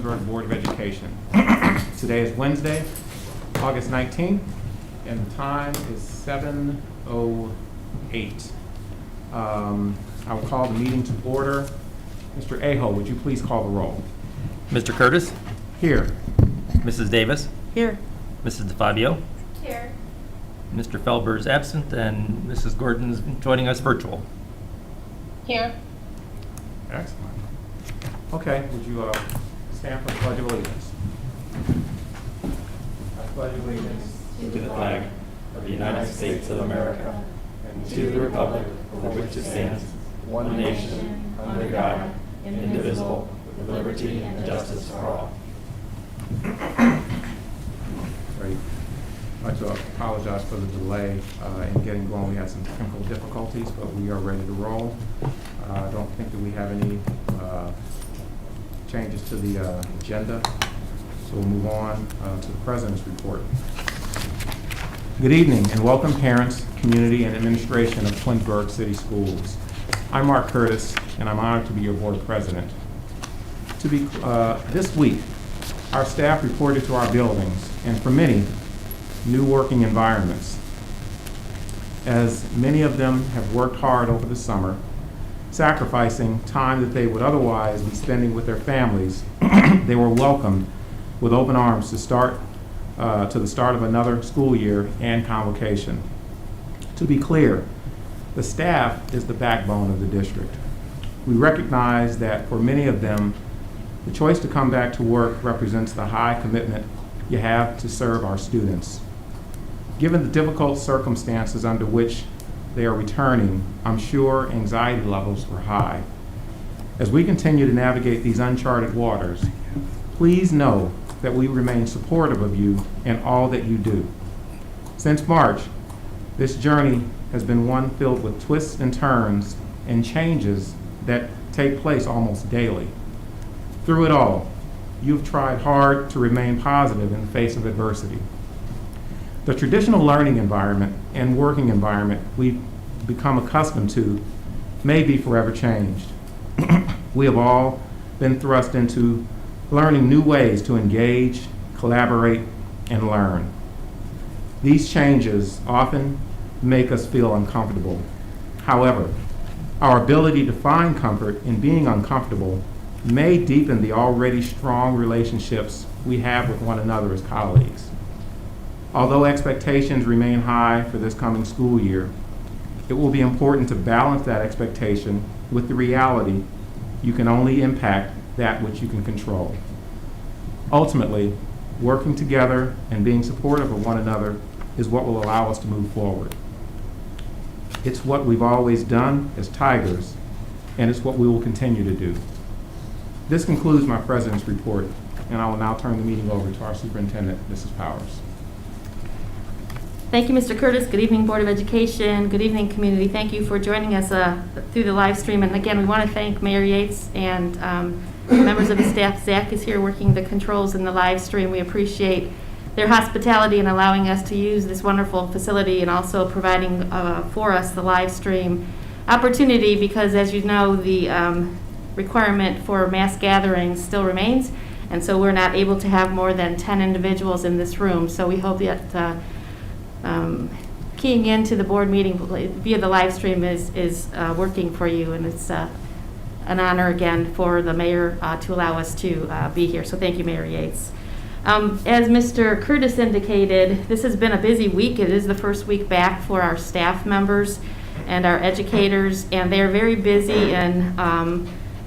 Twinsburg Board of Education. Today is Wednesday, August 19th, and the time is 7:08. I will call the meeting to order. Mr. Aho, would you please call the roll? Mr. Curtis? Here. Mrs. Davis? Here. Mrs. DeFabio? Here. Mr. Felber is absent, and Mrs. Gordon's joining us virtual. Here. Excellent. Okay, would you stand for the Pledge of Allegiance? I pledge allegiance To the flag of the United States of America and to the republic for which it stands, one nation, under God, indivisible, with liberty and justice for all. Great. I'd like to apologize for the delay in getting going. We had some technical difficulties, but we are ready to roll. I don't think that we have any changes to the agenda, so we'll move on to the President's report. Good evening and welcome parents, community, and administration of Twinsburg City Schools. I'm Mark Curtis, and I'm honored to be your board president. This week, our staff reported to our buildings, and for many, new working environments. As many of them have worked hard over the summer, sacrificing time that they would otherwise be spending with their families, they were welcomed with open arms to the start of another school year and convocation. To be clear, the staff is the backbone of the district. We recognize that for many of them, the choice to come back to work represents the high commitment you have to serve our students. Given the difficult circumstances under which they are returning, I'm sure anxiety levels were high. As we continue to navigate these uncharted waters, please know that we remain supportive of you and all that you do. Since March, this journey has been one filled with twists and turns and changes that take place almost daily. Through it all, you've tried hard to remain positive in the face of adversity. The traditional learning environment and working environment we've become accustomed to may be forever changed. We have all been thrust into learning new ways to engage, collaborate, and learn. These changes often make us feel uncomfortable. However, our ability to find comfort in being uncomfortable may deepen the already strong relationships we have with one another as colleagues. Although expectations remain high for this coming school year, it will be important to balance that expectation with the reality you can only impact that which you can control. Ultimately, working together and being supportive of one another is what will allow us to move forward. It's what we've always done as Tigers, and it's what we will continue to do. This concludes my President's report, and I will now turn the meeting over to our Superintendent, Mrs. Powers. Thank you, Mr. Curtis. Good evening, Board of Education. Good evening, community. Thank you for joining us through the live stream. And again, we want to thank Mayor Yates and members of the staff. Zach is here working the controls in the live stream. We appreciate their hospitality in allowing us to use this wonderful facility and also providing for us the live stream opportunity because, as you know, the requirement for mass gatherings still remains. And so we're not able to have more than 10 individuals in this room. So we hope that keying into the board meeting via the live stream is working for you, and it's an honor again for the mayor to allow us to be here. So thank you, Mayor Yates. As Mr. Curtis indicated, this has been a busy week. It is the first week back for our staff members and our educators, and they're very busy in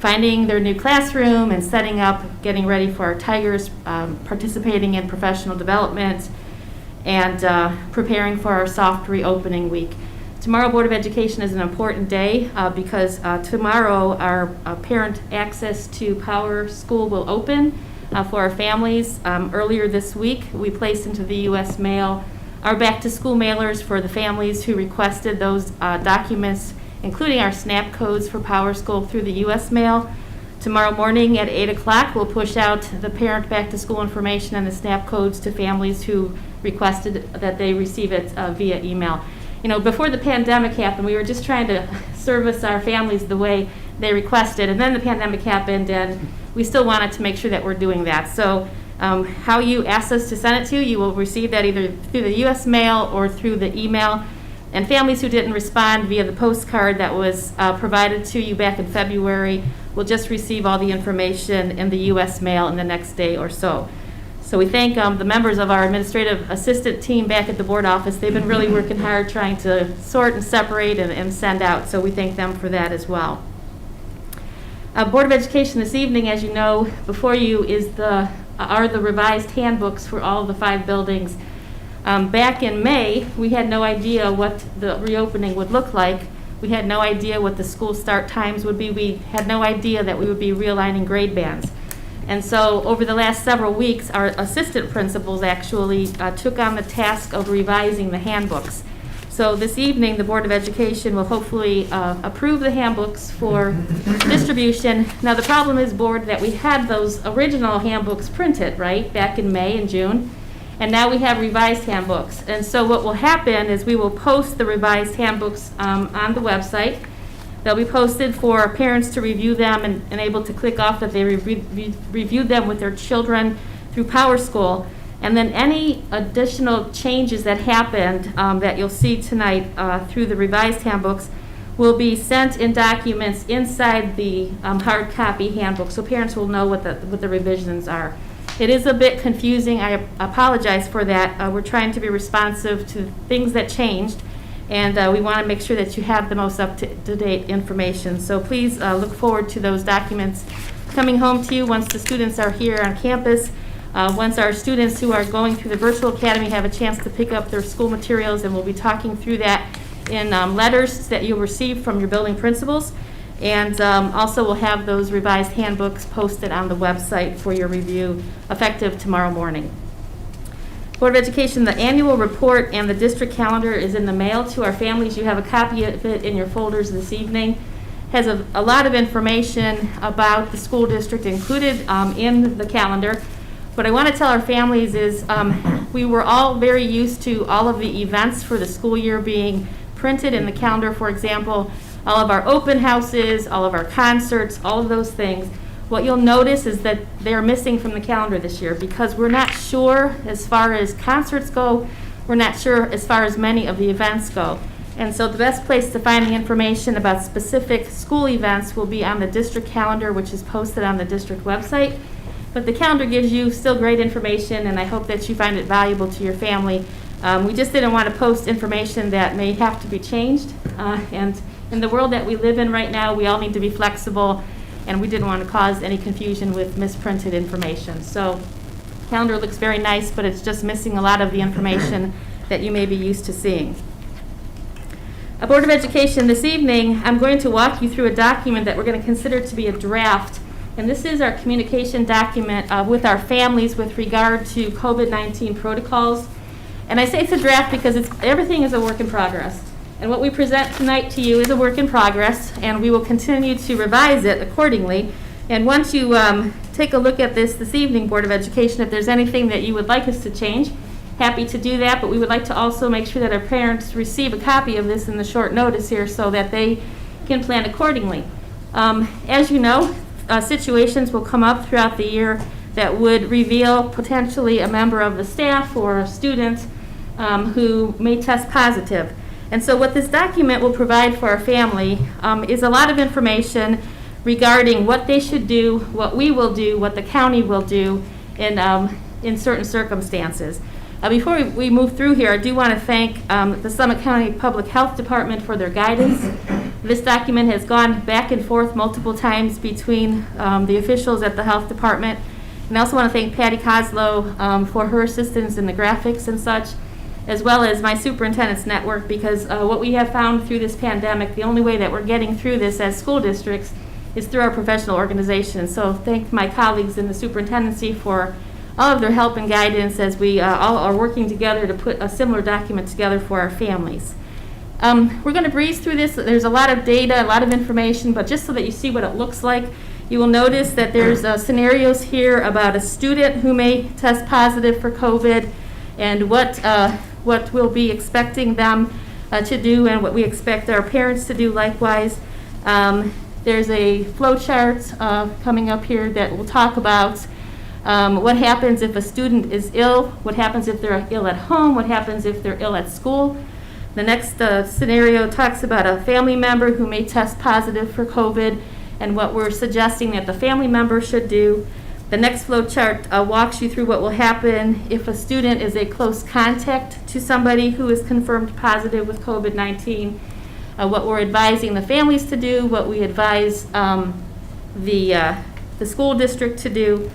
finding their new classroom and setting up, getting ready for our Tigers, participating in professional development, and preparing for our soft reopening week. Tomorrow, Board of Education is an important day because tomorrow our parent access to Power School will open for our families. Earlier this week, we placed into the U.S. mail our back-to-school mailers for the families who requested those documents, including our SNAP codes for Power School through the U.S. mail. Tomorrow morning at 8 o'clock, we'll push out the parent back-to-school information and the SNAP codes to families who requested that they receive it via email. You know, before the pandemic happened, we were just trying to service our families the way they requested, and then the pandemic happened, and we still wanted to make sure that we're doing that. So how you asked us to send it to, you will receive that either through the U.S. mail or through the email. And families who didn't respond via the postcard that was provided to you back in February will just receive all the information in the U.S. mail in the next day or so. So we thank the members of our administrative assistant team back at the board office. They've been really working hard trying to sort and separate and send out, so we thank them for that as well. Board of Education this evening, as you know, before you are the revised handbooks for all of the 5 buildings. Back in May, we had no idea what the reopening would look like. We had no idea what the school start times would be. We had no idea that we would be realigning grade bands. And so over the last several weeks, our assistant principals actually took on the task of revising the handbooks. So this evening, the Board of Education will hopefully approve the handbooks for distribution. Now, the problem is, Board, that we had those original handbooks printed, right, back in May and June, and now we have revised handbooks. And so what will happen is we will post the revised handbooks on the website. They'll be posted for parents to review them and able to click off that they reviewed them with their children through PowerSchool. And then any additional changes that happened that you'll see tonight through the revised handbooks will be sent in documents inside the hard copy handbook, so parents will know what the revisions are. It is a bit confusing. I apologize for that. We're trying to be responsive to things that changed, and we want to make sure that you have the most up-to-date information. So please look forward to those documents coming home to you once the students are here on campus. Once our students who are going through the virtual academy have a chance to pick up their school materials, and we'll be talking through that in letters that you'll receive from your building principals. And also we'll have those revised handbooks posted on the website for your review effective tomorrow morning. Board of Education, the annual report and the district calendar is in the mail to our families. You have a copy of it in your folders this evening. Has a lot of information about the school district included in the calendar. What I want to tell our families is we were all very used to all of the events for the school year being printed in the calendar. For example, all of our open houses, all of our concerts, all of those things. What you'll notice is that they're missing from the calendar this year because we're not sure as far as concerts go. We're not sure as far as many of the events go. And so the best place to find the information about specific school events will be on the district calendar, which is posted on the district website. But the calendar gives you still great information, and I hope that you find it valuable to your family. We just didn't want to post information that may have to be changed. And in the world that we live in right now, we all need to be flexible, and we didn't want to cause any confusion with misprinted information. So the calendar looks very nice, but it's just missing a lot of the information that you may be used to seeing. Board of Education, this evening, I'm going to walk you through a document that we're going to consider to be a draft. And this is our communication document with our families with regard to COVID-19 protocols. And I say it's a draft because everything is a work in progress. And what we present tonight to you is a work in progress, and we will continue to revise it accordingly. And once you take a look at this evening, Board of Education, if there's anything that you would like us to change, happy to do that. But we would like to also make sure that our parents receive a copy of this in the short notice here so that they can plan accordingly. As you know, situations will come up throughout the year that would reveal potentially a member of the staff or a student who may test positive. And so what this document will provide for our family is a lot of information regarding what they should do, what we will do, what the county will do in certain circumstances. Before we move through here, I do want to thank the Summit County Public Health Department for their guidance. This document has gone back and forth multiple times between the officials at the health department. And I also want to thank Patty Koslow for her assistance in the graphics and such, as well as my superintendent's network, because what we have found through this pandemic, the only way that we're getting through this as school districts is through our professional organization. So thank my colleagues in the superintendency for all of their help and guidance as we all are working together to put a similar document together for our families. We're going to breeze through this. There's a lot of data, a lot of information, but just so that you see what it looks like, you will notice that there's scenarios here about a student who may test positive for COVID and what we'll be expecting them to do and what we expect our parents to do likewise. There's a flow chart coming up here that will talk about what happens if a student is ill, what happens if they're ill at home, what happens if they're ill at school. The next scenario talks about a family member who may test positive for COVID and what we're suggesting that the family member should do. The next flow chart walks you through what will happen if a student is a close contact to somebody who is confirmed positive with COVID-19, what we're advising the families to do, what we advise the school district to do.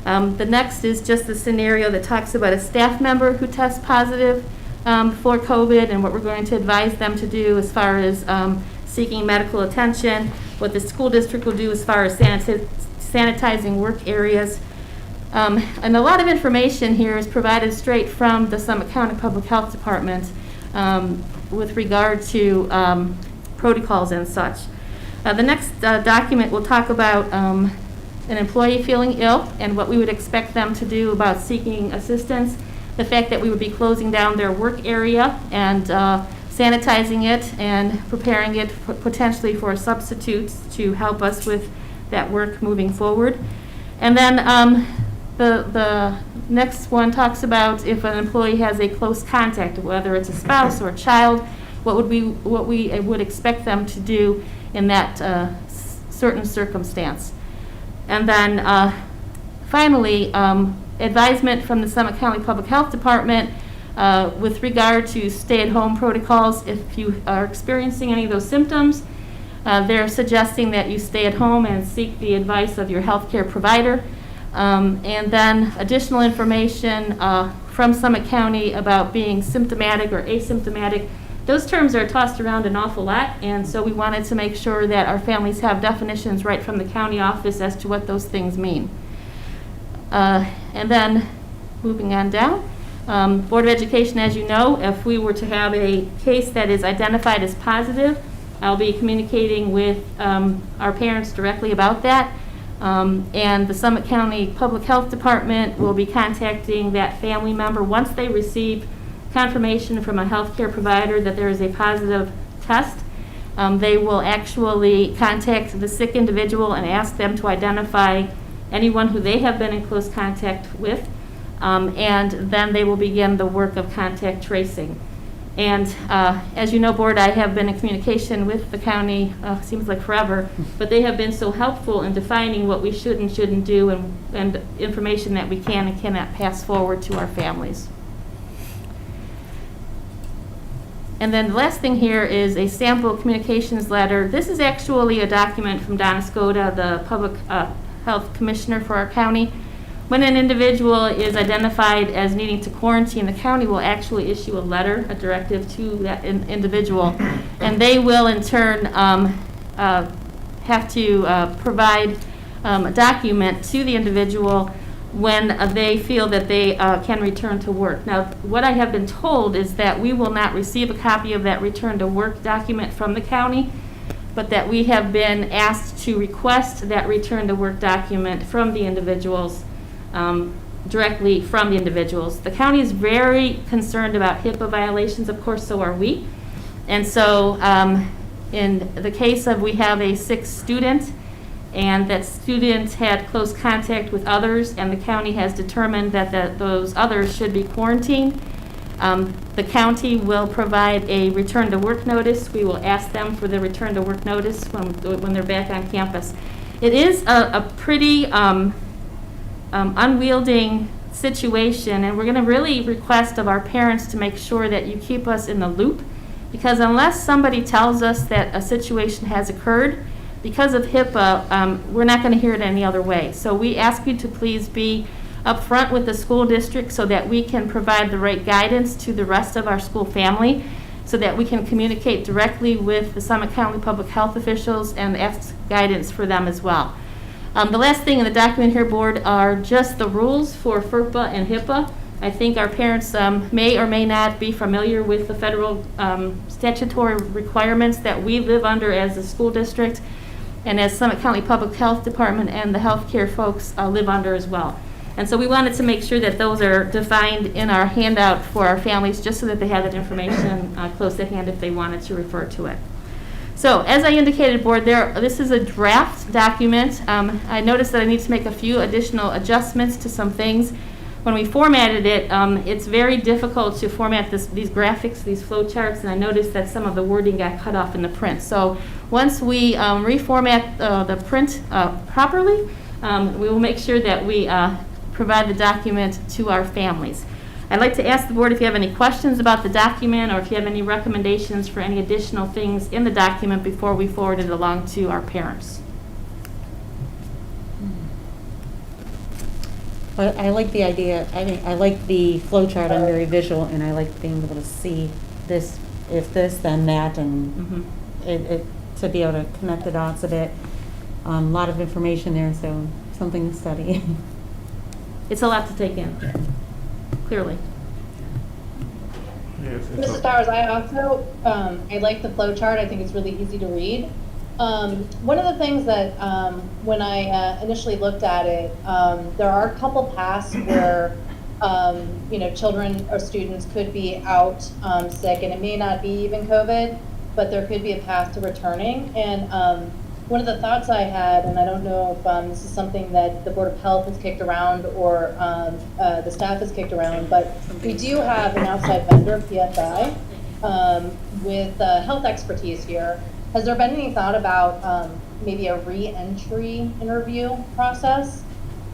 The next is just the scenario that talks about a staff member who tests positive for COVID and what we're going to advise them to do as far as seeking medical attention, what the school district will do as far as sanitizing work areas. And a lot of information here is provided straight from the Summit County Public Health Department with regard to protocols and such. The next document will talk about an employee feeling ill and what we would expect them to do about seeking assistance, the fact that we would be closing down their work area and sanitizing it and preparing it potentially for substitutes to help us with that work moving forward. And then the next one talks about if an employee has a close contact, whether it's a spouse or a child, what we would expect them to do in that certain circumstance. And then finally, advisement from the Summit County Public Health Department with regard to stay-at-home protocols. If you are experiencing any of those symptoms, they're suggesting that you stay at home and seek the advice of your healthcare provider. And then additional information from Summit County about being symptomatic or asymptomatic. Those terms are tossed around an awful lot, and so we wanted to make sure that our families have definitions right from the county office as to what those things mean. And then moving on down, Board of Education, as you know, if we were to have a case that is identified as positive, I'll be communicating with our parents directly about that. And the Summit County Public Health Department will be contacting that family member once they receive confirmation from a healthcare provider that there is a positive test. They will actually contact the sick individual and ask them to identify anyone who they have been in close contact with, and then they will begin the work of contact tracing. And as you know, Board, I have been in communication with the county, seems like forever, but they have been so helpful in defining what we should and shouldn't do and information that we can and cannot pass forward to our families. And then the last thing here is a sample communications letter. This is actually a document from Donna Skoda, the Public Health Commissioner for our county. When an individual is identified as needing to quarantine, the county will actually issue a letter, a directive to that individual, and they will in turn have to provide a document to the individual when they feel that they can return to work. Now, what I have been told is that we will not receive a copy of that return to work document from the county, but that we have been asked to request that return to work document from the individuals, directly from the individuals. The county is very concerned about HIPAA violations, of course, so are we. And so in the case of we have a sick student, and that student had close contact with others, and the county has determined that those others should be quarantined, the county will provide a return to work notice. We will ask them for the return to work notice when they're back on campus. It is a pretty unwielding situation, and we're going to really request of our parents to make sure that you keep us in the loop, because unless somebody tells us that a situation has occurred, because of HIPAA, we're not going to hear it any other way. So we ask you to please be upfront with the school district so that we can provide the right guidance to the rest of our school family, so that we can communicate directly with the Summit County public health officials and ask guidance for them as well. The last thing in the document here, Board, are just the rules for FERPA and HIPAA. I think our parents may or may not be familiar with the federal statutory requirements that we live under as a school district, and as Summit County Public Health Department and the healthcare folks live under as well. And so we wanted to make sure that those are defined in our handout for our families, just so that they have that information close at hand if they wanted to refer to it. So, as I indicated, Board, this is a draft document. I noticed that I need to make a few additional adjustments to some things. When we formatted it, it's very difficult to format these graphics, these flow charts, and I noticed that some of the wording got cut off in the print. So, once we reformat the print properly, we will make sure that we provide the document to our families. I'd like to ask the board if you have any questions about the document or if you have any recommendations for any additional things in the document before we forward it along to our parents. Well, I like the idea. I like the flow chart. I'm very visual, and I like being able to see this, if this, then that, and to be able to connect the dots a bit. A lot of information there, so something to study. It's a lot to take in, clearly. Yes, Mrs. Bowers, I also, I like the flow chart. I think it's really easy to read. One of the things that, when I initially looked at it, there are a couple paths where, children or students could be out sick, and it may not be even COVID, but there could be a path to returning. And one of the thoughts I had, and I don't know if this is something that the Board of Health has kicked around or the staff has kicked around, but we do have an outside vendor, PFI, with health expertise here. Has there been any thought about maybe a re-entry interview process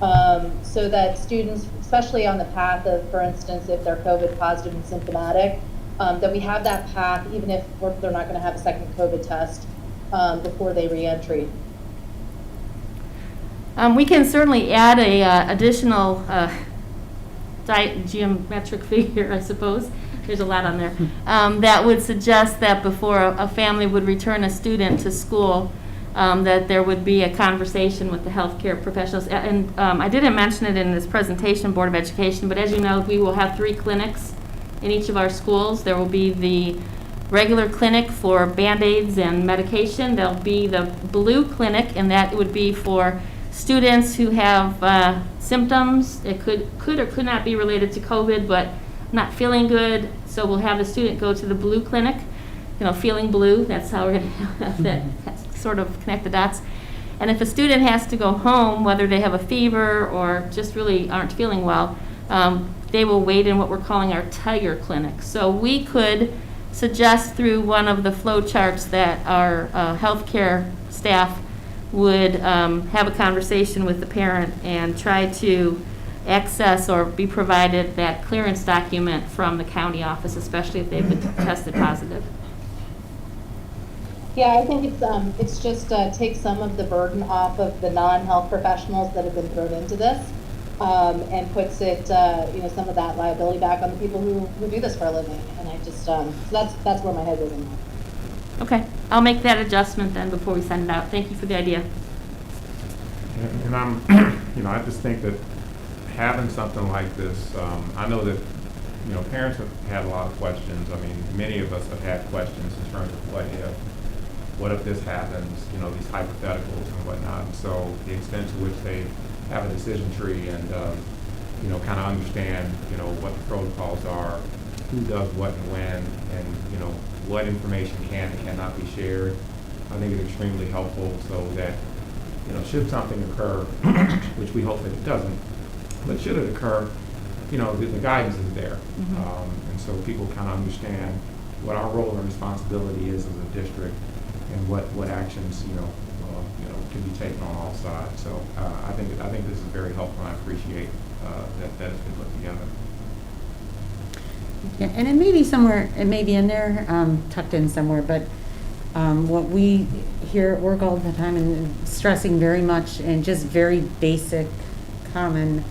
so that students, especially on the path of, for instance, if they're COVID positive and symptomatic, that we have that path even if they're not going to have a second COVID test before they re-entry? We can certainly add a additional geometric figure, I suppose. There's a lot on there. That would suggest that before a family would return a student to school, that there would be a conversation with the healthcare professionals. And I didn't mention it in this presentation, Board of Education, but as you know, we will have 3 clinics in each of our schools. There will be the regular clinic for Band-Aids and medication. There'll be the blue clinic, and that would be for students who have symptoms. It could or could not be related to COVID, but not feeling good. So we'll have the student go to the blue clinic, feeling blue. That's how we're going to have that sort of connect the dots. And if a student has to go home, whether they have a fever or just really aren't feeling well, they will wait in what we're calling our tiger clinic. So we could suggest through one of the flow charts that our healthcare staff would have a conversation with the parent and try to access or be provided that clearance document from the county office, especially if they've been tested positive. Yeah, I think it's just take some of the burden off of the non-health professionals that have been thrown into this, and puts it, some of that liability back on the people who do this for a living. And I just, so that's where my head was in that. Okay, I'll make that adjustment then before we send it out. Thank you for the idea. And I'm, I just think that having something like this, I know that, parents have had a lot of questions. I mean, many of us have had questions in terms of what if this happens, these hypotheticals and whatnot. And so the extent to which they have a decision tree and, kind of understand, what the protocols are, who does what and when, and, what information can and cannot be shared, I think is extremely helpful so that, should something occur, which we hope that it doesn't, but should it occur, the guidance is there. Mm-hmm. And so people kind of understand what our role and responsibility is as a district and what actions, can be taken on all sides. So I think this is very helpful, and I appreciate that it's been put together. Yeah, and it may be somewhere, it may be in there, tucked in somewhere, but what we hear at work all the time and stressing very much and just very basic, common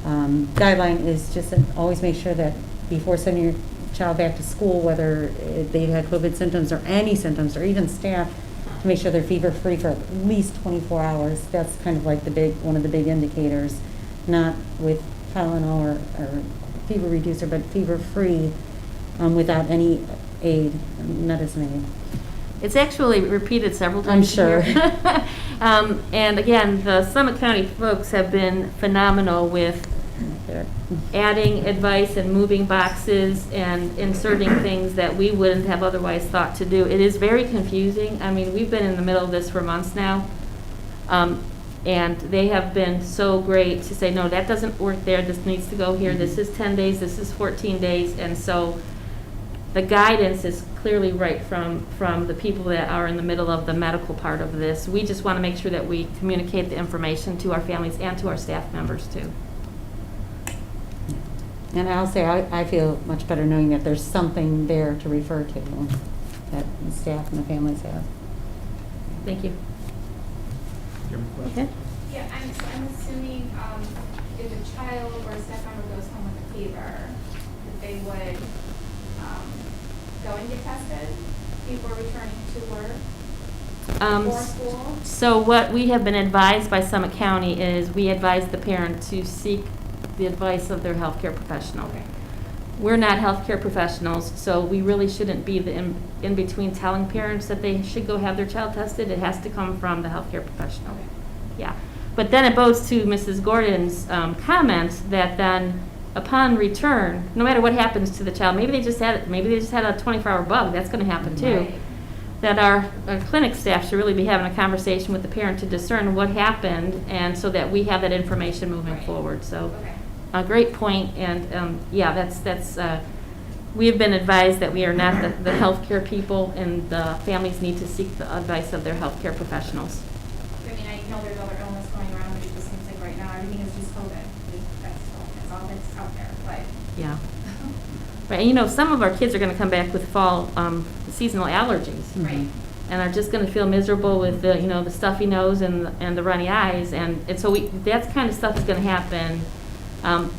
guideline is just to always make sure that before sending your child back to school, whether they've had COVID symptoms or any symptoms, or even staff, to make sure they're fever-free for at least 24 hours. That's kind of like one of the big indicators, not with Tylenol or fever reducer, but fever-free without any medicine aid. It's actually repeated several times. I'm sure. And again, the Summit County folks have been phenomenal with adding advice and moving boxes and inserting things that we wouldn't have otherwise thought to do. It is very confusing. I mean, we've been in the middle of this for months now. And they have been so great to say, no, that doesn't work there, this needs to go here, this is 10 days, this is 14 days, and so the guidance is clearly right from the people that are in the middle of the medical part of this. We just want to make sure that we communicate the information to our families and to our staff members too. And I'll say, I feel much better knowing that there's something there to refer to that the staff and the families have. Thank you. You have a question? Okay. Yeah, I'm assuming if a child or a staff member goes home with a fever, that they would go and get tested before returning to work or school? So what we have been advised by Summit County is we advise the parent to seek the advice of their healthcare professional. Okay. We're not healthcare professionals, so we really shouldn't be the in between telling parents that they should go have their child tested. It has to come from the healthcare professional. Okay. Yeah. But then it goes to Mrs. Gordon's comment that then upon return, no matter what happens to the child, maybe they just had a 24-hour bug. That's going to happen too. Right. That our clinic staff should really be having a conversation with the parent to discern what happened, and so that we have that information moving Right. forward. So. Okay. A great point, and yeah, that's we have been advised that we are not the healthcare people, and the families need to seek the advice of their healthcare professionals. I mean, I know there's other illness going around, but it just seems like right now everything is just COVID. That's all that's out there, but. Yeah. Right, and you know, some of our kids are going to come back with fall seasonal allergies, Right. and are just going to feel miserable with the the stuffy nose and the runny eyes, and so that kind of stuff is going to happen.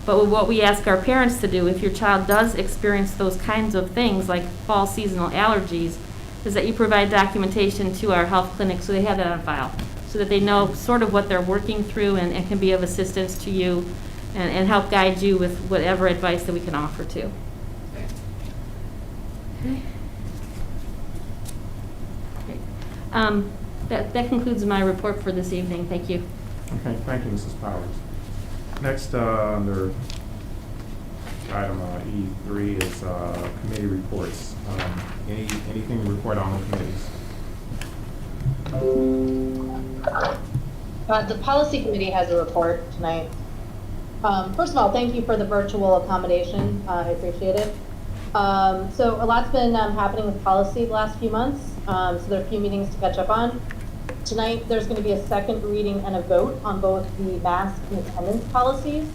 But what we ask our parents to do, if your child does experience those kinds of things like fall seasonal allergies, is that you provide documentation to our health clinic so they have that on file, so that they know sort of what they're working through and can be of assistance to you and help guide you with whatever advice that we can offer too. Okay. Great. That concludes my report for this evening. Thank you. Okay, thank you, Mrs. Powers. Next, under item E3 is committee reports. Anything to report on the committees? The policy committee has a report tonight. First of all, thank you for the virtual accommodation. I appreciate it. So a lot's been happening with policy the last few months. So there are a few meetings to catch up on. Tonight, there's going to be a second reading and a vote on both the mask and attendance policies.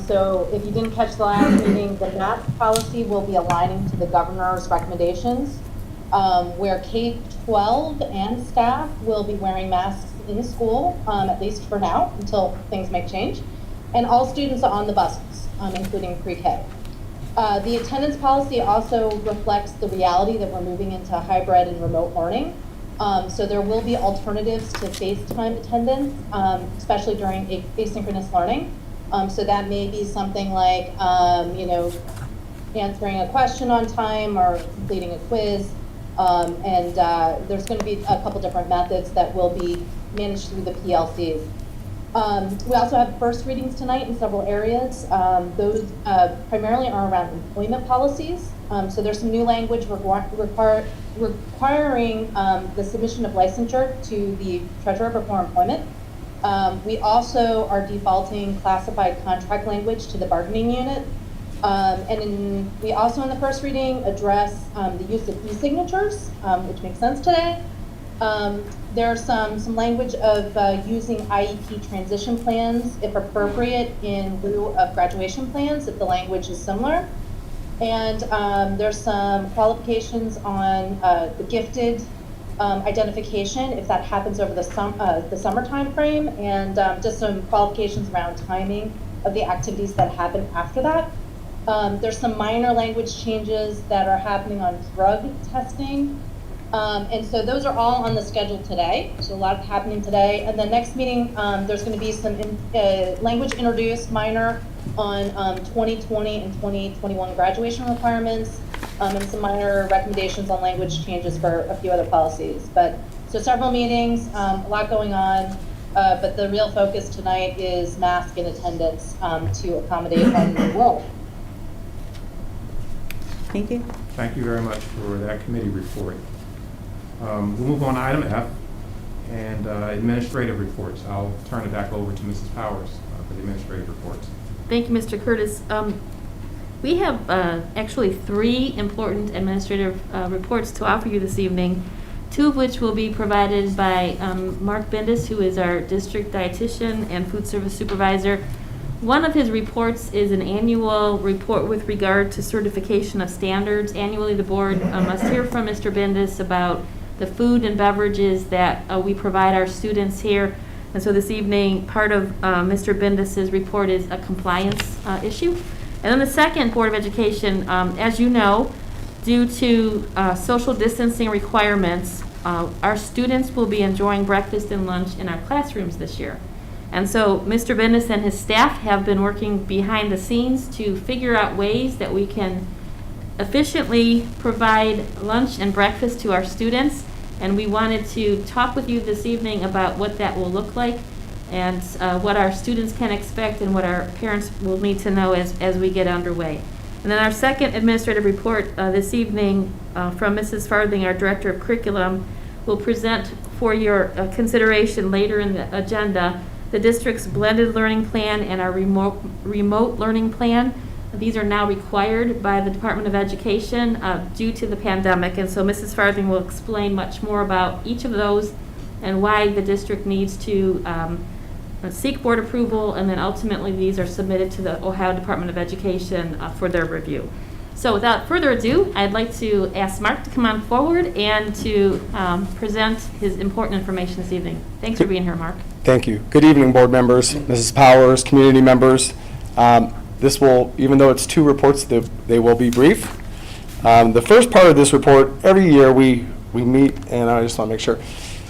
So if you didn't catch the last meeting, the mask policy will be aligning to the governor's recommendations, where K-12 and staff will be wearing masks in the school, at least for now, until things may change. And all students are on the buses, including pre-K. The attendance policy also reflects the reality that we're moving into hybrid and remote learning. So there will be alternatives to FaceTime attendance, especially during asynchronous learning. So that may be something like, answering a question on time or completing a quiz. And there's going to be a couple different methods that will be managed through the PLCs. We also have first readings tonight in several areas. Those primarily are around employment policies. So there's some new language requiring the submission of licensure to the treasurer before employment. We also are defaulting classified contract language to the bargaining unit. We also in the first reading address the use of e-signatures, which makes sense today. There's some language of using IEP transition plans, if appropriate, in lieu of graduation plans, if the language is similar. And there's some qualifications on the gifted identification, if that happens over the summer time frame, and just some qualifications around timing of the activities that happen after that. There's some minor language changes that are happening on drug testing. And so those are all on the schedule today. So a lot happening today. And the next meeting, there's going to be some language introduced, minor, on 2020 and 2021 graduation requirements, and some minor recommendations on language changes for a few other policies. But so several meetings, a lot going on. but the real focus tonight is mask and attendance to accommodate our new role. Thank you. Thank you very much for that committee report. We'll move on to item F and administrative reports. I'll turn it back over to Mrs. Powers for the administrative reports. Thank you, Mr. Curtis. We have actually 3 important administrative reports to offer you this evening, 2 of which will be provided by Mark Bendis, who is our district dietitian and food service supervisor. One of his reports is an annual report with regard to certification of standards. Annually, the board must hear from Mr. Bendis about the food and beverages that we provide our students here. And so this evening, part of Mr. Bendis's report is a compliance issue. And then the second, Board of Education, as you know, due to social distancing requirements, our students will be enjoying breakfast and lunch in our classrooms this year. And so Mr. Bendis and his staff have been working behind the scenes to figure out ways that we can efficiently provide lunch and breakfast to our students. And we wanted to talk with you this evening about what that will look like and what our students can expect and what our parents will need to know as we get underway. And then our second administrative report this evening from Mrs. Farthing, our Director of Curriculum, will present for your consideration later in the agenda the district's blended learning plan and our remote learning plan. These are now required by the Department of Education due to the pandemic, and so Mrs. Farthing will explain much more about each of those and why the district needs to seek board approval, and then ultimately these are submitted to the Ohio Department of Education for their review. So without further ado, I'd like to ask Mark to come on forward and to present his important information this evening. Thanks for being here, Mark. Thank you. Good evening, board members, Mrs. Powers, community members. This will, even though it's 2 reports, they will be brief. The first part of this report, every year we meet, and I just want to make sure.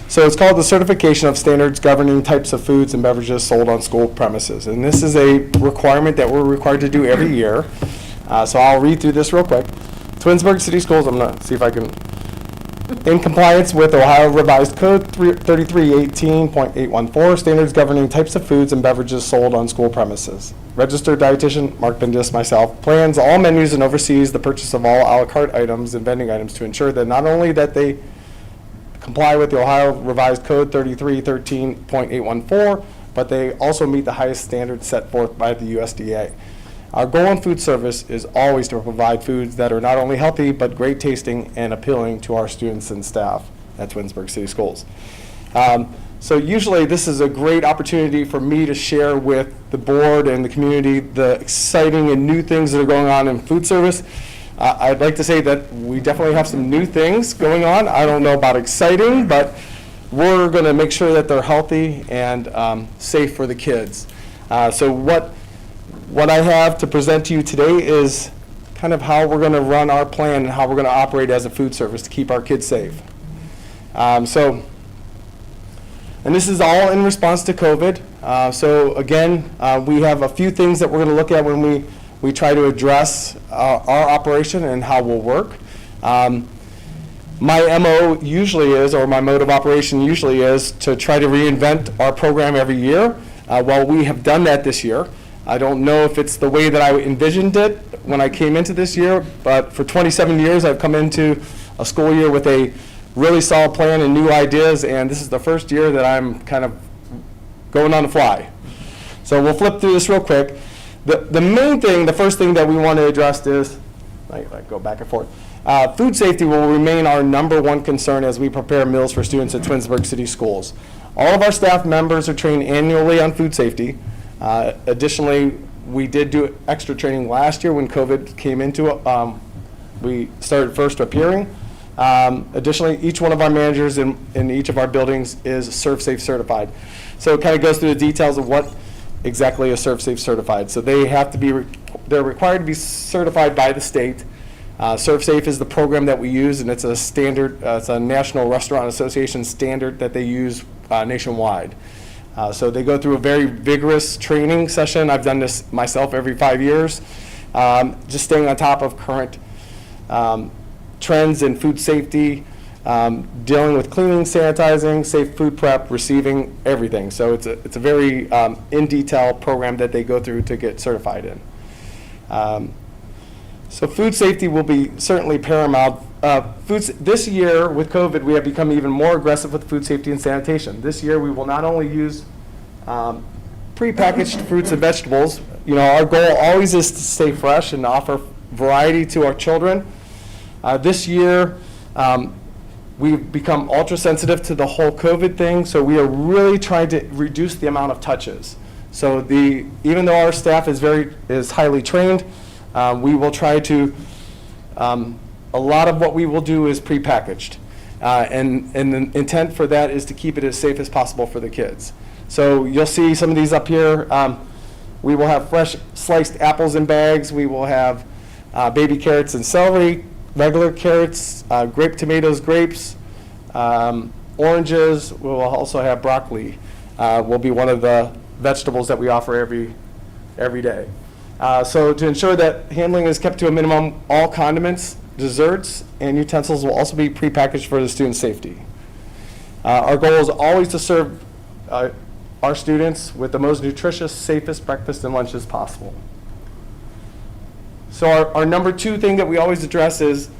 So it's called the Certification of Standards Governing Types of Foods and Beverages Sold on School Premises. And this is a requirement that we're required to do every year. So I'll read through this real quick. Twinsburg City Schools, I'm going to see if I can, in compliance with Ohio Revised Code 3318.814, standards governing types of foods and beverages sold on school premises. Registered dietitian Mark Bendis, myself, plans all menus and oversees the purchase of all a la carte items and vending items to ensure that not only that they comply with the Ohio Revised Code 3313.814, but they also meet the highest standards set forth by the USDA. Our goal in food service is always to provide foods that are not only healthy, but great tasting and appealing to our students and staff at Twinsburg City Schools. So usually this is a great opportunity for me to share with the board and the community the exciting and new things that are going on in food service. I'd like to say that we definitely have some new things going on. I don't know about exciting, but we're going to make sure that they're healthy and safe for the kids. So what I have to present to you today is kind of how we're going to run our plan and how we're going to operate as a food service to keep our kids safe. And this is all in response to COVID. So again, we have a few things that we're going to look at when we try to address our operation and how we'll work. My MO usually is, or my mode of operation usually is, to try to reinvent our program every year. Well, we have done that this year. I don't know if it's the way that I envisioned it when I came into this year, but for 27 years I've come into a school year with a really solid plan and new ideas, and this is the first year that I'm kind of going on the fly. So we'll flip through this real quick. The main thing, the first thing that we want to address is, I go back and forth. Food safety will remain our #1 concern as we prepare meals for students at Twinsburg City Schools. All of our staff members are trained annually on food safety. Additionally, we did do extra training last year when COVID came into it. We started first appearing. Additionally, each one of our managers in each of our buildings is ServSafe certified. So it kind of goes through the details of what exactly is ServSafe certified. So they have to be, they're required to be certified by the state. ServSafe is the program that we use, and it's a standard, it's a National Restaurant Association standard that they use nationwide. So they go through a very vigorous training session. I've done this myself every 5 years, just staying on top of current trends in food safety, dealing with cleaning, sanitizing, safe food prep, receiving, everything. So it's a very in-detail program that they go through to get certified in. So food safety will be certainly paramount. This year with COVID, we have become even more aggressive with food safety and sanitation. This year, we will not only use prepackaged fruits and vegetables. You know, our goal always is to stay fresh and offer variety to our children. This year, we've become ultra sensitive to the whole COVID thing, so we are really trying to reduce the amount of touches. So even though our staff is highly trained, we will try to, a lot of what we will do is prepackaged. And the intent for that is to keep it as safe as possible for the kids. So you'll see some of these up here. We will have fresh sliced apples in bags. We will have baby carrots and celery, regular carrots, grape tomatoes, grapes, oranges. We will also have broccoli. Will be one of the vegetables that we offer every day. So to ensure that handling is kept to a minimum, all condiments, desserts, and utensils will also be prepackaged for the student safety. Our goal is always to serve our students with the most nutritious, safest breakfast and lunches possible. So our number 2 thing that we always address is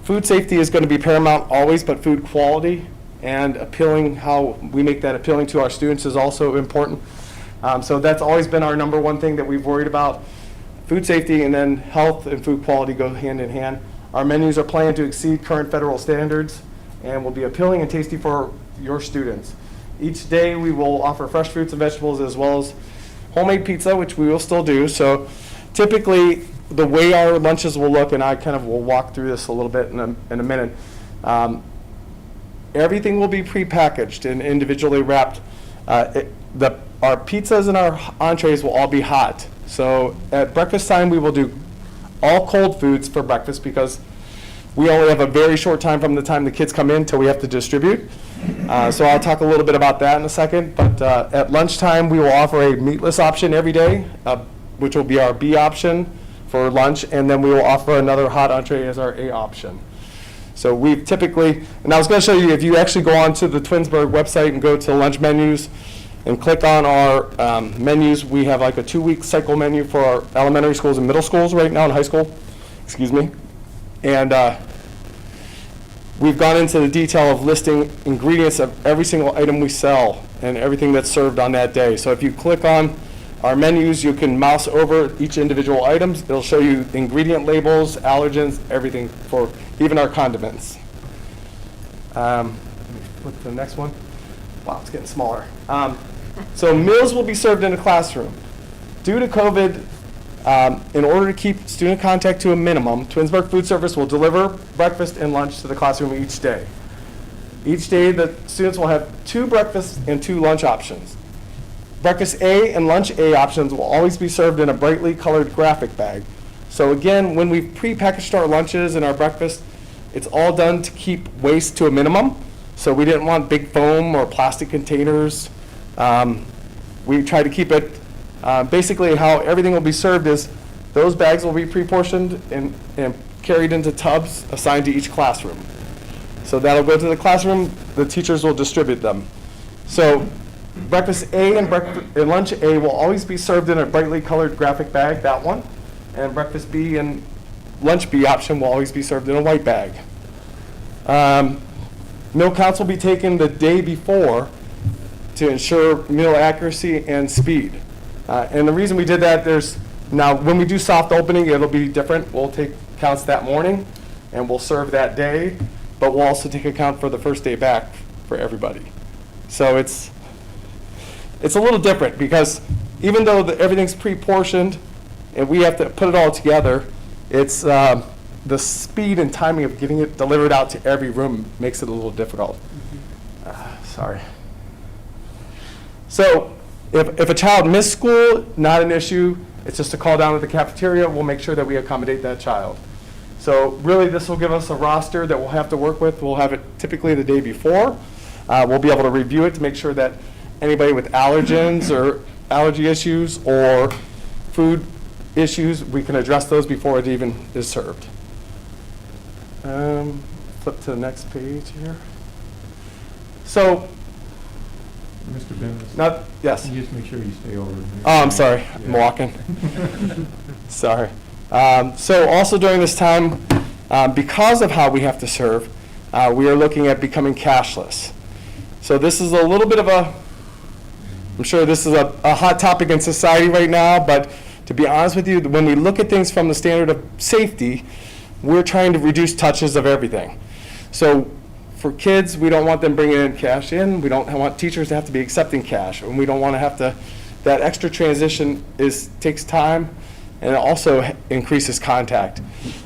food safety is going to be paramount always, but food quality and how we make that appealing to our students is also important. So that's always been our number 1 thing that we've worried about. Food safety and then health and food quality go hand in hand. Our menus are planned to exceed current federal standards and will be appealing and tasty for your students. Each day we will offer fresh fruits and vegetables as well as homemade pizza, which we will still do. So typically the way our lunches will look, and I kind of will walk through this a little bit in a minute, everything will be prepackaged and individually wrapped. Our pizzas and our entrees will all be hot. So at breakfast time, we will do all cold foods for breakfast because we only have a very short time from the time the kids come in till we have to distribute. So I'll talk a little bit about that in a second. But at lunchtime, we will offer a meatless option every day, which will be our B option for lunch, and then we will offer another hot entree as our A option. So we've typically, and I was going to show you, if you actually go onto the Twinsburg website and go to lunch menus and click on our menus, we have like a 2-week cycle menu for our elementary schools and middle schools right now, and high school, excuse me. And we've gone into the detail of listing ingredients of every single item we sell and everything that's served on that day. So if you click on our menus, you can mouse over each individual items. It'll show you ingredient labels, allergens, everything for even our condiments. Let me flip to the next one. Wow, it's getting smaller. So meals will be served in a classroom. Due to COVID, in order to keep student contact to a minimum, Twinsburg Food Service will deliver breakfast and lunch to the classroom each day. Each day, the students will have 2 breakfast and 2 lunch options. Breakfast A and lunch A options will always be served in a brightly colored graphic bag. So again, when we've prepackaged our lunches and our breakfast, it's all done to keep waste to a minimum. So we didn't want big foam or plastic containers. We try to keep it, basically how everything will be served is those bags will be pre-portioned and carried into tubs assigned to each classroom. So that'll go to the classroom, the teachers will distribute them. So breakfast A and lunch A will always be served in a brightly colored graphic bag, that one. And breakfast B and lunch B option will always be served in a white bag. Meal counts will be taken the day before to ensure meal accuracy and speed. And the reason we did that, now when we do soft opening, it'll be different. We'll take counts that morning and we'll serve that day, but we'll also take account for the first day back for everybody. So it's a little different because even though everything's pre-portioned and we have to put it all together, it's the speed and timing of getting it delivered out to every room makes it a little difficult. Sorry. So if a child missed school, not an issue. It's just a call down to the cafeteria. We'll make sure that we accommodate that child. So really this will give us a roster that we'll have to work with. We'll have it typically the day before. We'll be able to review it to make sure that anybody with allergens or allergy issues or food issues, we can address those before it even is served. flip to the next page here. So, Mr. Bendis, not, yes. can you just make sure you stay over there? Oh, I'm sorry, I'm Yeah. walking. Sorry. So also during this time, because of how we have to serve, we are looking at becoming cashless. So this is a little bit of I'm sure this is a hot topic in society right now, but to be honest with you, when we look at things from the standard of safety, we're trying to reduce touches of everything. So for kids, we don't want them bringing in cash in. We don't want teachers to have to be accepting cash, and we don't want to have to. That extra transition takes time, and it also increases contact.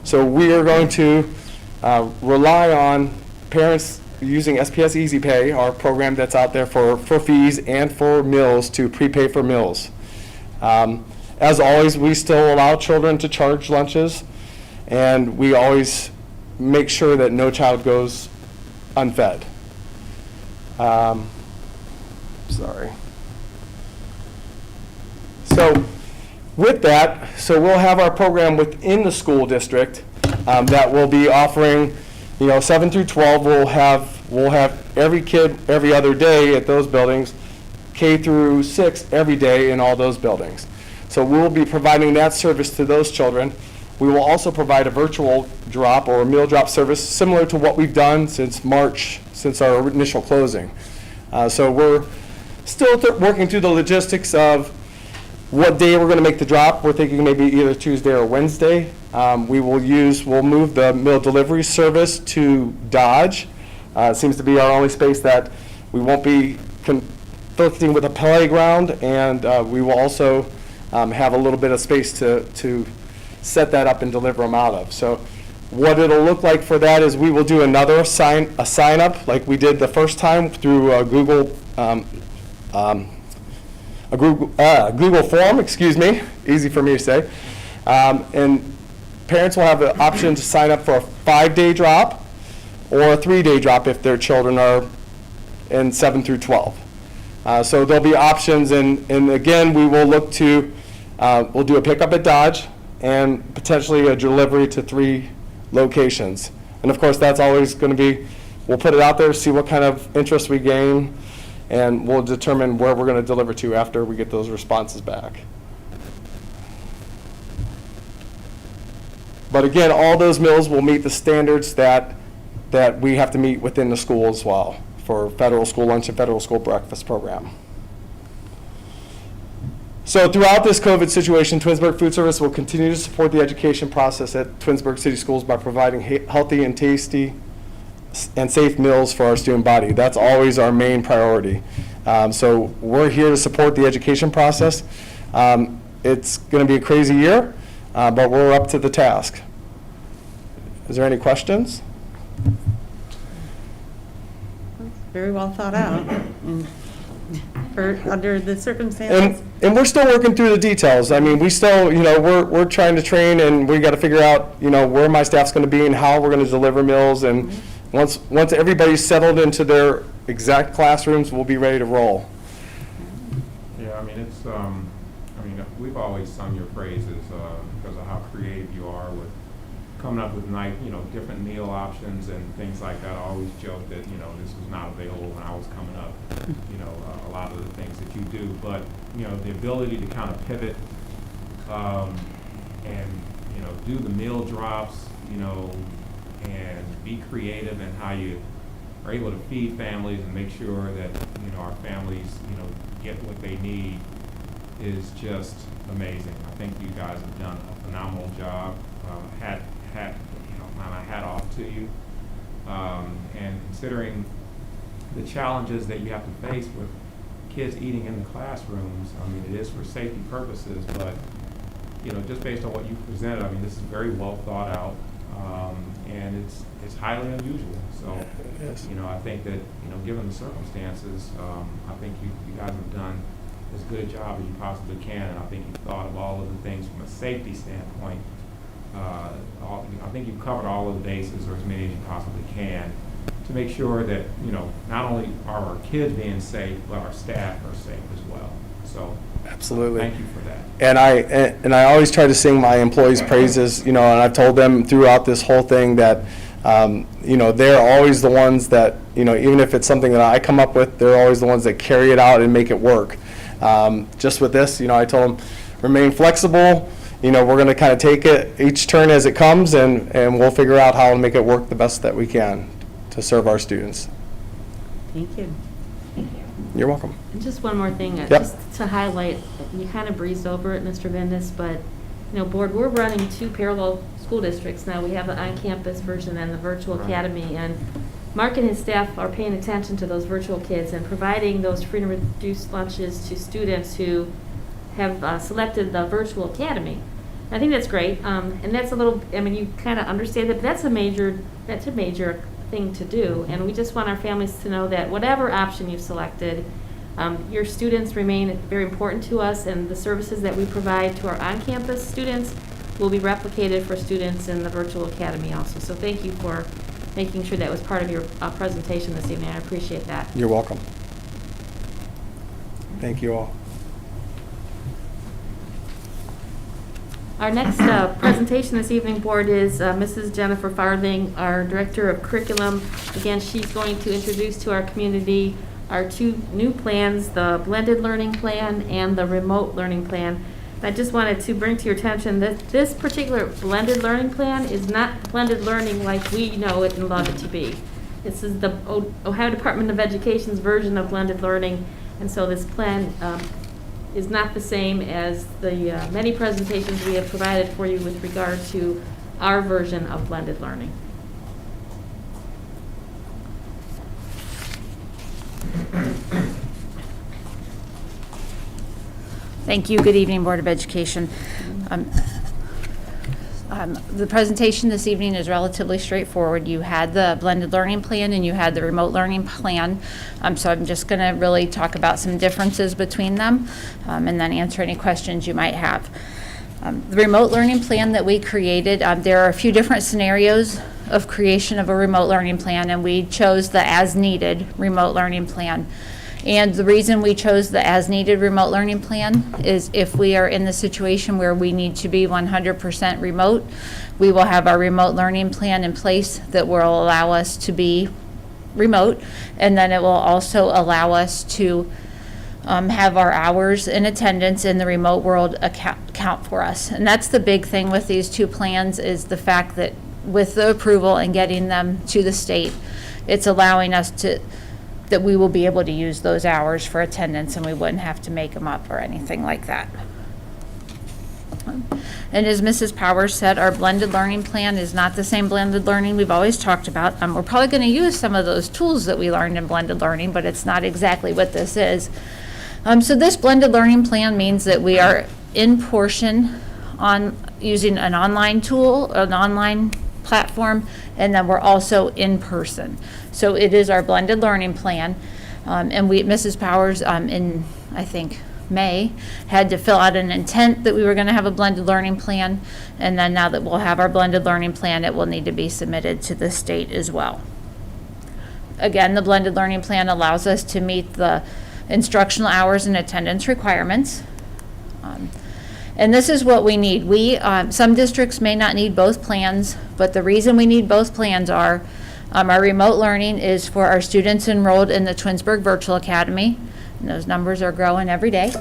So we are going to rely on parents using SPS Easy Pay, our program that's out there for fees and for meals, to prepay for meals. As always, we still allow children to charge lunches, and we always make sure that no child goes unfed. Sorry. So with that, so we'll have our program within the school district that will be offering, 7 through 12. We'll have every kid every other day at those buildings, K through 6 every day in all those buildings. So we'll be providing that service to those children. We will also provide a virtual drop or a meal drop service similar to what we've done since March, since our initial closing. So we're still working through the logistics of what day we're going to make the drop. We're thinking maybe either Tuesday or Wednesday. We'll move the meal delivery service to Dodge. It seems to be our only space that we won't be conflicting with a playground, and we will also have a little bit of space to set that up and deliver them out of. So what it'll look like for that is we will do another sign up like we did the first time through Google form, easy for me to say. And parents will have the option to sign up for a 5-day drop or a 3-day drop if their children are in 7 through 12. So there'll be options, and again, we will look to, we'll do a pickup at Dodge and potentially a delivery to 3 locations. And of course, that's always going to be, we'll put it out there, see what kind of interest we gain, and we'll determine where we're going to deliver to after we get those responses back. But again, all those meals will meet the standards that we have to meet within the school as well for federal school lunch and federal school breakfast program. So throughout this COVID situation, Twinsburg Food Service will continue to support the education process at Twinsburg City Schools by providing healthy and tasty and safe meals for our student body. That's always our main priority. So we're here to support the education process. It's going to be a crazy year, but we're up to the task. Is there any questions? Very well thought out, and under the circumstances. And we're still working through the details. I mean, we still, we're trying to train, and we got to figure out, where my staff's going to be and how we're going to deliver meals. And once everybody's settled into their exact classrooms, we'll be ready to roll. Yeah, I mean, we've always sung your praises because of how creative you are with coming up with different meal options and things like that. I always joke that, this was not available when I was coming up, a lot of the things that you do. But, the ability to kind of pivot and, do the meal drops, and be creative in how you are able to feed families and make sure that, our families, get what they need is just amazing. I think you guys have done a phenomenal job. My hat off to you. And considering the challenges that you have to face with kids eating in the classrooms, it is for safety purposes, but, just based on what you presented, this is very well thought out, and it's highly unusual. So, Yes. I think that, given the circumstances, I think you guys have done as good a job as you possibly can, and I think you've thought of all of the things from a safety standpoint. I think you've covered all of the bases, or as many as you possibly can, to make sure that, not only are our kids being safe, but our staff are safe as well. So Absolutely. thank you for that. And I always try to sing my employees' praises, and I've told them throughout this whole thing that They're always the ones that, even if it's something that I come up with, they're always the ones that carry it out and make it work. Just with this, I told them, remain flexible. We're going to kind of take it each turn as it comes, and we'll figure out how to make it work the best that we can to serve our students. Thank you. You're welcome. And just one more thing, Yep. just to highlight, you kind of breezed over it, Mr. Vendis, but, Board, we're running 2 parallel school districts now. We have the on-campus version and the virtual academy, and Mark and his staff are paying attention to those virtual kids and providing those free and reduced lunches to students who have selected the virtual academy. I think that's great, and that's a little, you kind of understand that, but that's a major thing to do, and we just want our families to know that whatever option you've selected, your students remain very important to us, and the services that we provide to our on-campus students will be replicated for students in the virtual academy also. So thank you for making sure that was part of your presentation this evening. I appreciate that. You're welcome. Thank you all. Our next presentation this evening, Board, is Mrs. Jennifer Farthing, our Director of Curriculum. Again, she's going to introduce to our community our 2 new plans, the Blended Learning Plan and the Remote Learning Plan. And I just wanted to bring to your attention that this particular Blended Learning Plan is not blended learning like we know it and love it to be. This is the Ohio Department of Education's version of blended learning, and so this plan is not the same as the many presentations we have provided for you with regard to our version of blended learning. Thank you. Good evening, Board of Education. The presentation this evening is relatively straightforward. You had the blended learning plan and you had the remote learning plan. So I'm just going to really talk about some differences between them and then answer any questions you might have. The remote learning plan that we created, there are a few different scenarios of creation of a remote learning plan, and we chose the as-needed remote learning plan. And the reason we chose the as-needed remote learning plan is if we are in the situation where we need to be 100% remote, we will have our remote learning plan in place that will allow us to be remote, and then it will also allow us to have our hours in attendance in the remote world count for us. And that's the big thing with these 2 plans, is the fact that with the approval and getting them to the state, it's allowing us that we will be able to use those hours for attendance, and we wouldn't have to make them up or anything like that. And as Mrs. Powers said, our blended learning plan is not the same blended learning we've always talked about. We're probably going to use some of those tools that we learned in blended learning, but it's not exactly what this is. So this blended learning plan means that we are in portion on using an online tool, an online platform, and then we're also in person. So it is our blended learning plan, and Mrs. Powers in, I think, May, had to fill out an intent that we were going to have a blended learning plan, and then now that we'll have our blended learning plan, it will need to be submitted to the state as well. Again, the blended learning plan allows us to meet the instructional hours and attendance requirements. And this is what we need. Some districts may not need both plans, but the reason we need both plans are our remote learning is for our students enrolled in the Twinsburg Virtual Academy. And those numbers are growing every day.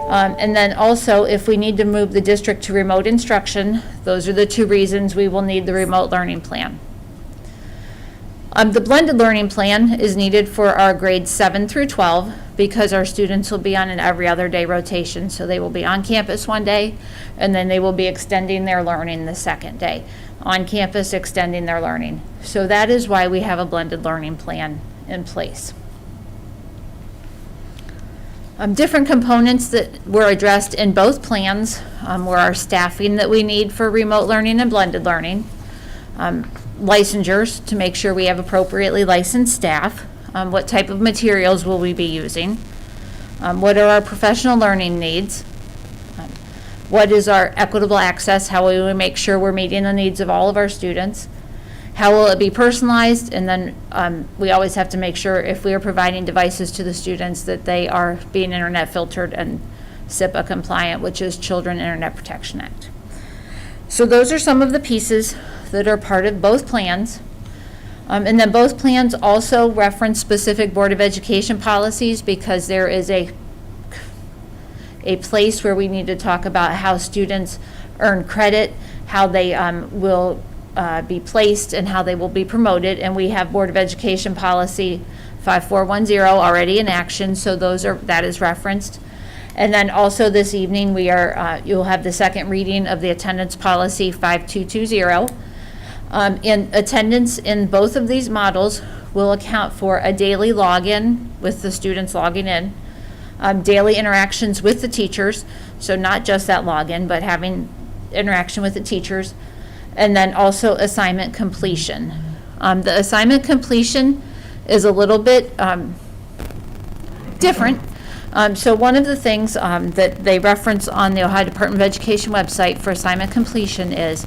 And then also, if we need to move the district to remote instruction, those are the 2 reasons we will need the remote learning plan. The blended learning plan is needed for our grades 7 through 12 because our students will be on an every other day rotation. So they will be on campus one day, and then they will be extending their learning the second day. On campus, extending their learning. So that is why we have a blended learning plan in place. Different components that were addressed in both plans were our staffing that we need for remote learning and blended learning. Licensures to make sure we have appropriately licensed staff. What type of materials will we be using? What are our professional learning needs? What is our equitable access? How will we make sure we're meeting the needs of all of our students? How will it be personalized? And then we always have to make sure if we are providing devices to the students that they are being internet filtered and SIPA compliant, which is Children Internet Protection Act. So those are some of the pieces that are part of both plans. And then both plans also reference specific Board of Education policies because there is a place where we need to talk about how students earn credit, how they will be placed, and how they will be promoted. And we have Board of Education policy 5410 already in action, so that is referenced. And then also this evening, you'll have the second reading of the attendance policy 5220. And attendance in both of these models will account for a daily login with the students logging in, daily interactions with the teachers, so not just that login, but having interaction with the teachers, and then also assignment completion. The assignment completion is a little bit different. So one of the things that they reference on the Ohio Department of Education website for assignment completion is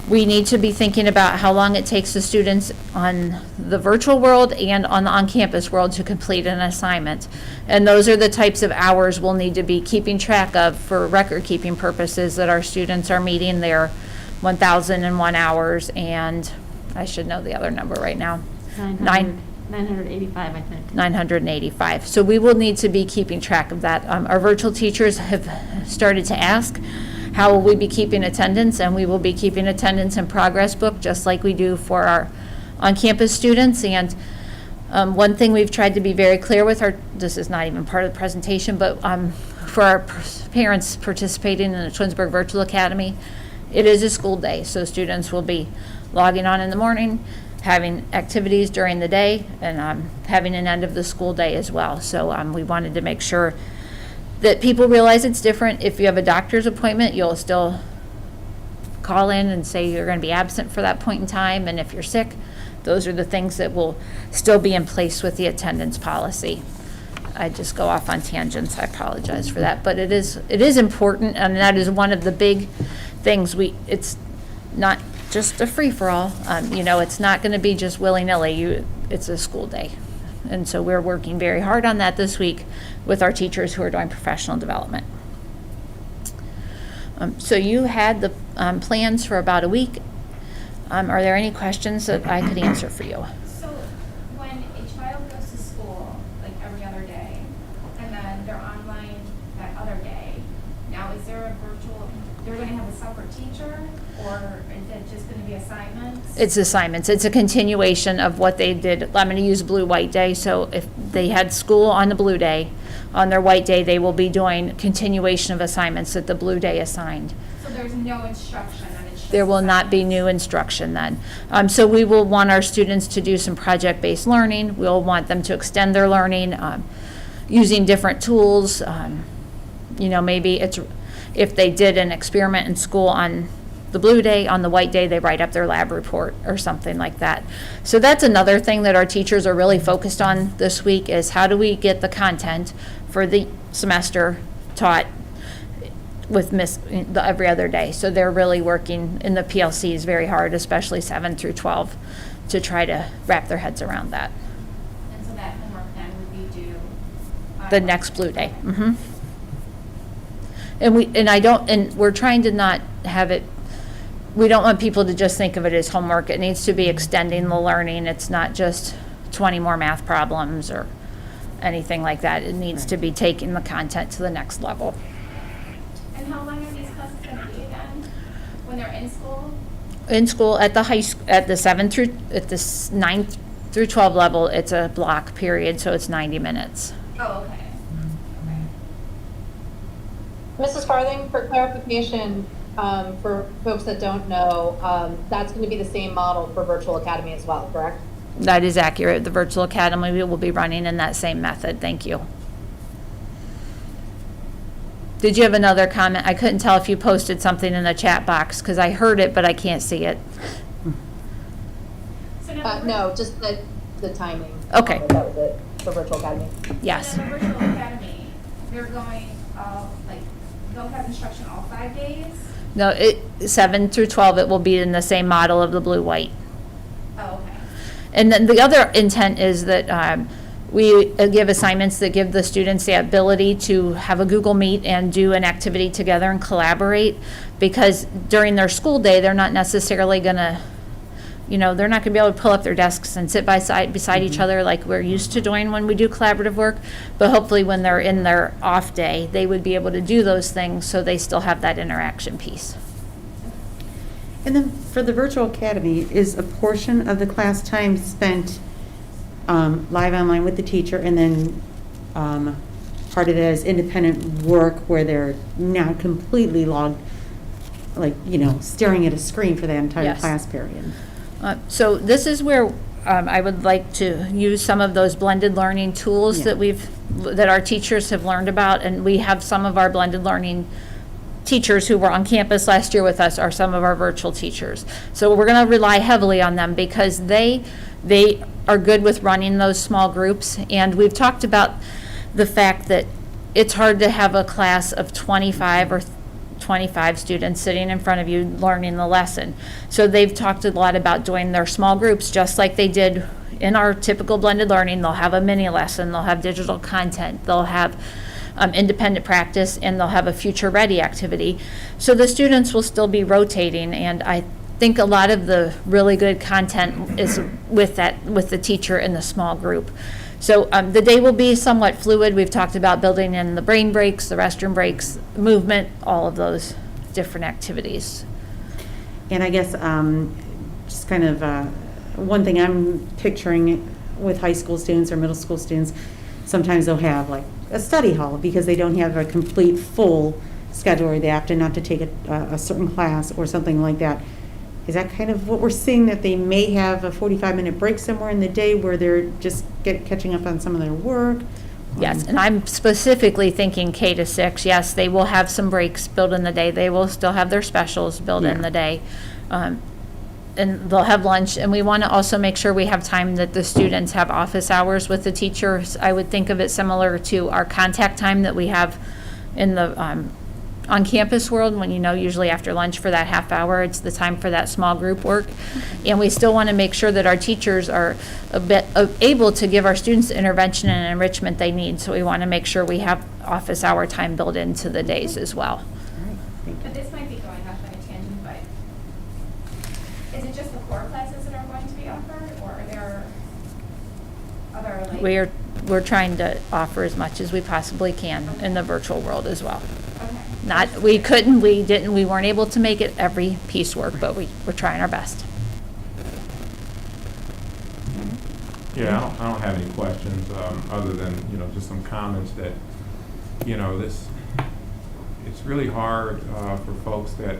we need to be thinking about how long it takes the students on the virtual world and on the on-campus world to complete an assignment. And those are the types of hours we'll need to be keeping track of for record-keeping purposes, that our students are meeting their 1,001 hours, and I should know the other number right now. 985, I think. 985. So we will need to be keeping track of that. Our virtual teachers have started to ask, how will we be keeping attendance? And we will be keeping attendance and progress book just like we do for our on-campus students. And one thing we've tried to be very clear with this is not even part of the presentation, but for our parents participating in the Twinsburg Virtual Academy, it is a school day. So students will be logging on in the morning, having activities during the day, and having an end of the school day as well. So we wanted to make sure that people realize it's different. If you have a doctor's appointment, you'll still call in and say you're going to be absent for that point in time. And if you're sick, those are the things that will still be in place with the attendance policy. I just go off on tangents. I apologize for that. But it is important, and that is one of the big things. It's not just a free-for-all. It's not going to be just willy-nilly. It's a school day. And so we're working very hard on that this week with our teachers who are doing professional development. So you had the plans for about a week. Are there any questions that I could answer for you? So when a child goes to school, like every other day, and then they're online that other day, now is there a virtual, they're going to have a separate teacher, or is it just going to be assignments? It's assignments. It's a continuation of what they did. I'm going to use blue-white day. So if they had school on the blue day, on their white day, they will be doing continuation of assignments that the blue day assigned. So there's no instruction, and it's just There will not be new instruction then. So we will want our students to do some project-based learning. We'll want them to extend their learning using different tools. Maybe if they did an experiment in school on the blue day, on the white day, they write up their lab report or something like that. So that's another thing that our teachers are really focused on this week, is how do we get the content for the semester taught with every other day. So they're really working in the PLCs very hard, especially 7 through 12, to try to wrap their heads around that. And so that homework then would be due The next blue day. Mm-hmm. And we're trying to not have it, we don't want people to just think of it as homework. It needs to be extending the learning. It's not just 20 more math problems or anything like that. It needs to be taking the content to the next level. And how long are these classes going to be again when they're in school? In school, at the 9th through 12 level, it's a block period, so it's 90 minutes. Oh, okay. Mrs. Farthing, for clarification, for folks that don't know, that's going to be the same model for Virtual Academy as well, correct? That is accurate. The Virtual Academy will be running in that same method. Thank you. Did you have another comment? I couldn't tell if you posted something in the chat box because I heard it, but I can't see it. So now No, just the timing. Okay. That was it for Virtual Academy. Yes. in the Virtual Academy, they're going, they'll have instruction all 5 days? No, 7 through 12, it will be in the same model of the blue-white. Oh, okay. And then the other intent is that we give assignments that give the students the ability to have a Google Meet and do an activity together and collaborate, because during their school day, they're not necessarily going to You know, they're not going to be able to pull up their desks and sit beside each other like we're used to doing when we do collaborative work, but hopefully when they're in their off day, they would be able to do those things so they still have that interaction piece. And then for the virtual academy, is a portion of the class time spent live online with the teacher, and then part of it is independent work where they're not completely logged, like, you know, staring at a screen for that entire Yes. class period? So this is where I would like to use some of those blended learning tools Yeah. that our teachers have learned about, and we have some of our blended learning teachers who were on campus last year with us are some of our virtual teachers. So we're going to rely heavily on them because they are good with running those small groups, and we've talked about the fact that it's hard to have a class of 25 or 25 students sitting in front of you learning the lesson. So they've talked a lot about doing their small groups just like they did in our typical blended learning. They'll have a mini lesson, they'll have digital content, they'll have independent practice, and they'll have a future ready activity. So the students will still be rotating, and I think a lot of the really good content is with the teacher in the small group. So the day will be somewhat fluid. We've talked about building in the brain breaks, the restroom breaks, movement, all of those different activities. And I guess just kind of one thing I'm picturing with high school students or middle school students, sometimes they'll have like a study hall because they don't have a complete full schedule, or they have to not to take a certain class or something like that. Is that kind of what we're seeing, that they may have a 45-minute break somewhere in the day where they're just catching up on some of their work? Yes, and I'm specifically thinking K to 6. Yes, they will have some breaks built in the day. They will still have their specials built in Yeah. the day. And they'll have lunch, and we want to also make sure we have time that the students have office hours with the teachers. I would think of it similar to our contact time that we have in the on-campus world, when, you know, usually after lunch for that half hour, it's the time for that small group work. And we still want to make sure that our teachers are able to give our students the intervention and enrichment they need. So we want to make sure we have office hour time built into the days as well. But this might be going off on a tangent, but is it just the core classes that are going to be offered, or are there other, like? We're trying to offer as much as we possibly can in the virtual world as well. Okay. We weren't able to make it every piecework, but we're trying our best. Yeah, I don't have any questions, other than, you know, just some comments that, you know, it's really hard for folks that,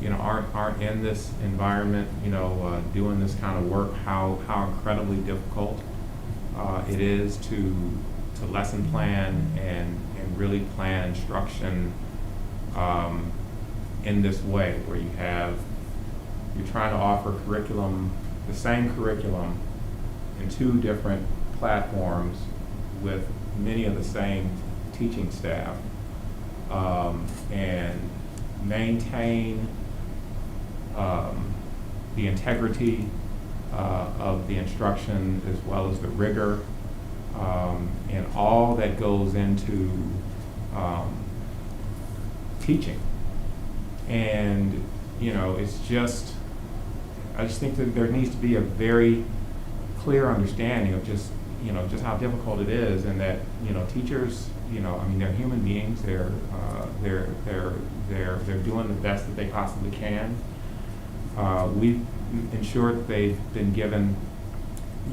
you know, aren't in this environment, you know, doing this kind of work, how incredibly difficult it is to lesson plan and really plan instruction in this way, where you're trying to offer the same curriculum in two different platforms with many of the same teaching staff, and maintain the integrity of the instruction as well as the rigor and all that goes into teaching. And, you know, I just think that there needs to be a very clear understanding of just how difficult it is, and that, you know, teachers, you know, I mean, they're human beings. They're doing the best that they possibly can. We've ensured that they've been given,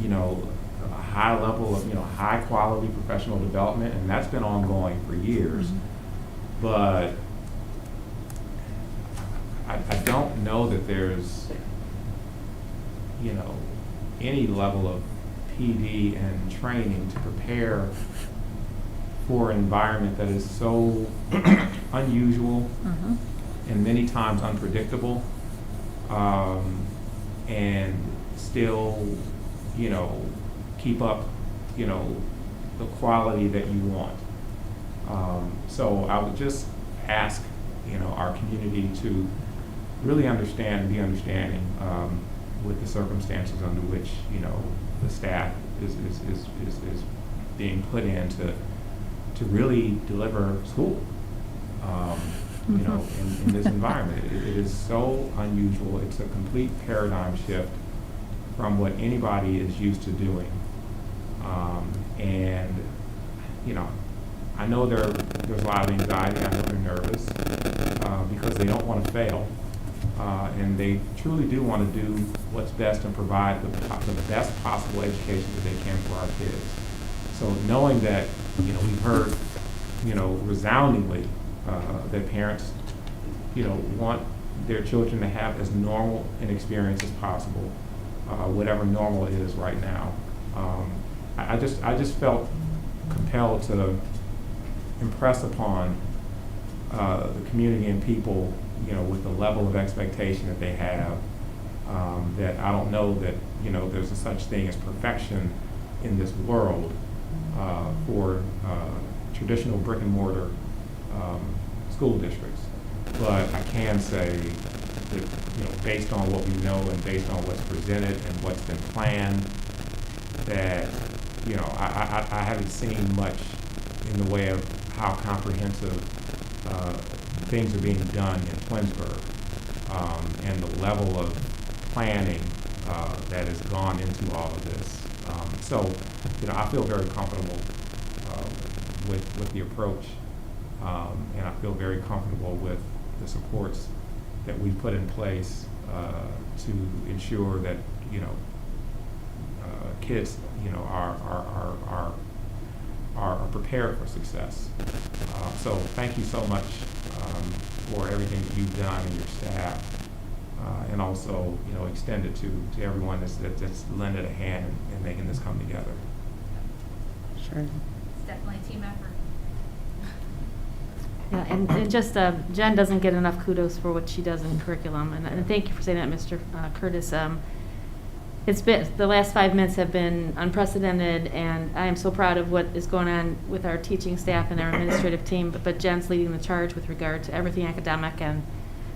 you know, a high level of, you know, high quality professional development, and that's been ongoing for years. Mm-hmm. But I don't know that there's, you know, any level of PD and training to prepare for an environment that is so unusual Mm-hmm. and many times unpredictable, and still, you know, keep up, you know, the quality that you want. So I would just ask, you know, our community to really understand and be understanding with the circumstances under which, you know, the staff is being put in to really deliver school. you know, in this environment. It is so unusual. It's a complete paradigm shift from what anybody is used to doing. And, you know, I know there's a lot of anxiety. I know they're nervous because they don't want to fail. And they truly do want to do what's best and provide the best possible education that they can for our kids. So knowing that, you know, we've heard, you know, resoundingly that parents, you know, want their children to have as normal an experience as possible, whatever normal is right now. I just felt compelled to impress upon the community and people, you know, with the level of expectation that they have, that I don't know that, you know, there's a such thing as perfection in this world for traditional brick and mortar school districts. But I can say that, you know, based on what we know and based on what's presented and what's been planned, that, you know, I haven't seen much in the way of how comprehensive things are being done in Twinsburg, and the level of planning that has gone into all of this. So, you know, I feel very comfortable with the approach, and I feel very comfortable with the supports that we've put in place to ensure that, you know, kids, you know, are prepared for success. So thank you so much for everything that you've done and your staff, and also, you know, extend it to everyone that's lended a hand in making this come together. Sure. It's definitely a team effort. Yeah, and just Jen doesn't get enough kudos for what she does in curriculum, and thank you for saying that, Mr. Curtis. It's been, the last 5 minutes have been unprecedented, and I am so proud of what is going on with our teaching staff and our administrative team, but Jen's leading the charge with regard to everything academic, and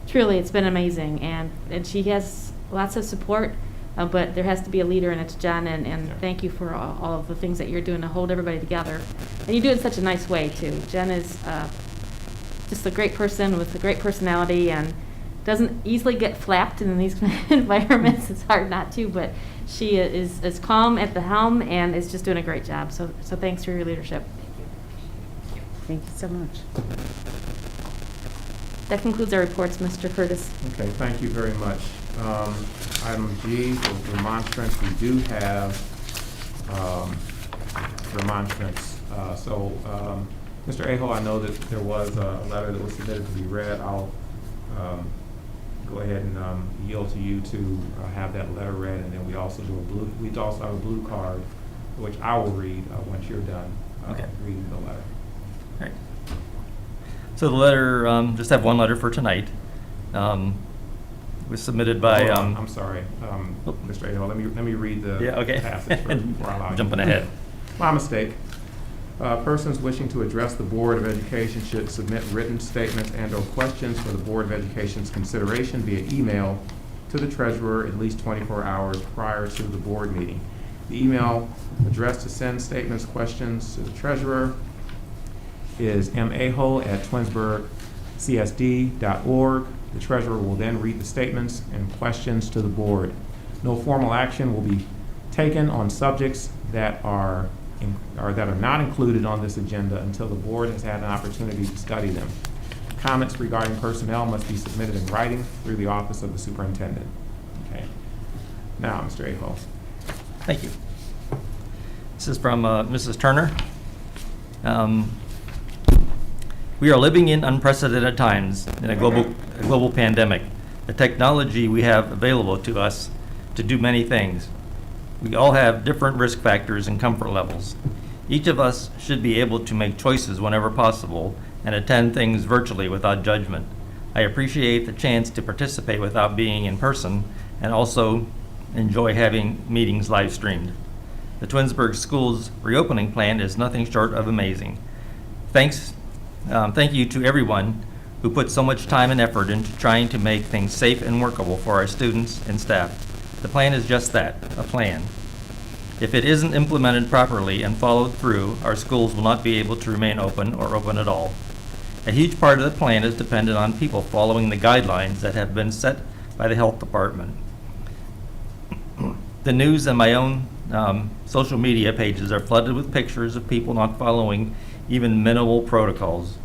truly it's been amazing, and she has lots of support, but there has to be a leader, and it's Jen, and thank you for all of the things that you're doing to hold everybody together, and you do it in such a nice way too. Jen is just a great person with a great personality, and doesn't easily get flapped in these environments. It's hard not to, but she is calm at the helm and is just doing a great job. So thanks for your leadership. Thank you so much. That concludes our reports, Mr. Curtis. Okay, thank you very much. Item G, for remonstrance, we do have remonstrance. Mr. Aho, I know that there was a letter that was submitted to be read. I'll go ahead and yield to you to have that letter read, and then we also have a blue card, which I will read once you're done reading the letter. All right. So the letter, just have one letter for tonight. It was submitted by. Hold on, I'm sorry, Mr. Aho. Let me read the passage before I allow you. Jumping ahead. My mistake. Persons wishing to address the Board of Education should submit written statements and/or questions for the Board of Education's consideration via email to the treasurer at least 24 hours prior to the board meeting. The email address to send statements, questions to the treasurer is maho@twinsburgcsd.org. The treasurer will then read the statements and questions to the board. No formal action will be taken on subjects that are not included on this agenda until the board has had an opportunity to study them. Comments regarding personnel must be submitted in writing through the office of the superintendent. Okay. Now, Mr. Aho. Thank you. This is from Mrs. Turner. We are living in unprecedented times in a global pandemic. The technology we have available to us to do many things. We all have different risk factors and comfort levels. Each of us should be able to make choices whenever possible and attend things virtually without judgment. I appreciate the chance to participate without being in person and also enjoy having meetings live streamed. The Twinsburg Schools reopening plan is nothing short of amazing. Thank you to everyone who put so much time and effort into trying to make things safe and workable for our students and staff. The plan is just that, a plan. If it isn't implemented properly and followed through, our schools will not be able to remain open or open at all. A huge part of the plan is dependent on people following the guidelines that have been set by the health department. The news and my own social media pages are flooded with pictures of people not following even minimal protocols.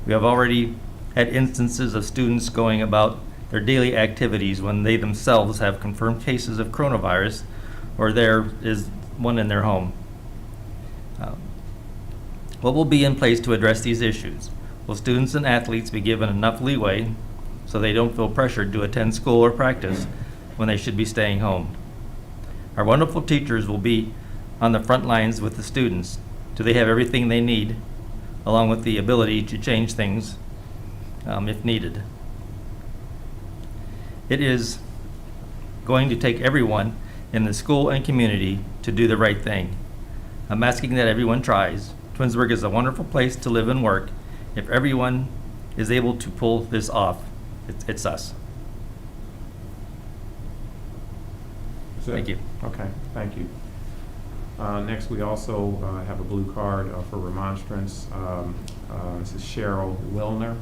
We have already had instances of students going about their daily activities when they themselves have confirmed cases of coronavirus or there is one in their home. What will be in place to address these issues? Will students and athletes be given enough leeway so they don't feel pressured to attend school or practice when they should be staying home? Our wonderful teachers will be on the front lines with the students. Do they have everything they need, along with the ability to change things if needed? It is going to take everyone in the school and community to do the right thing. I'm asking that everyone tries. Twinsburg is a wonderful place to live and work. If everyone is able to pull this off, it's us. Is that- Thank you. Okay, thank you. Next, we also have a blue card for remonstrance. This is Cheryl Wilner.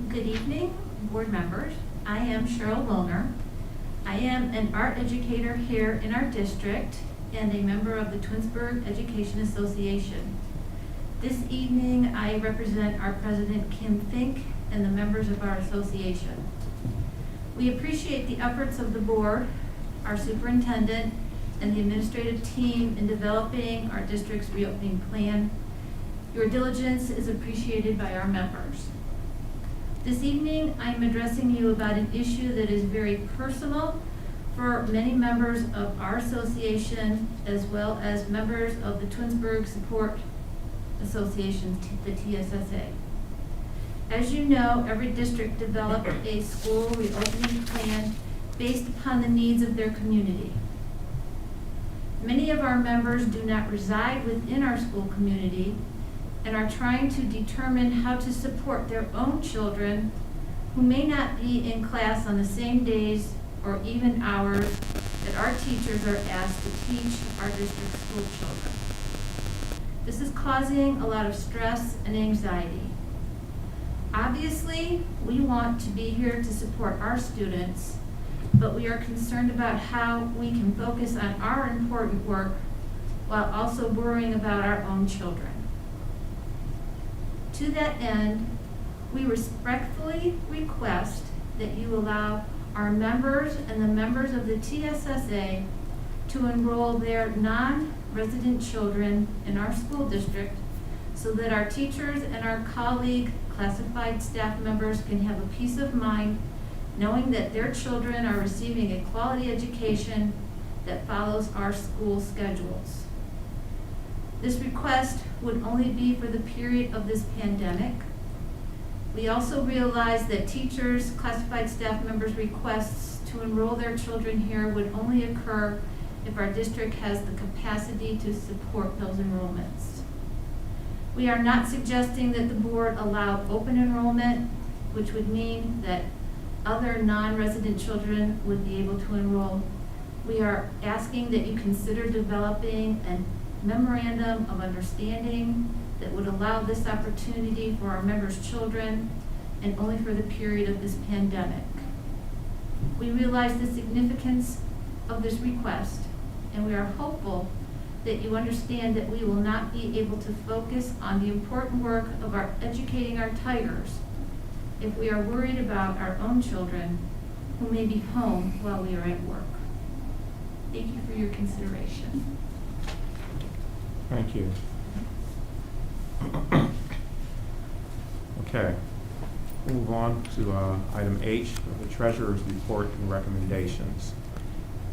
Good evening, board members. I am Cheryl Wilner. I am an art educator here in our district and a member of the Twinsburg Education Association. This evening, I represent our president, Kim Fink, and the members of our association. We appreciate the efforts of the board, our superintendent, and the administrative team in developing our district's reopening plan. Your diligence is appreciated by our members. This evening, I am addressing you about an issue that is very personal for many members of our association, as well as members of the Twinsburg Support Association, the TSSA. As you know, every district developed a school reopening plan based upon the needs of their community. Many of our members do not reside within our school community and are trying to determine how to support their own children who may not be in class on the same days or even hours that our teachers are asked to teach our district school children. This is causing a lot of stress and anxiety. Obviously, we want to be here to support our students, but we are concerned about how we can focus on our important work while also worrying about our own children. To that end, we respectfully request that you allow our members and the members of the TSSA to enroll their non-resident children in our school district so that our teachers and our colleague classified staff members can have a peace of mind knowing that their children are receiving a quality education that follows our school schedules. This request would only be for the period of this pandemic. We also realize that teachers, classified staff members' requests to enroll their children here would only occur if our district has the capacity to support those enrollments. We are not suggesting that the board allow open enrollment, which would mean that other non-resident children would be able to enroll. We are asking that you consider developing a memorandum of understanding that would allow this opportunity for our members' children and only for the period of this pandemic. We realize the significance of this request, and we are hopeful that you understand that we will not be able to focus on the important work of educating our Tigers if we are worried about our own children who may be home while we are at work. Thank you for your consideration. Thank you. Okay, move on to item H, the treasurer's report and recommendations.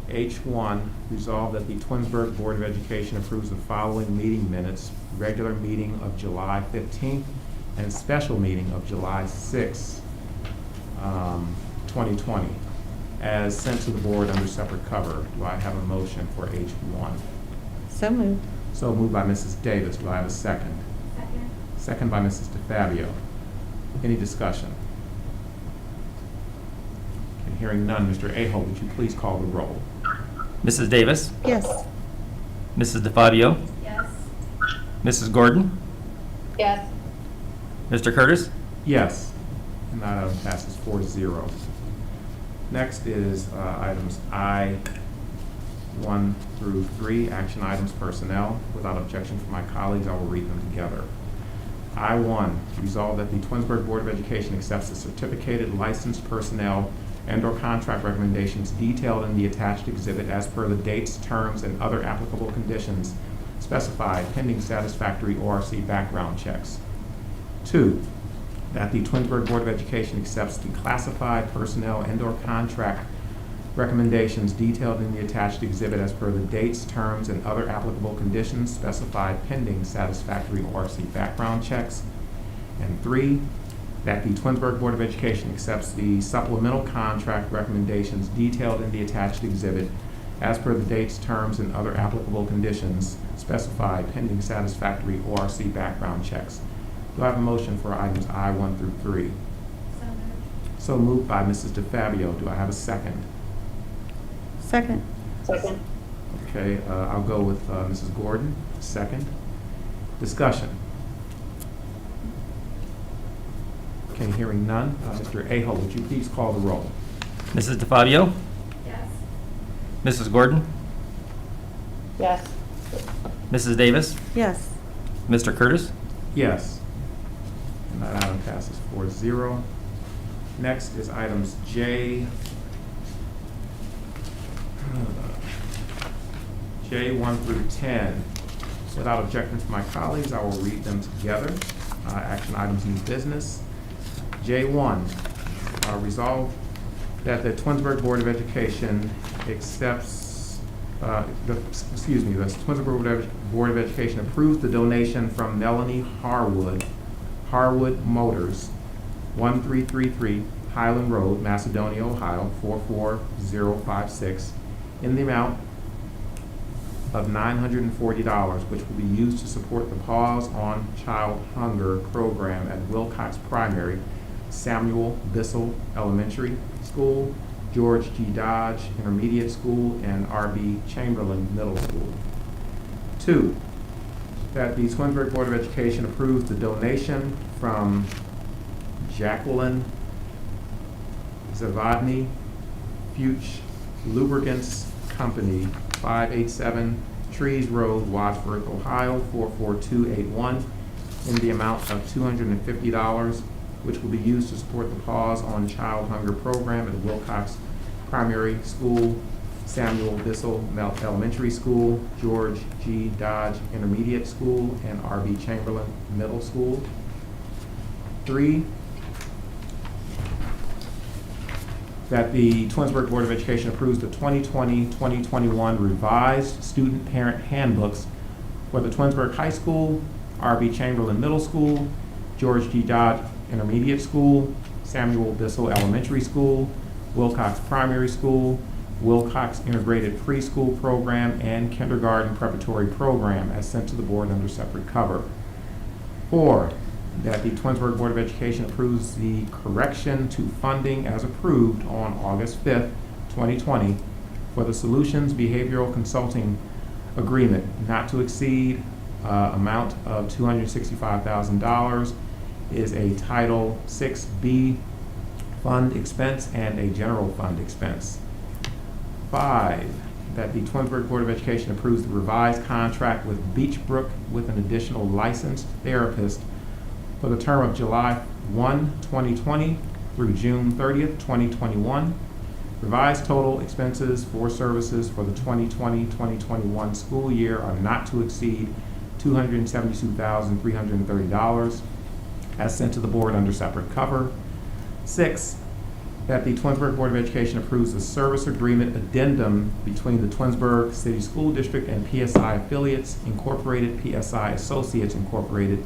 H1, resolve that the Twinsburg Board of Education approves the following meeting minutes: regular meeting of July 15th and special meeting of July 6th, 2020, as sent to the board under separate cover. Do I have a motion for H1? So moved. So moved by Mrs. Davis. Do I have a second? Second. Second by Mrs. DeFabio. Any discussion? Okay, Hearing none, Mr. Aho, would you please call the roll? Mrs. Davis, Yes. Mrs. DeFabio, Yes. Mrs. Gordon, Yes. Mr. Curtis, Yes. And that item passes 4-0. Next is items I-1 through 3, action items personnel. Without objection from my colleagues, I will read them together. I-1, resolve that the Twinsburg Board of Education accepts the certificated licensed personnel and/or contract recommendations detailed in the attached exhibit as per the dates, terms, and other applicable conditions specified pending satisfactory ORC background checks. 2, that the Twinsburg Board of Education accepts the classified personnel and/or contract recommendations detailed in the attached exhibit as per the dates, terms, and other applicable conditions specified pending satisfactory ORC background checks. And 3, that the Twinsburg Board of Education accepts the supplemental contract recommendations detailed in the attached exhibit as per the dates, terms, and other applicable conditions specified pending satisfactory ORC background checks. Do I have a motion for items I-1 through 3? So moved. So moved by Mrs. DeFabio. Do I have a second? Second. Second. Okay, I'll go with Mrs. Gordon, second. Discussion. Okay, hearing none. Mr. Aho, would you please call the roll? Mrs. DeFabio, Yes. Mrs. Gordon, Yes. Mrs. Davis, Yes. Mr. Curtis, Yes. And that item passes 4-0. Next is items J1 through 10. Without objection from my colleagues, I will read them together. Action items, new business. J1, resolve that the Twinsburg Board of Education accepts, the Twinsburg Board of Education approves the donation from Melanie Harwood Motors, 1333 Highland Road, Macedonia, Ohio, 44056, in the amount of $940, which will be used to support the Pause on Child Hunger program at Wilcox Primary, Samuel Bissell Elementary School, George G. Dodge Intermediate School, and R.B. Chamberlain Middle School. 2, that the Twinsburg Board of Education approves the donation from Jacqueline Zavadny Fuchs Lubricants Company, 587 Trees Road, Wadsworth, Ohio, 44281, in the amount of $250, which will be used to support the Pause on Child Hunger program at Wilcox Primary School, Samuel Bissell Elementary School, George G. Dodge Intermediate School, and R.B. Chamberlain Middle School. 3, that the Twinsburg Board of Education approves the 2020-2021 revised student parent handbooks for the Twinsburg High School, R.B. Chamberlain Middle School, George G. Dodge Intermediate School, Samuel Bissell Elementary School, Wilcox Primary School, Wilcox Integrated Preschool Program, and Kindergarten Preparatory Program as sent to the board under separate cover. 4, that the Twinsburg Board of Education approves the correction to funding as approved on August 5th, 2020 for the Solutions Behavioral Consulting Agreement not to exceed amount of $265,000 is a Title 6B fund expense and a general fund expense. 5, that the Twinsburg Board of Education approves the revised contract with Beechbrook with an additional licensed therapist for the term of July 1, 2020 through June 30th, 2021. Revised total expenses for services for the 2020-2021 school year are not to exceed $272,330 as sent to the board under separate cover. 6, that the Twinsburg Board of Education approves the service agreement addendum between the Twinsburg City School District and PSI Affiliates Incorporated, PSI Associates Incorporated,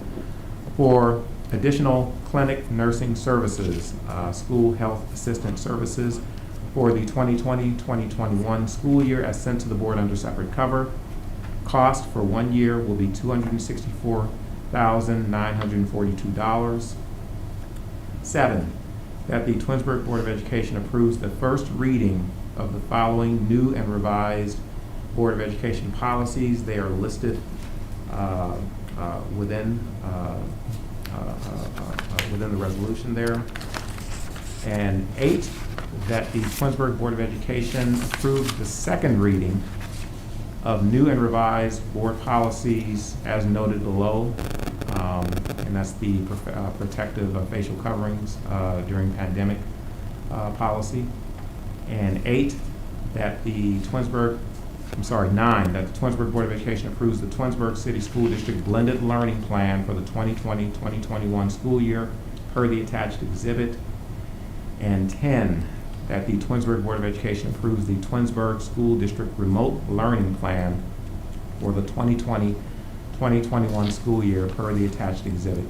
for additional clinic nursing services, school health assistant services for the 2020-2021 school year as sent to the board under separate cover. Cost for 1 year will be $264,942. 7, that the Twinsburg Board of Education approves the first reading of the following new and revised Board of Education policies. They are listed within the resolution there. And 8, that the Twinsburg Board of Education approves the second reading of new and revised board policies as noted below. And that's the protective facial coverings during pandemic policy. And 8, that the 9, that the Twinsburg Board of Education approves the Twinsburg City School District blended learning plan for the 2020-2021 school year per the attached exhibit. And 10, that the Twinsburg Board of Education approves the Twinsburg School District remote learning plan for the 2020-2021 school year per the attached exhibit.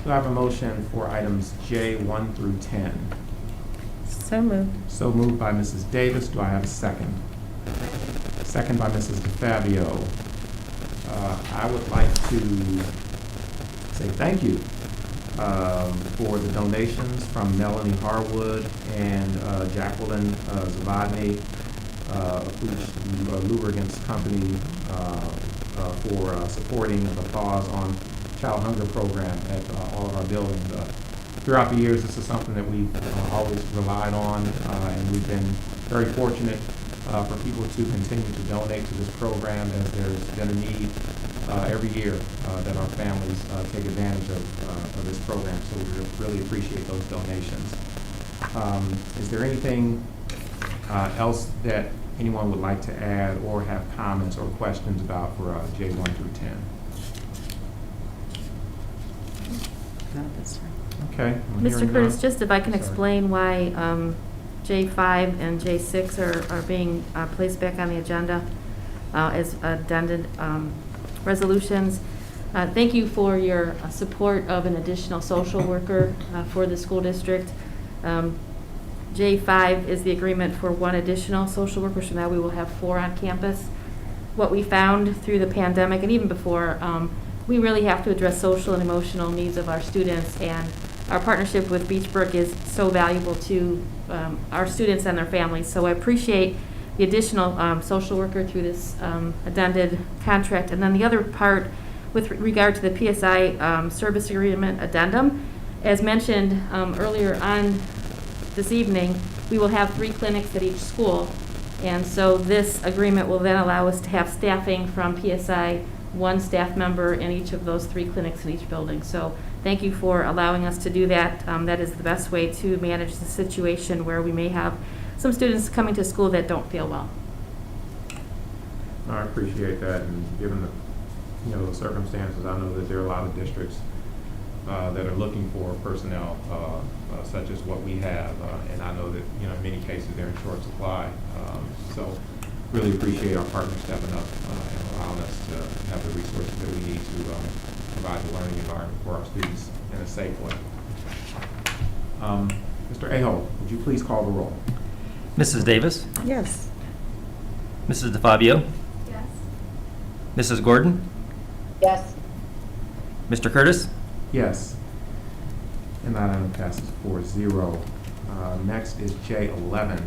Do I have a motion for items J 1 through 10? So moved. So moved by Mrs. Davis. Do I have a second? Second by Mrs. DeFabio. I would like to say thank you for the donations from Melanie Harwood and Jacqueline Zavadny, Lubricants Company, for supporting the Pause on Child Hunger program at all of our buildings. Throughout the years, this is something that we've always relied on, and we've been very fortunate for people to continue to donate to this program, as there's been a need every year that our families take advantage of this program. So we really appreciate those donations. Is there anything else that anyone would like to add or have comments or questions about for J 1 through 10? No, that's fine. Okay. I'm Mr. hearing Curtis, none. just if I can Sorry. explain why J5 and J6 are being placed back on the agenda as addended resolutions. Thank you for your support of an additional social worker for the school district. J5 is the agreement for 1 additional social worker, so now we will have 4 on campus. What we found through the pandemic and even before, we really have to address social and emotional needs of our students, and our partnership with Beachbrook is so valuable to our students and their families. So I appreciate the additional social worker through this addended contract. And then the other part with regard to the PSI service agreement addendum, as mentioned earlier on this evening, we will have 3 clinics at each school. And so this agreement will then allow us to have staffing from PSI, 1 staff member in each of those 3 clinics in each building. So thank you for allowing us to do that. That is the best way to manage the situation where we may have some students coming to school that don't feel well. I appreciate that, and given the the circumstances, I know that there are a lot of districts that are looking for personnel such as what we have, and I know that in many cases they're in short supply. So really appreciate our partners stepping up and allowing us to have the resources that we need to provide the learning environment for our students in a safe way. Mr. Aho, would you please call the roll? Mrs. Davis, Yes. Mrs. DeFabio, Yes. Mrs. Gordon, Yes. Mr. Curtis, Yes. And that item passes 4-0. Next is J11.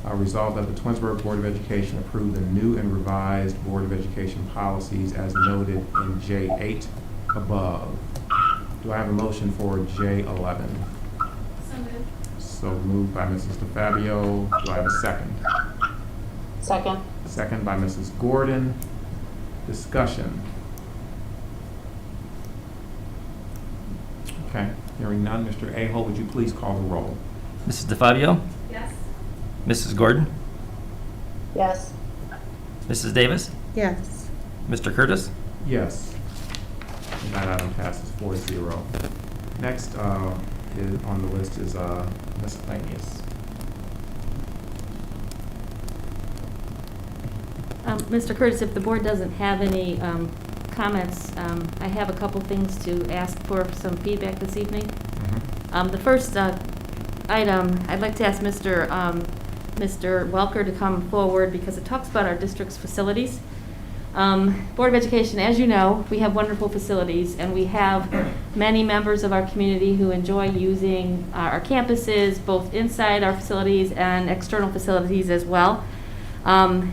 Resolved that the Twinsburg Board of Education approve the new and revised Board of Education policies as noted in J8 above. Do I have a motion for J11? So moved. So moved by Mrs. DeFabio. Do I have a second? Second. Second by Mrs. Gordon. Discussion. Okay, hearing none. Mr. Aho, would you please call the roll? Mrs. DeFabio, Yes. Mrs. Gordon, Yes. Mrs. Davis, Yes. Mr. Curtis, Yes. And that item passes 4-0. Next is on the list is miscellaneous. Mr. Curtis, if the board doesn't have any comments, I have a couple things to ask for some feedback this evening. The first item, I'd like to ask Mr. Welker to come forward because it talks about our district's facilities. Board of Education, as you know, we have wonderful facilities, and we have many members of our community who enjoy using our campuses, both inside our facilities and external facilities as well. And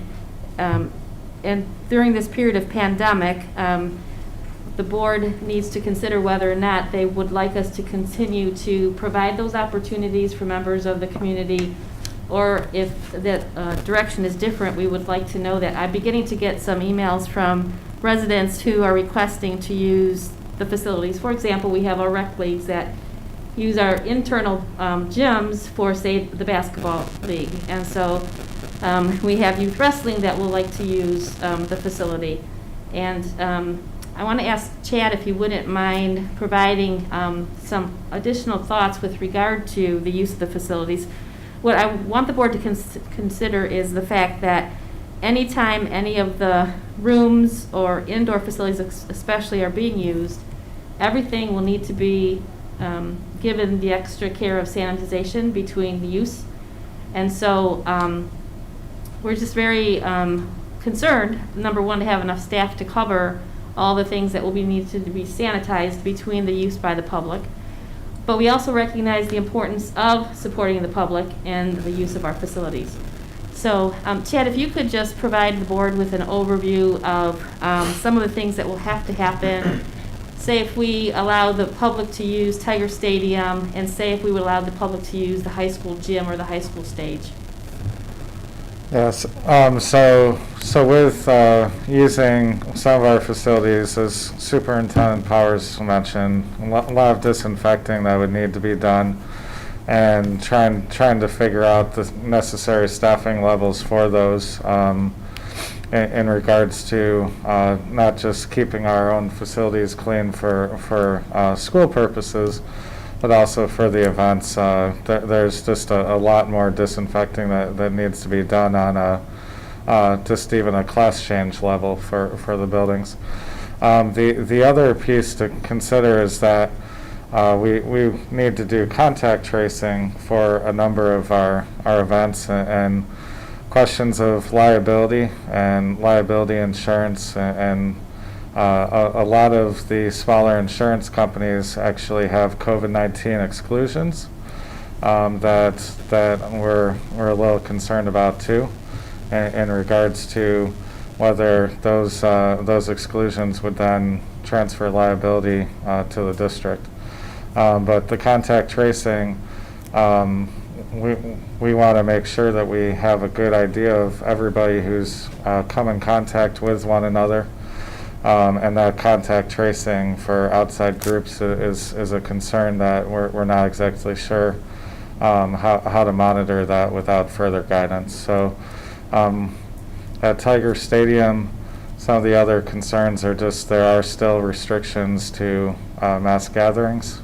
during this period of pandemic, the board needs to consider whether or not they would like us to continue to provide those opportunities for members of the community, or if that direction is different, we would like to know that. I'm beginning to get some emails from residents who are requesting to use the facilities. For example, we have our rec leagues that use our internal gyms for, say, the basketball league. And so we have youth wrestling that will like to use the facility. And I want to ask Chad if you wouldn't mind providing some additional thoughts with regard to the use of the facilities. What I want the board to consider is the fact that anytime any of the rooms or indoor facilities especially are being used, everything will need to be given the extra care of sanitization between the use. And so we're just very concerned, number one, to have enough staff to cover all the things that will be needed to be sanitized between the use by the public. But we also recognize the importance of supporting the public and the use of our facilities. So, Chad, if you could just provide the board with an overview of some of the things that will have to happen. Say if we allow the public to use Tiger Stadium, and say if we would allow the public to use the high school gym or the high school stage. Yes, so with using some of our facilities, as Superintendent Powers mentioned, a lot of disinfecting that would need to be done, and trying to figure out the necessary staffing levels for those in regards to not just keeping our own facilities clean for school purposes, but also for the events. There's just a lot more disinfecting that needs to be done on just even a class change level for the buildings. The other piece to consider is that we need to do contact tracing for a number of our events, and questions of liability and liability insurance, and a lot of the smaller insurance companies actually have COVID-19 exclusions that we're a little concerned about too, in regards to whether those exclusions would then transfer liability to the district. But the contact tracing, we want to make sure that we have a good idea of everybody who's come in contact with one another. And that contact tracing for outside groups is a concern that we're not exactly sure how to monitor that without further guidance. So at Tiger Stadium, some of the other concerns are just there are still restrictions to mass gatherings.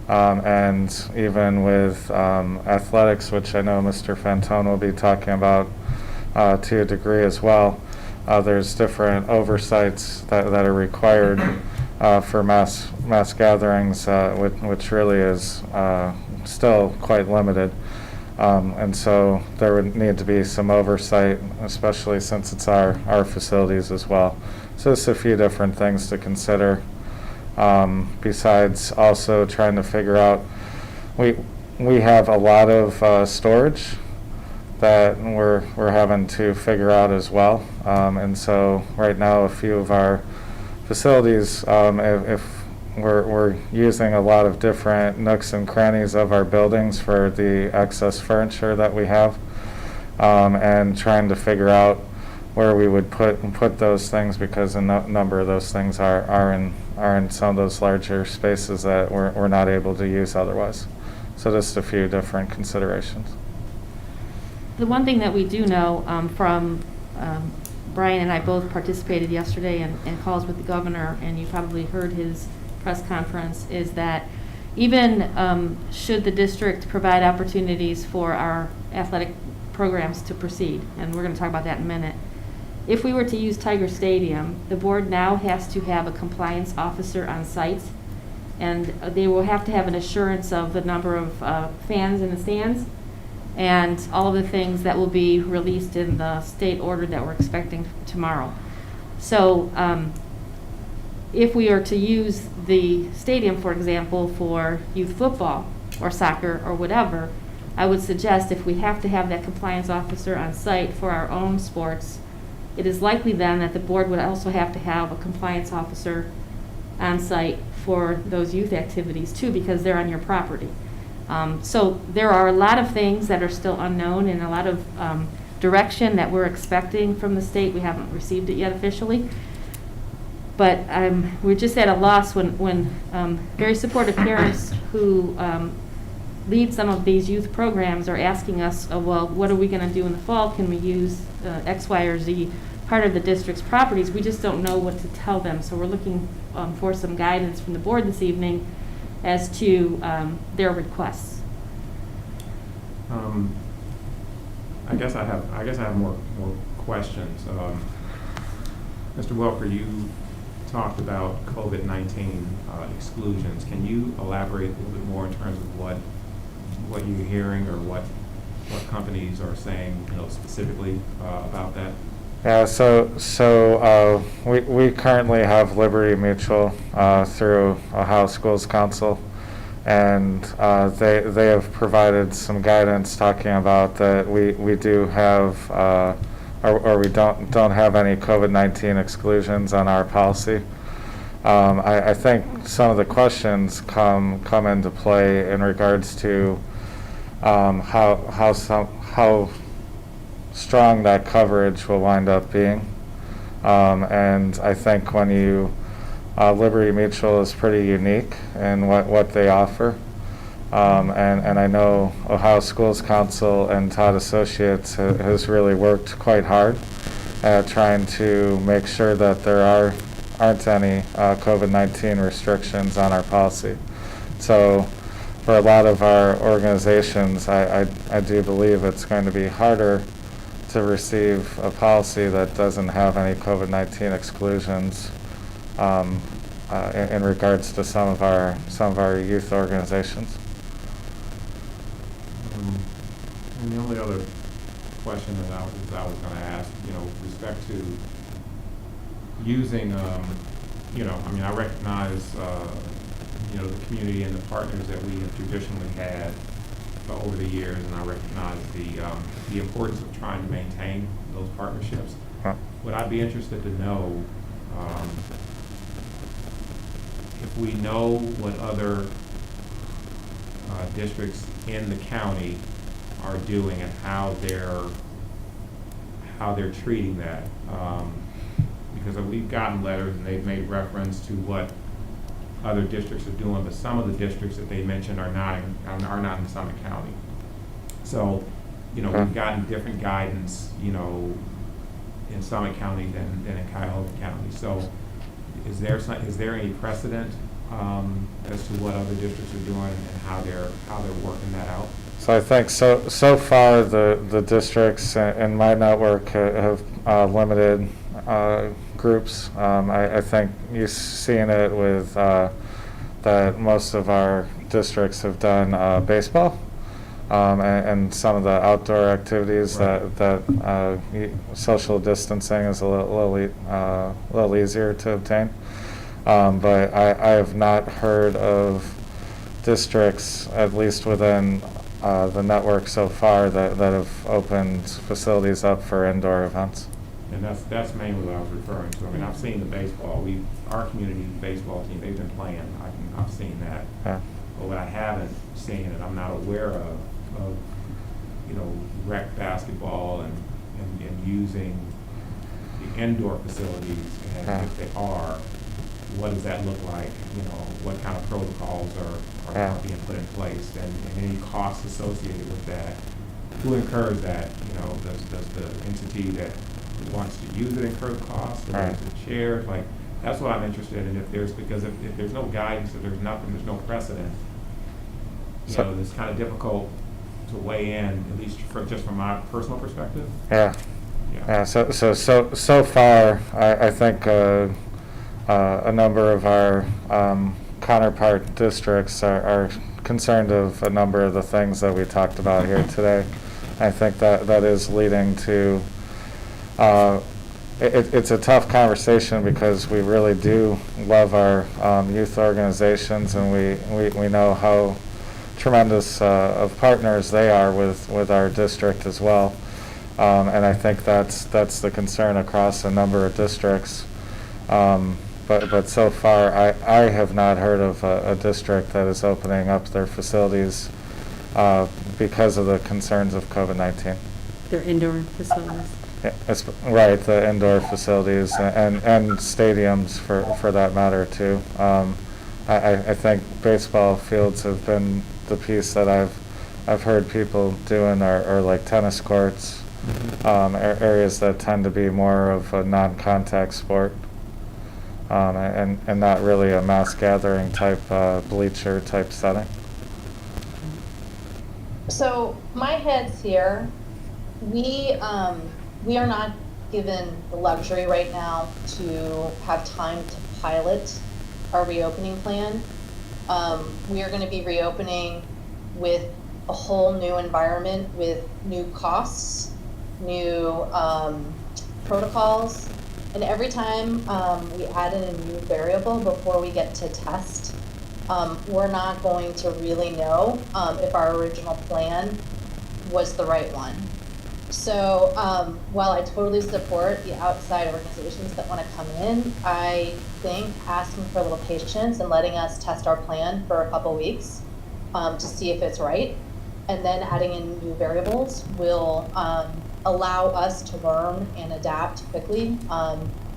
And even with athletics, which I know Mr. Fantone will be talking about to a degree as well, there's different oversights that are required for mass gatherings, which really is still quite limited. And so there would need to be some oversight, especially since it's our facilities as well. So just a few different things to consider. Besides also trying to figure out, we have a lot of storage that we're having to figure out as well. And so right now, a few of our facilities, if we're using a lot of different nooks and crannies of our buildings for the excess furniture that we have, and trying to figure out where we would put those things, because a number of those things are in some of those larger spaces that we're not able to use otherwise. So just a few different considerations. The one thing that we do know from Brian and I both participated yesterday in calls with the governor, and you probably heard his press conference, is that even should the district provide opportunities for our athletic programs to proceed, and we're going to talk about that in a minute, if we were to use Tiger Stadium, the board now has to have a compliance officer on site, and they will have to have an assurance of the number of fans in the stands and all of the things that will be released in the state order that we're expecting tomorrow. So if we are to use the stadium, for example, for youth football or soccer or whatever, I would suggest if we have to have that compliance officer on site for our own sports, it is likely then that the board would also have to have a compliance officer on site for those youth activities too, because they're on your property. So there are a lot of things that are still unknown and a lot of direction that we're expecting from the state. We haven't received it yet officially. But we're just at a loss when very supportive parents who lead some of these youth programs are asking us, oh, well, what are we going to do in the fall? Can we use X, Y, or Z part of the district's properties? We just don't know what to tell them. So we're looking for some guidance from the board this evening as to their requests. I guess I have more questions. Mr. Welker, you talked about COVID-19 exclusions. Can you elaborate a little bit more in terms of what you're hearing or what companies are saying, specifically about that? Yeah, so we currently have Liberty Mutual through Ohio Schools Council, and they have provided some guidance talking about that we do have or we don't have any COVID-19 exclusions on our policy. I think some of the questions come into play in regards to how strong that coverage will wind up being. And I think when Liberty Mutual is pretty unique in what they offer. And I know Ohio Schools Council and Todd Associates has really worked quite hard at trying to make sure that there aren't any COVID-19 restrictions on our policy. So for a lot of our organizations, I do believe it's going to be harder to receive a policy that doesn't have any COVID-19 exclusions in regards to some of our youth organizations. And the only other question that I was going to ask, with respect to using, I recognize, the community and the partners that we have traditionally had over the years, and I recognize the importance of trying to maintain those partnerships. What I'd be interested to know, if we know what other districts in the county are doing and how they're treating that, because we've gotten letters and they've made reference to what other districts are doing, but some of the districts that they mentioned are not in Summit County. So, we've gotten different guidance, in Summit County than in Cuyahoga County. So, is there any precedent as to what other districts are doing and how they're working that out? So I think so far the districts in my network have limited groups. I think you've seen it with that most of our districts have done baseball and some of the outdoor activities. Right. that social distancing is a little easier to obtain. But I have not heard of districts, at least within the network so far, that have opened facilities up for indoor events. And that's mainly what I was referring to. I mean, I've seen the baseball. Our community baseball team, they've been playing. I've seen that. Yeah. But what I haven't seen, and I'm not aware of rec basketball and using the indoor facilities, and if they are, what does that look like? What kind of protocols are being put in place, and any costs associated with that? Who incurs that? Does the entity that wants to use it incur the cost, or does it share? That's what I'm interested in. Because if there's no guidance, if there's nothing, there's no precedent. It's kind of difficult to weigh in, at least just from my personal perspective. Yeah. So far, I think a number of our counterpart districts are concerned of a number of the things that we talked about here today. I think that is leading to it's a tough conversation because we really do love our youth organizations, and we know how tremendous of partners they are with our district as well. And I think that's the concern across a number of districts. But so far, I have not heard of a district that is opening up their facilities because of the concerns of COVID-19. Their indoor facilities. Yeah, right, the indoor facilities and stadiums for that matter too. I think baseball fields have been the piece that I've heard people doing or like tennis courts, areas that tend to be more of a non-contact sport, and not really a mass gathering type bleacher type setting. So my head's here. We are not given the luxury right now to have time to pilot our reopening plan. We are going to be reopening with a whole new environment, with new costs, new protocols, and every time we add in a new variable before we get to test, we're not going to really know if our original plan was the right one. So while I totally support the outside organizations that want to come in, I think asking for a little patience and letting us test our plan for a couple weeks to see if it's right, and then adding in new variables will allow us to learn and adapt quickly,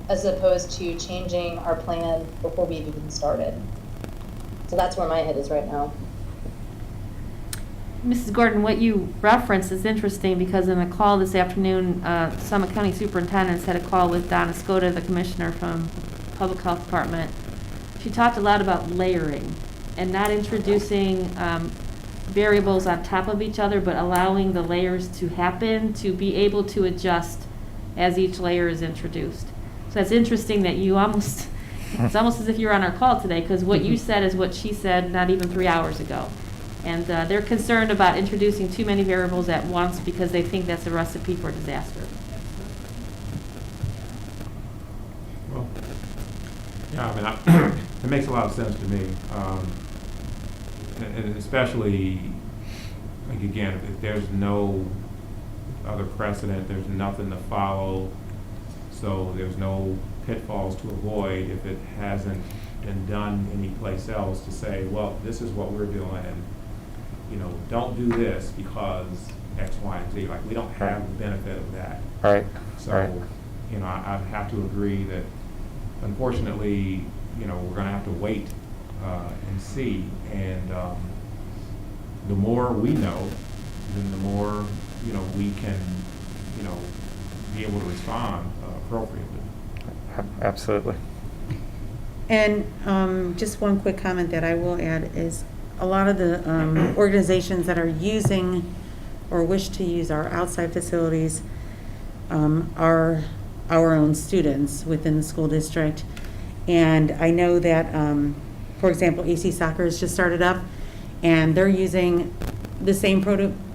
as opposed to changing our plan before we've even started. So that's where my head is right now. Mrs. Gordon, what you referenced is interesting because in a call this afternoon, Summit County Superintendent had a call with Donna Skota, the commissioner from the Public Health Department. She talked a lot about layering and not introducing variables on top of each other, but allowing the layers to happen, to be able to adjust as each layer is introduced. So it's interesting that you almost, it's almost as if you're on our call today, because what you said is what she said not even 3 hours ago. And they're concerned about introducing too many variables at once because they think that's a recipe for disaster. Well, yeah, I mean, it makes a lot of sense to me. And especially, like again, if there's no other precedent, there's nothing to follow, so there's no pitfalls to avoid if it hasn't been done anyplace else to say, well, this is what we're doing, and don't do this because X, Y, and Z. Like, we don't have the benefit of that. Right. So, right. I have to agree that, unfortunately, we're going to have to wait and see. And the more we know, then the more, we can, be able to respond appropriately. Absolutely. And just one quick comment that I will add is a lot of the organizations that are using or wish to use our outside facilities are our own students within the school district. And I know that, for example, AC Soccer has just started up, and they're using the same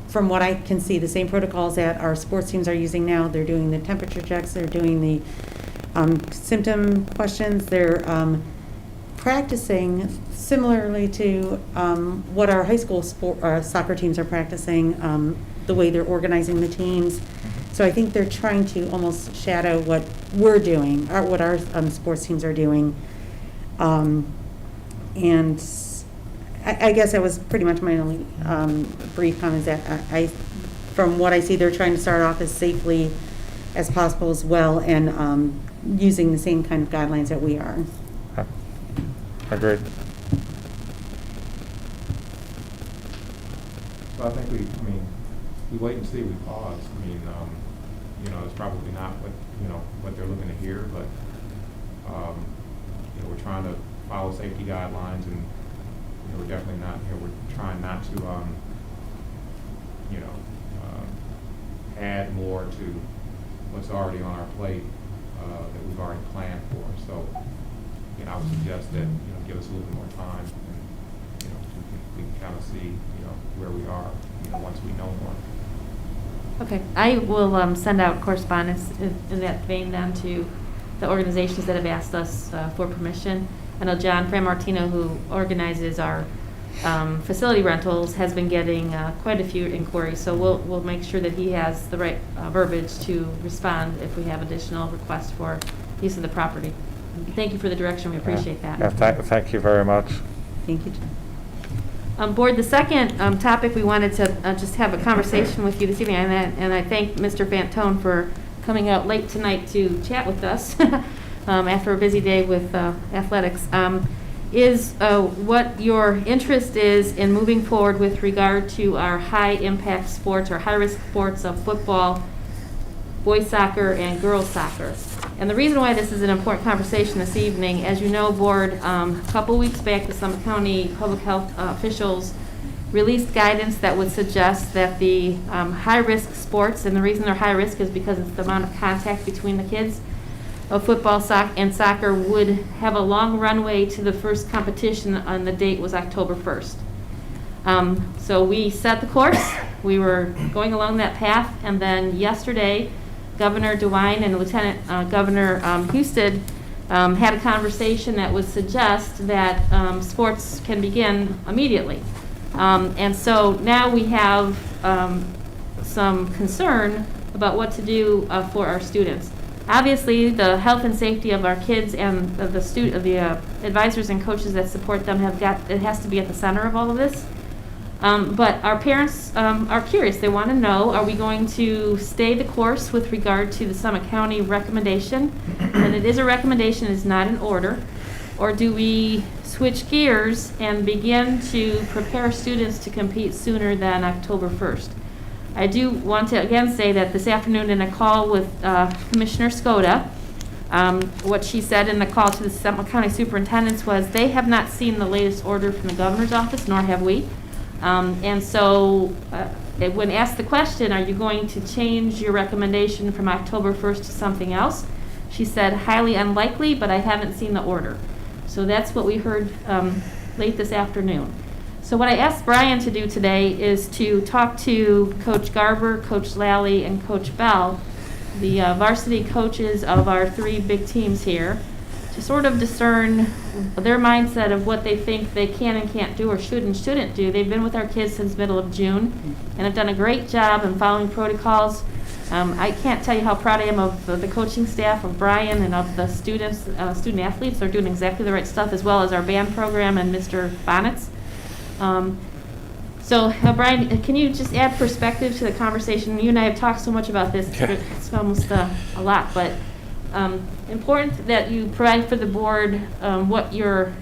from what I can see, the same protocols that our sports teams are using now. They're doing the temperature checks, they're doing the symptom questions, they're practicing similarly to what our high school soccer teams are practicing, the way they're organizing the teams. So I think they're trying to almost shadow what we're doing, or what our sports teams are doing. And I guess that was pretty much my only brief comments. That I, from what I see, they're trying to start off as safely as possible as well, and using the same kind of guidelines that we are. Agreed. So I think we wait and see, we pause. It's probably not what they're looking to hear, but, we're trying to follow safety guidelines, and, we're definitely not, we're trying not to, add more to what's already on our plate, that we've already planned for. So, I would suggest that, give us a little bit more time, and, we can kind of see, where we are, once we know more. Okay, I will send out correspondence in that vein then to the organizations that have asked us for permission. I know John Framartino, who organizes our facility rentals, has been getting quite a few inquiries, so we'll make sure that he has the right verbiage to respond if we have additional requests for use of the property. Thank you for the direction, we appreciate that. Yeah, thank you very much. Thank you, John. Board, the second topic we wanted to just have a conversation with you this evening, and I thank Mr. Fantone for coming out late tonight to chat with us after a busy day with athletics, is what your interest is in moving forward with regard to our high-impact sports or high-risk sports of football, boys soccer, and girls soccer. And the reason why this is an important conversation this evening, as you know, Board, a couple weeks back, the Summit County public health officials released guidance that would suggest that the high-risk sports, and the reason they're high risk is because it's the amount of contact between the kids of football and soccer, would have a long runway to the first competition, and the date was October 1st. So we set the course. We were going along that path, and then yesterday, Governor DeWine and Lieutenant Governor Husted had a conversation that would suggest that sports can begin immediately. And so now we have some concern about what to do for our students. Obviously, the health and safety of our kids and of the advisors and coaches that support them it has to be at the center of all of this. But our parents are curious. They want to know, are we going to stay the course with regard to the Summit County recommendation? And it is a recommendation, it's not an order. Or do we switch gears and begin to prepare students to compete sooner than October 1st? I do want to again say that this afternoon in a call with Commissioner Skoda, what she said in the call to the Summit County superintendents was they have not seen the latest order from the governor's office, nor have we. And so when asked the question, are you going to change your recommendation from October 1st to something else? She said, highly unlikely, but I haven't seen the order. So that's what we heard late this afternoon. So what I asked Brian to do today is to talk to Coach Garber, Coach Lally, and Coach Bell, the varsity coaches of our three big teams here, to sort of discern their mindset of what they think they can and can't do or should and shouldn't do. They've been with our kids since middle of June and have done a great job in following protocols. I can't tell you how proud I am of the coaching staff, of Brian, and of the students, student athletes. They're doing exactly the right stuff, as well as our band program and Mr. Bonnets. So, Brian, can you just add perspective to the conversation? You and I have talked so much about this. It's almost a lot, but important that you provide for the board what your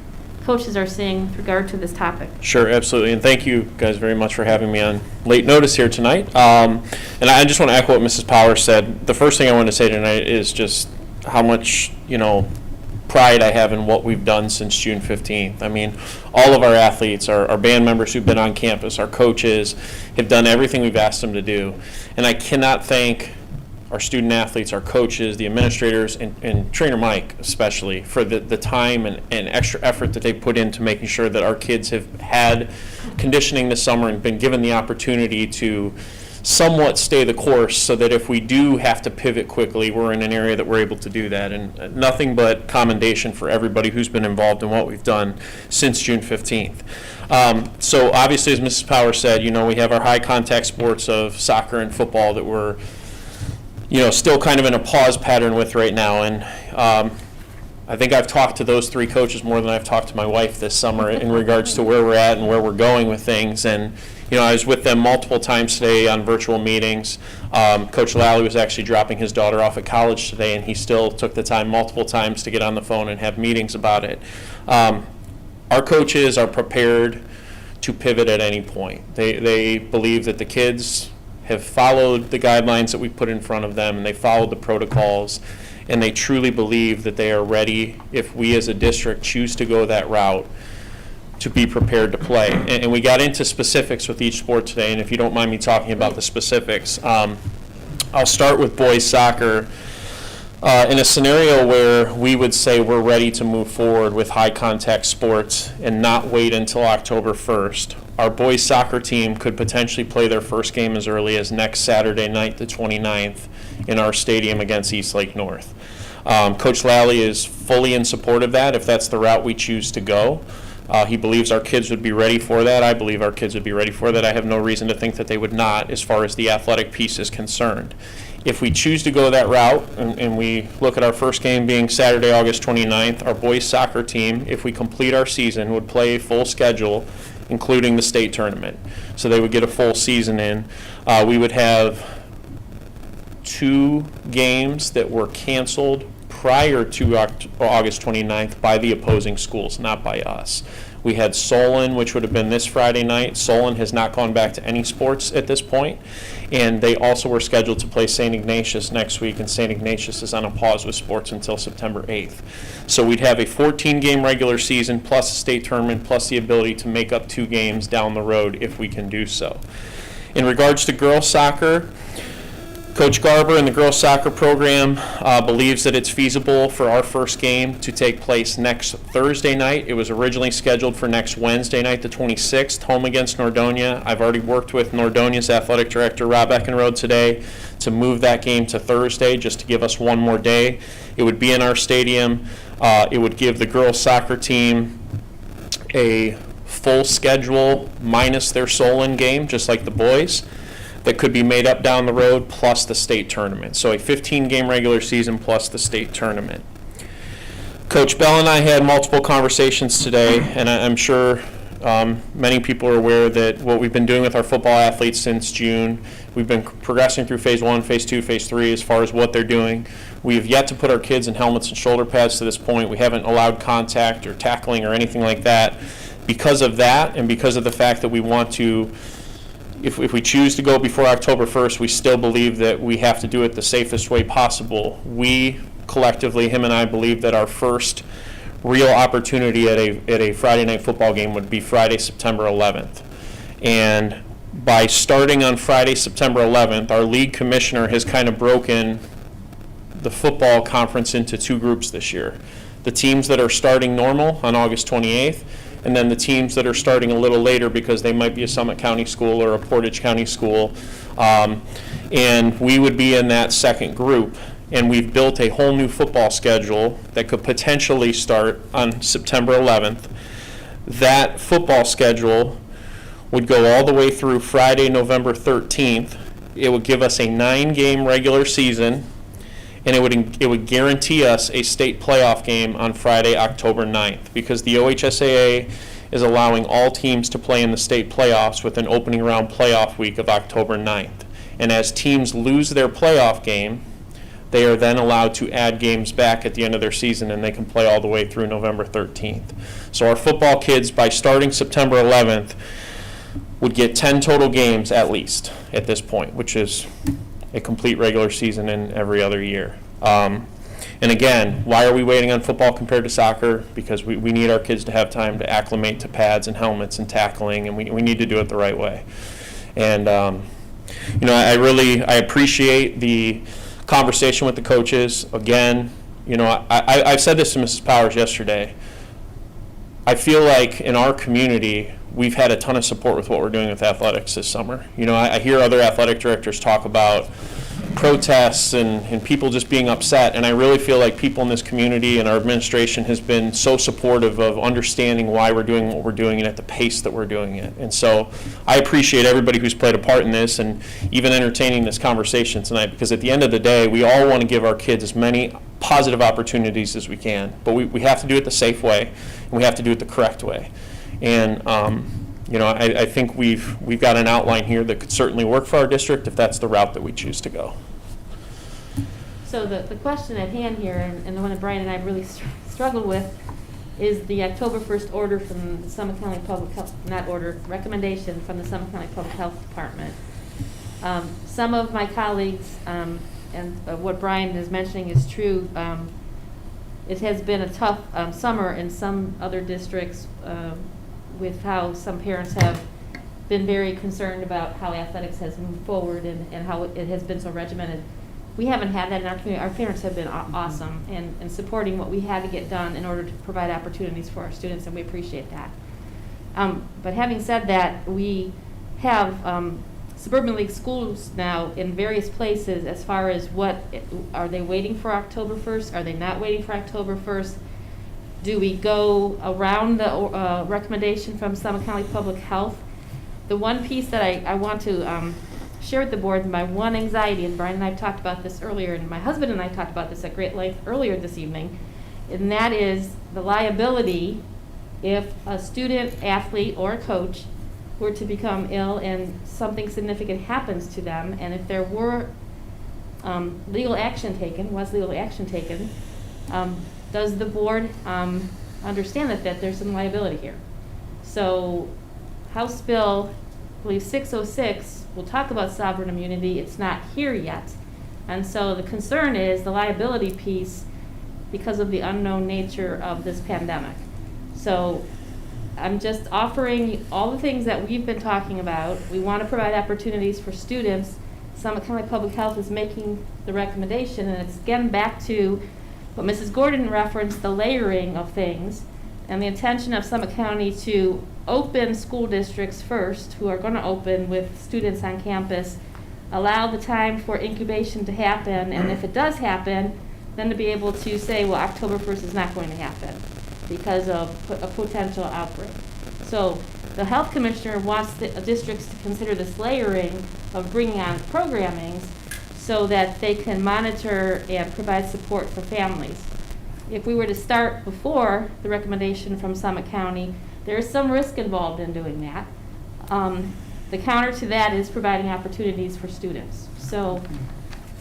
coaches are seeing with regard to this topic. Sure, absolutely, and thank you guys very much for having me on late notice here tonight. And I just want to echo what Mrs. Powers said. The first thing I want to say tonight is just how much, pride I have in what we've done since June 15th. I mean, all of our athletes, our band members who've been on campus, our coaches, have done everything we've asked them to do. And I cannot thank our student athletes, our coaches, the administrators, and Trainer Mike especially for the time and extra effort that they put into making sure that our kids have had conditioning this summer and been given the opportunity to somewhat stay the course so that if we do have to pivot quickly, we're in an area that we're able to do that. And nothing but commendation for everybody who's been involved in what we've done since June 15th. So obviously, as Mrs. Powers said, we have our high contact sports of soccer and football that we're still kind of in a pause pattern with right now. And I think I've talked to those three coaches more than I've talked to my wife this summer in regards to where we're at and where we're going with things. And I was with them multiple times today on virtual meetings. Coach Lally was actually dropping his daughter off at college today, and he still took the time multiple times to get on the phone and have meetings about it. Our coaches are prepared to pivot at any point. They believe that the kids have followed the guidelines that we put in front of them, and they followed the protocols, and they truly believe that they are ready, if we as a district choose to go that route, to be prepared to play. And we got into specifics with each sport today, and if you don't mind me talking about the specifics, I'll start with boys soccer. In a scenario where we would say we're ready to move forward with high contact sports and not wait until October 1st, our boys soccer team could potentially play their first game as early as next Saturday night, the 29th, in our stadium against East Lake North. Coach Lally is fully in support of that if that's the route we choose to go. He believes our kids would be ready for that. I believe our kids would be ready for that. I have no reason to think that they would not as far as the athletic piece is concerned. If we choose to go that route and we look at our first game being Saturday, August 29th, our boys soccer team, if we complete our season, would play a full schedule, including the state tournament. So they would get a full season in. We would have 2 games that were canceled prior to August 29th by the opposing schools, not by us. We had Solon, which would have been this Friday night. Solon has not gone back to any sports at this point. And they also were scheduled to play St. Ignatius next week, and St. Ignatius is on a pause with sports until September 8th. So we'd have a 14-game regular season plus a state tournament plus the ability to make up 2 games down the road if we can do so. In regards to girls soccer, Coach Garber and the girls soccer program believes that it's feasible for our first game to take place next Thursday night. It was originally scheduled for next Wednesday night, the 26th, home against Nordonia. I've already worked with Nordonia's athletic director, Rob Eckenrode, today to move that game to Thursday just to give us one more day. It would be in our stadium. It would give the girls soccer team a full schedule minus their Solon game, just like the boys, that could be made up down the road, plus the state tournament. So a 15-game regular season plus the state tournament. Coach Bell and I had multiple conversations today, and I'm sure many people are aware that what we've been doing with our football athletes since June, we've been progressing through phase 1, phase 2, phase 3 as far as what they're doing. We have yet to put our kids in helmets and shoulder pads to this point. We haven't allowed contact or tackling or anything like that. Because of that, and because of the fact that we want to, if we choose to go before October 1st, we still believe that we have to do it the safest way possible. We collectively, him and I, believe that our first real opportunity at a Friday night football game would be Friday, September 11th. And by starting on Friday, September 11th, our league commissioner has kind of broken the football conference into 2 groups this year. The teams that are starting normal on August 28th, and then the teams that are starting a little later because they might be a Summit County school or a Portage County school. And we would be in that second group. And we've built a whole new football schedule that could potentially start on September 11th. That football schedule would go all the way through Friday, November 13th. It would give us a 9-game regular season, and it would guarantee us a state playoff game on Friday, October 9th, because the OHSAA is allowing all teams to play in the state playoffs with an opening round playoff week of October 9th. And as teams lose their playoff game, they are then allowed to add games back at the end of their season, and they can play all the way through November 13th. So our football kids, by starting September 11th, would get 10 total games at least at this point, which is a complete regular season in every other year. And again, why are we waiting on football compared to soccer? Because we need our kids to have time to acclimate to pads and helmets and tackling, and we need to do it the right way. And I appreciate the conversation with the coaches. Again, I've said this to Mrs. Powers yesterday. I feel like in our community, we've had a ton of support with what we're doing with athletics this summer. I hear other athletic directors talk about protests and people just being upset, and I really feel like people in this community and our administration has been so supportive of understanding why we're doing what we're doing and at the pace that we're doing it. And so I appreciate everybody who's played a part in this and even entertaining this conversation tonight, because at the end of the day, we all want to give our kids as many positive opportunities as we can, but we have to do it the safe way, and we have to do it the correct way. And I think we've got an outline here that could certainly work for our district if that's the route that we choose to go. So the question at hand here, and the one that Brian and I really struggled with, is the October 1st order from the Summit County Public Health, not order, recommendation from the Summit County Public Health Department. Some of my colleagues, and what Brian is mentioning is true, it has been a tough summer in some other districts with how some parents have been very concerned about how athletics has moved forward and how it has been so regimented. we haven't had that in our community. Our parents have been awesome in supporting what we had to get done in order to provide opportunities for our students, and we appreciate that. But having said that, we have Suburban League schools now in various places as far as are they waiting for October 1st? Are they not waiting for October 1st? Do we go around the recommendation from Summit County Public Health? The one piece that I want to share with the board, my one anxiety, and Brian and I have talked about this earlier, and my husband and I talked about this at great length earlier this evening, and that is the liability if a student, athlete, or a coach were to become ill and something significant happens to them, and if there were legal action taken, does the board understand that there's some liability here? So House Bill, I believe 606, will talk about sovereign immunity. It's not here yet. And so the concern is the liability piece because of the unknown nature of this pandemic. So I'm just offering all the things that we've been talking about. We want to provide opportunities for students. Summit County Public Health is making the recommendation, and it's again back to what Mrs. Gordon referenced, the layering of things, and the intention of Summit County to open school districts first, who are going to open with students on campus, allow the time for incubation to happen, and if it does happen, then to be able to say, well, October 1st is not going to happen because of a potential outbreak. So the health commissioner wants the districts to consider this layering of bringing on programming so that they can monitor and provide support for families. If we were to start before the recommendation from Summit County, there is some risk involved in doing that. The counter to that is providing opportunities for students. So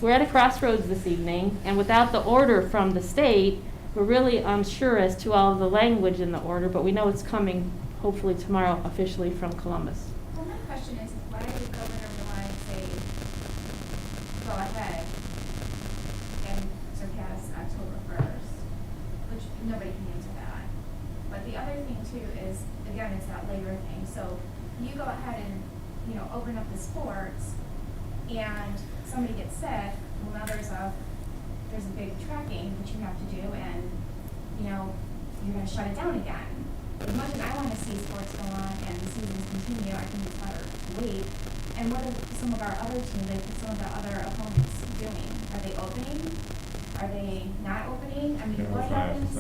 we're at a crossroads this evening, and without the order from the state, we're really unsure as to all of the language in the order, but we know it's coming hopefully tomorrow officially from Columbus. Well, my question is, why did the governor rely and say, go ahead and surpass October 1st? Which nobody can answer that. But the other thing too is, again, it's that labor thing. So you go ahead and, open up the sports and somebody gets sick, well now there's a big tracking that you have to do, and you're going to shut it down again. As much as I want to see sports go on and the seasons continue, I think it's better to wait. And what are some of our other teams, some of the other opponents doing? Are they opening? Are they not opening? I mean, what happens?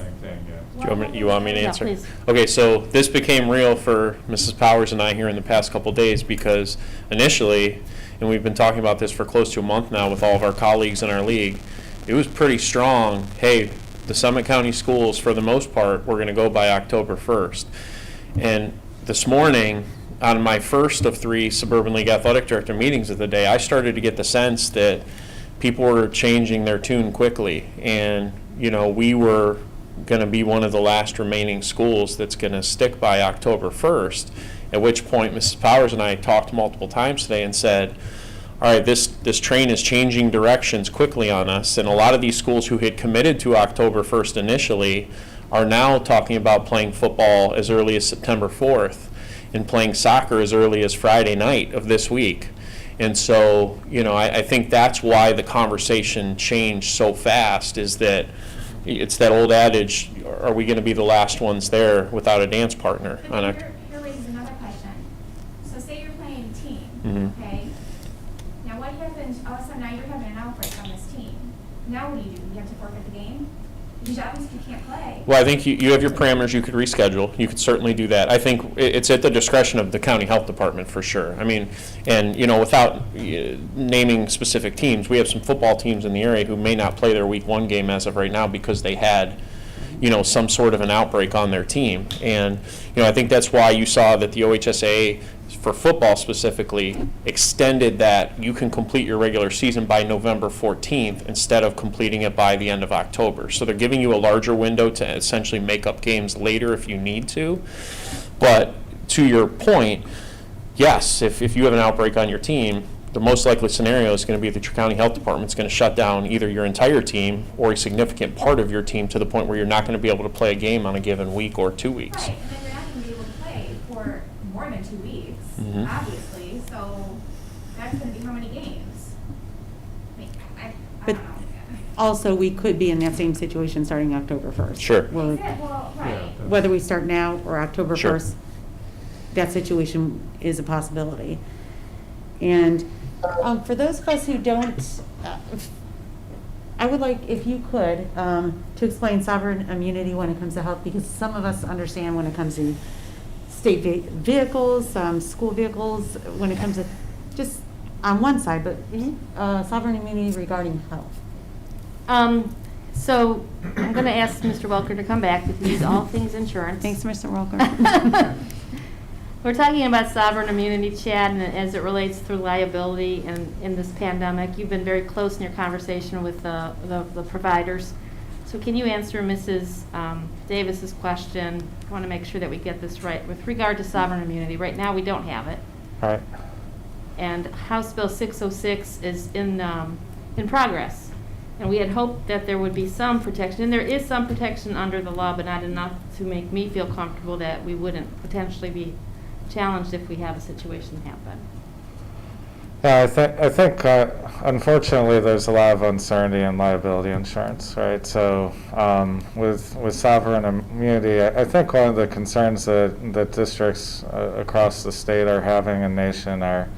You want me to answer? please. Okay, so this became real for Mrs. Powers and I here in the past couple days because initially, and we've been talking about this for close to a month now with all of our colleagues in our league, it was pretty strong. Hey, the Summit County schools, for the most part, we're going to go by October 1st. And this morning, on my first of 3 Suburban League Athletic Director meetings of the day, I started to get the sense that people were changing their tune quickly. And, we were going to be one of the last remaining schools that's going to stick by October 1st, at which point Mrs. Powers and I talked multiple times today and said, all right, this train is changing directions quickly on us, and a lot of these schools who had committed to October 1st initially are now talking about playing football as early as September 4th and playing soccer as early as Friday night of this week. And so, I think that's why the conversation changed so fast, is that it's that old adage, are we going to be the last ones there without a dance partner? But here raises another question. So say you're playing a team, Mhm. okay? Now what happens, all of a sudden now you're having an outbreak on this team. Now what do? You have to forfeit the game? Because obviously you can't play. Well, I think you have your parameters. You could reschedule. You could certainly do that. I think it's at the discretion of the county health department for sure. I mean, and without naming specific teams, we have some football teams in the area who may not play their week 1 game as of right now because they had, some sort of an outbreak on their team. And, I think that's why you saw that the OHSAA, for football specifically, extended that you can complete your regular season by November 14th instead of completing it by the end of October. So they're giving you a larger window to essentially make up games later if you need to. But to your point, yes, if you have an outbreak on your team, the most likely scenario is going to be that your county health department is going to shut down either your entire team or a significant part of your team to the point where you're not going to be able to play a game on a given week or 2 weeks. Right, and then you're not going to be able to play for more than 2 weeks, Mhm. obviously. So that's going to be how many games? also, we could be in that same situation starting October 1st. Sure. Well, Yeah, well, right. whether we start now or October Sure. 1st, that situation is a possibility. And for those of us who don't, I would like, if you could, to explain sovereign immunity when it comes to health, because some of us understand when it comes to state vehicles, school vehicles, when it comes to just on one side, but sovereign immunity regarding health. So I'm going to ask Mr. Welker to come back because he's all things insurance. Thanks, Mr. Welker. We're talking about sovereign immunity, Chad, and as it relates to liability and in this pandemic. You've been very close in your conversation with the providers. So can you answer Mrs. Davis's question? I want to make sure that we get this right. With regard to sovereign immunity, right now we don't have it. Right. And House Bill 606 is in progress. And we had hoped that there would be some protection, and there is some protection under the law, but not enough to make me feel comfortable that we wouldn't potentially be challenged if we have a situation happen. Yeah, I think unfortunately there's a lot of uncertainty in liability insurance, right? So with sovereign immunity, I think one of the concerns that districts across the state are having and nation are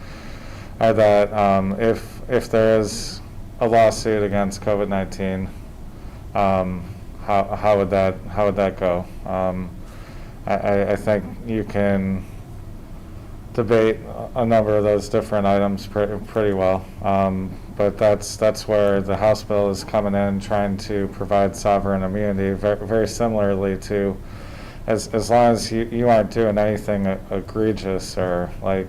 that if there is a lawsuit against COVID-19, how would that go? I think you can debate a number of those different items pretty well, but that's where the House bill is coming in, trying to provide sovereign immunity, very similarly to as long as you aren't doing anything egregious or like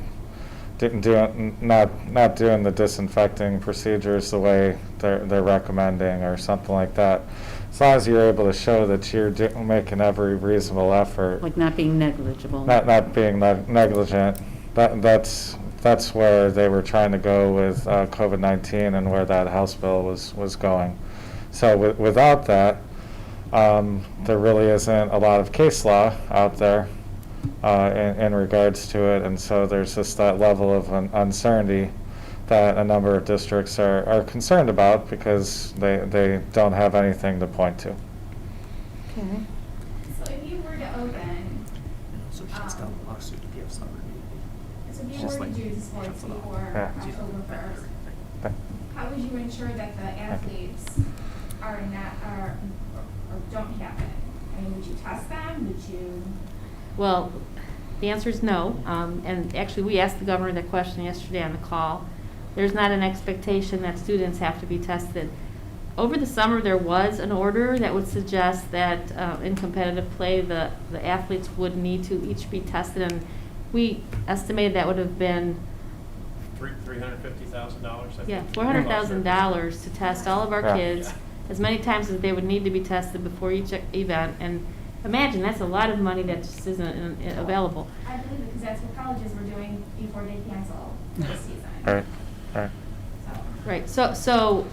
not doing the disinfecting procedures the way they're recommending or something like that. As long as you're able to show that you're making every reasonable effort, Like not being negligible. not being negligent, that's where they were trying to go with COVID-19 and where that House bill was going. So without that, there really isn't a lot of case law out there in regards to it, and so there's just that level of uncertainty that a number of districts are concerned about because they don't have anything to point to. Okay. So if you were to open, So she's got a lawsuit to give sovereign so if you were to do sports before Yeah. October 1st, how would you ensure that the athletes are not, or don't have it? I mean, would you test them? Would you? Well, the answer is no. And actually, we asked the governor that question yesterday on the call. There's not an expectation that students have to be tested. Over the summer, there was an order that would suggest that in competitive play, the athletes would need to each be tested, and we estimated that would have been $350,000. yeah, $400,000 to test all of our Yeah. kids as many times as they would need to be tested before each event. And imagine, that's a lot of money that just isn't available. I believe it because that's what colleges were doing before they cancel this season. Right. So. Right, so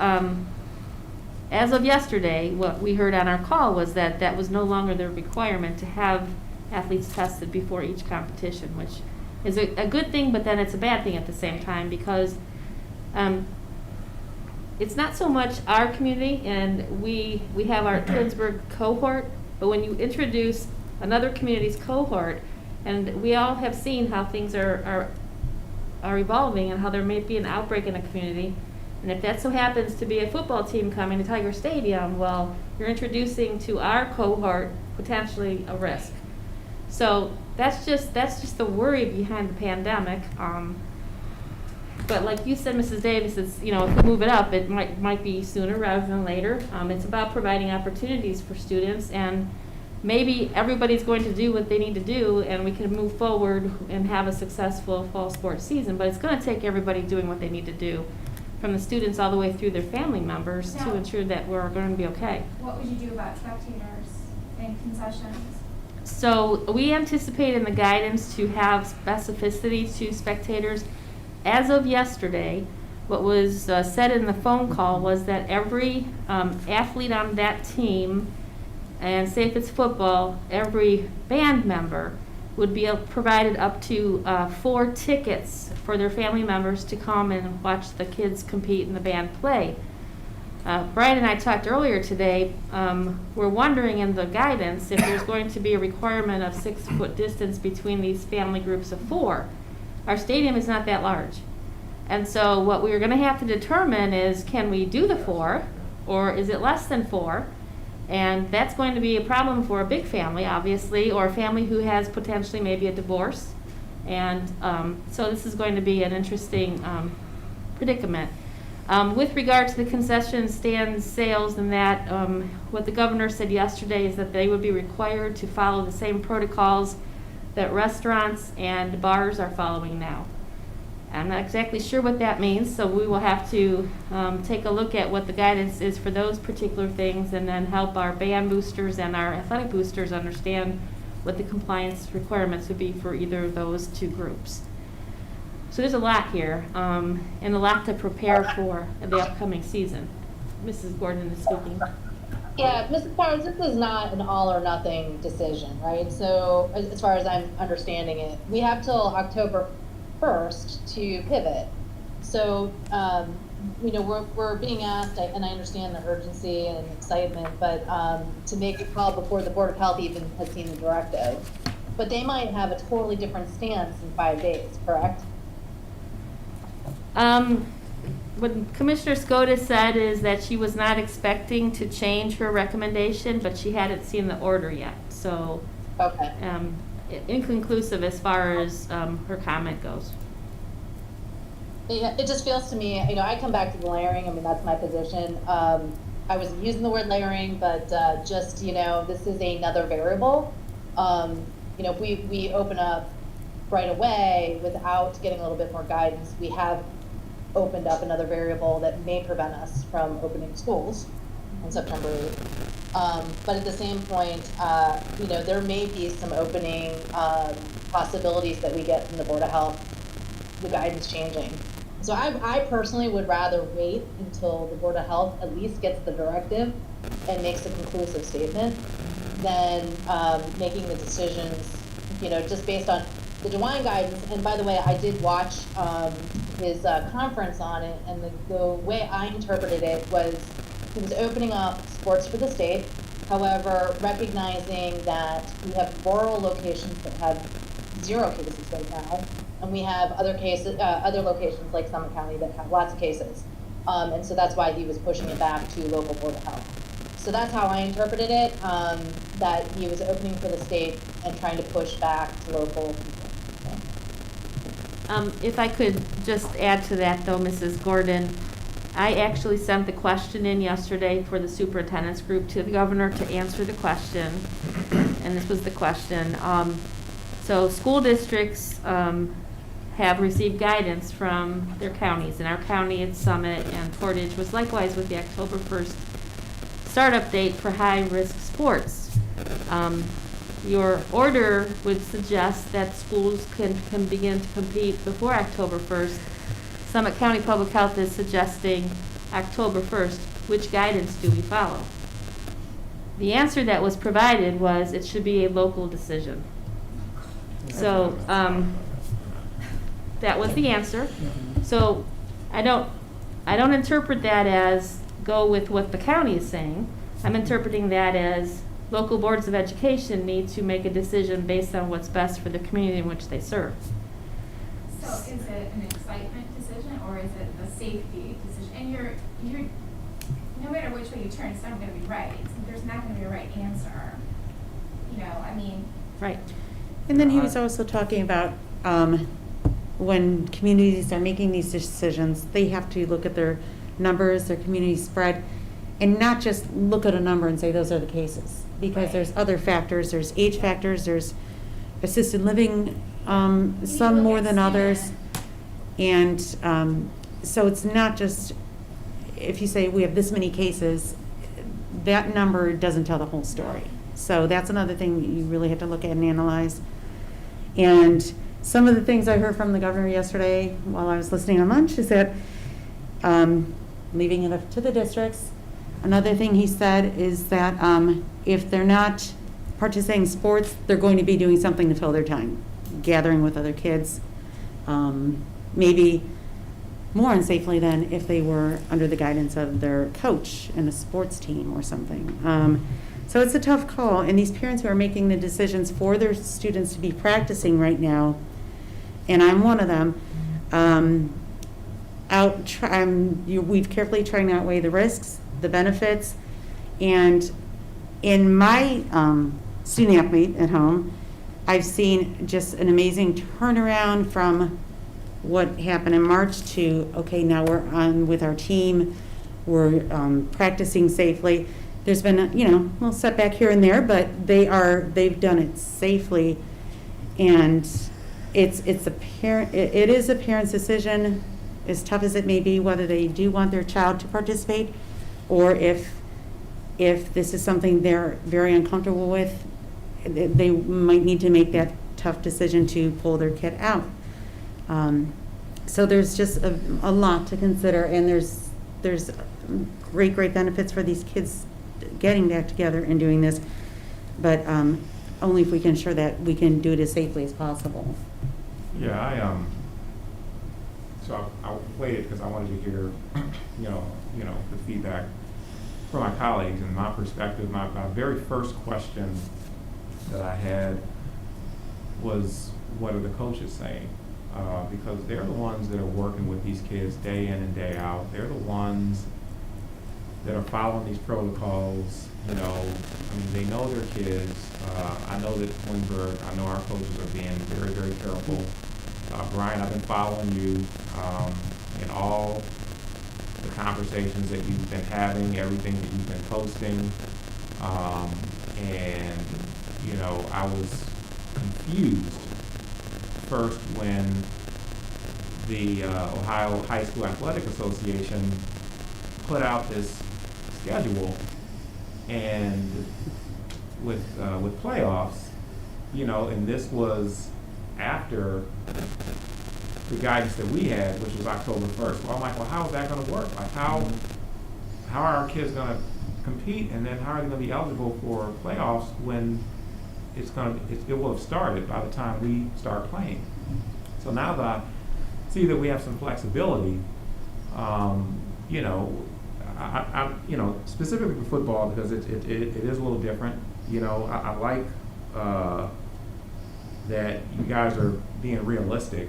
as of yesterday, what we heard on our call was that that was no longer the requirement to have athletes tested before each competition, which is a good thing, but then it's a bad thing at the same time because it's not so much our community, and we have our Twinsburg cohort, but when you introduce another community's cohort, and we all have seen how things are evolving and how there may be an outbreak in a community. And if that so happens to be a football team coming to Tiger Stadium, well, you're introducing to our cohort potentially a risk. So that's just the worry behind the pandemic. But like you said, Mrs. Davis, it's, if we move it up, it might be sooner rather than later. It's about providing opportunities for students, and maybe everybody's going to do what they need to do, and we can move forward and have a successful fall sports season. But it's going to take everybody doing what they need to do, from the students all the way through their family members, to ensure that we're going to be okay. What would you do about spectators and concessions? So we anticipate in the guidance to have specificity to spectators. As of yesterday, what was said in the phone call was that every athlete on that team, and say if it's football, every band member would be provided up to 4 tickets for their family members to come and watch the kids compete and the band play. Brian and I talked earlier today, we're wondering in the guidance if there's going to be a requirement of 6-foot distance between these family groups of 4. Our stadium is not that large. And so what we're going to have to determine is, can we do the 4, or is it less than 4? And that's going to be a problem for a big family, obviously, or a family who has potentially maybe a divorce. And so this is going to be an interesting predicament. With regard to the concession stand sales and that, what the governor said yesterday is that they would be required to follow the same protocols that restaurants and bars are following now. I'm not exactly sure what that means, so we will have to take a look at what the guidance is for those particular things and then help our band boosters and our athletic boosters understand what the compliance requirements would be for either of those 2 groups. So there's a lot here, and a lot to prepare for the upcoming season. Mrs. Gordon is speaking. Yeah, Mrs. Powers, this is not an all or nothing decision, right? So as far as I'm understanding it, we have till October 1st to pivot. So, we're being asked, and I understand the urgency and excitement, but to make a call before the Board of Health even has seen the directive. But they might have a totally different stance in 5 days, correct? What Commissioner Scotus said is that she was not expecting to change her recommendation, but she hadn't seen the order yet. So, Okay. inconclusive as far as her comment goes. Yeah, it just feels to me, I come back to the layering. I mean, that's my position. I was using the word layering, but just, this is another variable. If we open up right away without getting a little bit more guidance, we have opened up another variable that may prevent us from opening schools on September 8th. But at the same point, there may be some opening possibilities that we get from the Board of Health, the guidance changing. So I personally would rather wait until the Board of Health at least gets the directive and makes a conclusive statement than making the decisions, just based on the DeWine guidance. And by the way, I did watch his conference on it, and the way I interpreted it was he was opening up sports for the state, however, recognizing that we have rural locations that have 0 cases right now, and we have other locations like Summit County that have lots of cases. And so that's why he was pushing it back to local Board of Health. So that's how I interpreted it, that he was opening for the state and trying to push back to local people. If I could just add to that, though, Mrs. Gordon, I actually sent the question in yesterday for the superintendent's group to the governor to answer the question, and this was the question. So school districts have received guidance from their counties. In our county, it's Summit, and Portage was likewise with the October 1st startup date for high-risk sports. Your order would suggest that schools can begin to compete before October 1st. Summit County Public Health is suggesting October 1st. Which guidance do we follow? The answer that was provided was it should be a local decision. So that was the answer. So I don't interpret that as go with what the county is saying. I'm interpreting that as local boards of education need to make a decision based on what's best for the community in which they serve. So is it an excitement decision or is it a safety decision? And you're no matter which way you turn, it's not going to be right. There's not going to be a right answer. Right. And then he was also talking about when communities are making these decisions, they have to look at their numbers, their community spread, and not just look at a number and say those are the cases. Because there's other factors, there's age factors, there's assisted living, some more than others. And so it's not just, if you say we have this many cases, that number doesn't tell the whole story. So that's another thing that you really have to look at and analyze. And some of the things I heard from the governor yesterday while I was listening on lunch is that, leaving it up to the districts, another thing he said is that if they're not participating in sports, they're going to be doing something to fill their time, gathering with other kids, maybe more unsafely than if they were under the guidance of their coach in a sports team or something. So it's a tough call, and these parents who are making the decisions for their students to be practicing right now, and I'm one of them, we've carefully trying to outweigh the risks, the benefits, and in my student athlete at home, I've seen just an amazing turnaround from what happened in March to, okay, now we're on with our team, we're practicing safely. There's been a little setback here and there, but they've done it safely, and it is a parent's decision, as tough as it may be, whether they do want their child to participate, or if this is something they're very uncomfortable with, they might need to make that tough decision to pull their kid out. So there's just a lot to consider, and there's great benefits for these kids getting back together and doing this, but only if we can ensure that we can do it as safely as possible. Yeah, so I waited because I wanted to hear, the feedback from my colleagues and my perspective. My very first question that I had was, what are the coaches saying? Because they're the ones that are working with these kids day in and day out. They're the ones that are following these protocols. They know their kids. I know that Twinsburg, I know our coaches are being very, very careful. Brian, I've been following you in all the conversations that you've been having, everything that you've been posting. And I was confused first when the Ohio High School Athletic Association put out this schedule, and with playoffs, and this was after the guidance that we had, which was October 1st. Well, I'm like, how is that going to work? Like, how are our kids going to compete, and then how are they going to be eligible for playoffs when it will have started by the time we start playing? So now that I see that we have some flexibility, specifically for football, because it is a little different. I like that you guys are being realistic,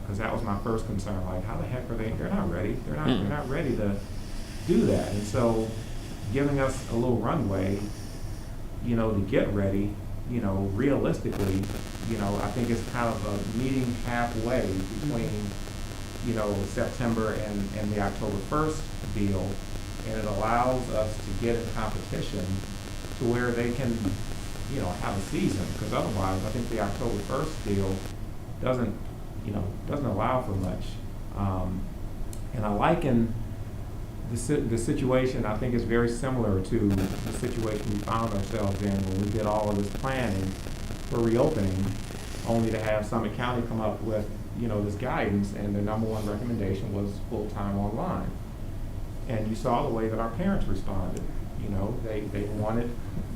because that was my first concern. Like, how the heck are they? They're not ready. They're not ready to do that. And so, giving us a little runway, to get ready, realistically, I think it's kind of a meeting halfway between, September and the October 1st deal, and it allows us to get in competition to where they can, have a season, because otherwise I think the October 1st deal doesn't allow for much. And I liken the situation, I think, is very similar to the situation we found ourselves in when we did all of this planning for reopening, only to have Summit County come up with, this guidance, and their number one recommendation was full-time online. And you saw the way that our parents responded. They wanted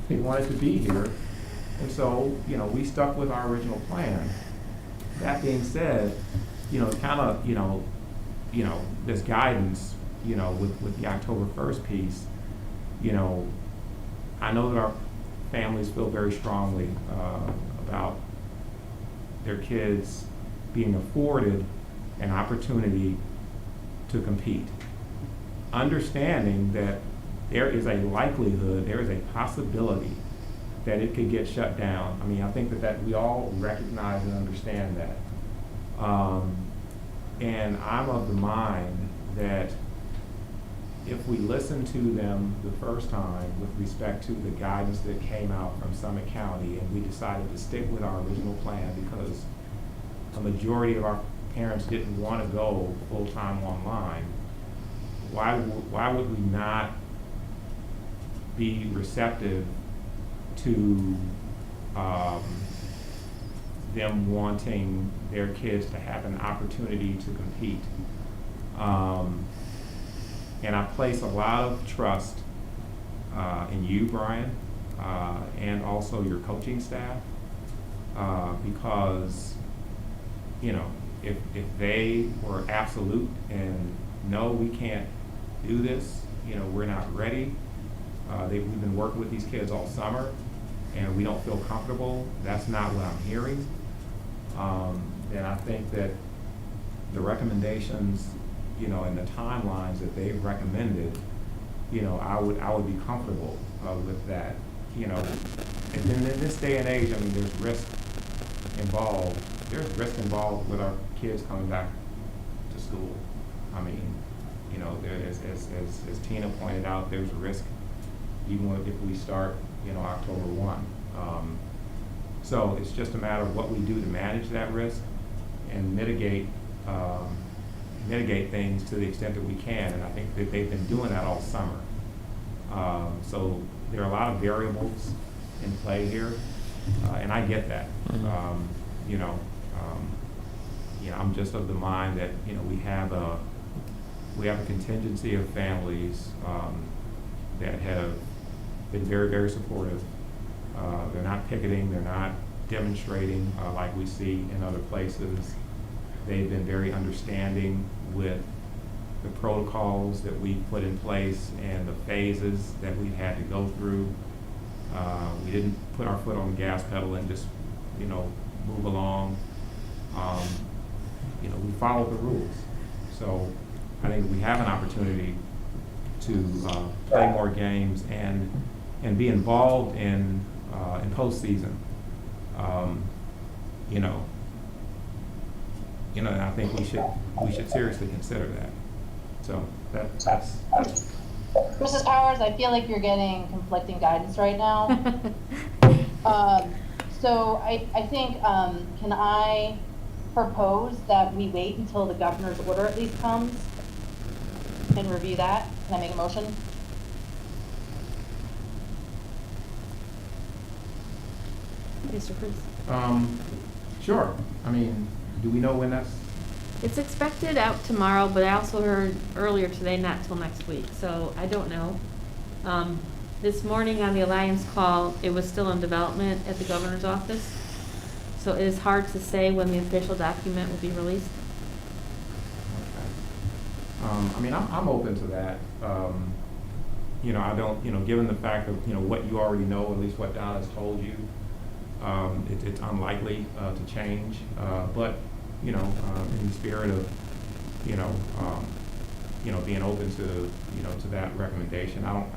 to be here, and so we stuck with our original plan. That being said, kind of this guidance, with the October 1st piece, I know that our families feel very strongly about their kids being afforded an opportunity to compete, understanding that there is a likelihood, there is a possibility that it could get shut down. I think that we all recognize and understand that. And I'm of the mind that if we listen to them the first time with respect to the guidance that came out from Summit County, and we decided to stick with our original plan because a majority of our parents didn't want to go full-time online, why would we not be receptive to them wanting their kids to have an opportunity to compete? And I place a lot of trust in you, Brian, and also your coaching staff, because if they were absolute and no, we can't do this, we're not ready, we've been working with these kids all summer and we don't feel comfortable, that's not what I'm hearing, then I think that the recommendations, and the timelines that they've recommended, I would be comfortable with that, And then in this day and age, I mean, there's risk involved. There's risk involved with our kids coming back to school. I mean, as Tina pointed out, there's risk even if we start, October 1. So it's just a matter of what we do to manage that risk and mitigate things to the extent that we can. And I think that they've been doing that all summer. So there are a lot of variables in play here, and I get that. I'm just of the mind that we have a contingency of families that have been very, very supportive. They're not picketing, they're not demonstrating like we see in other places. They've been very understanding with the protocols that we put in place and the phases that we've had to go through. We didn't put our foot on the gas pedal and just, move along. We followed the rules. So I think we have an opportunity to play more games and be involved in postseason. And I think we should seriously consider that. So that's. Mrs. Powers, I feel like you're getting conflicting guidance right now. So I think, can I propose that we wait until the governor's order at least comes and review that? Can I make a motion? Mr. Cruz? Sure. I mean, do we know when that's? It's expected out tomorrow, but I also heard earlier today not till next week, so I don't know. This morning on the Alliance call, it was still in development at the governor's office, so it is hard to say when the official document will be released. Okay. I mean, I'm open to that. I don't, given the fact of, what you already know, at least what Donna's told you, it's unlikely to change, but in the spirit of being open to to that recommendation, I don't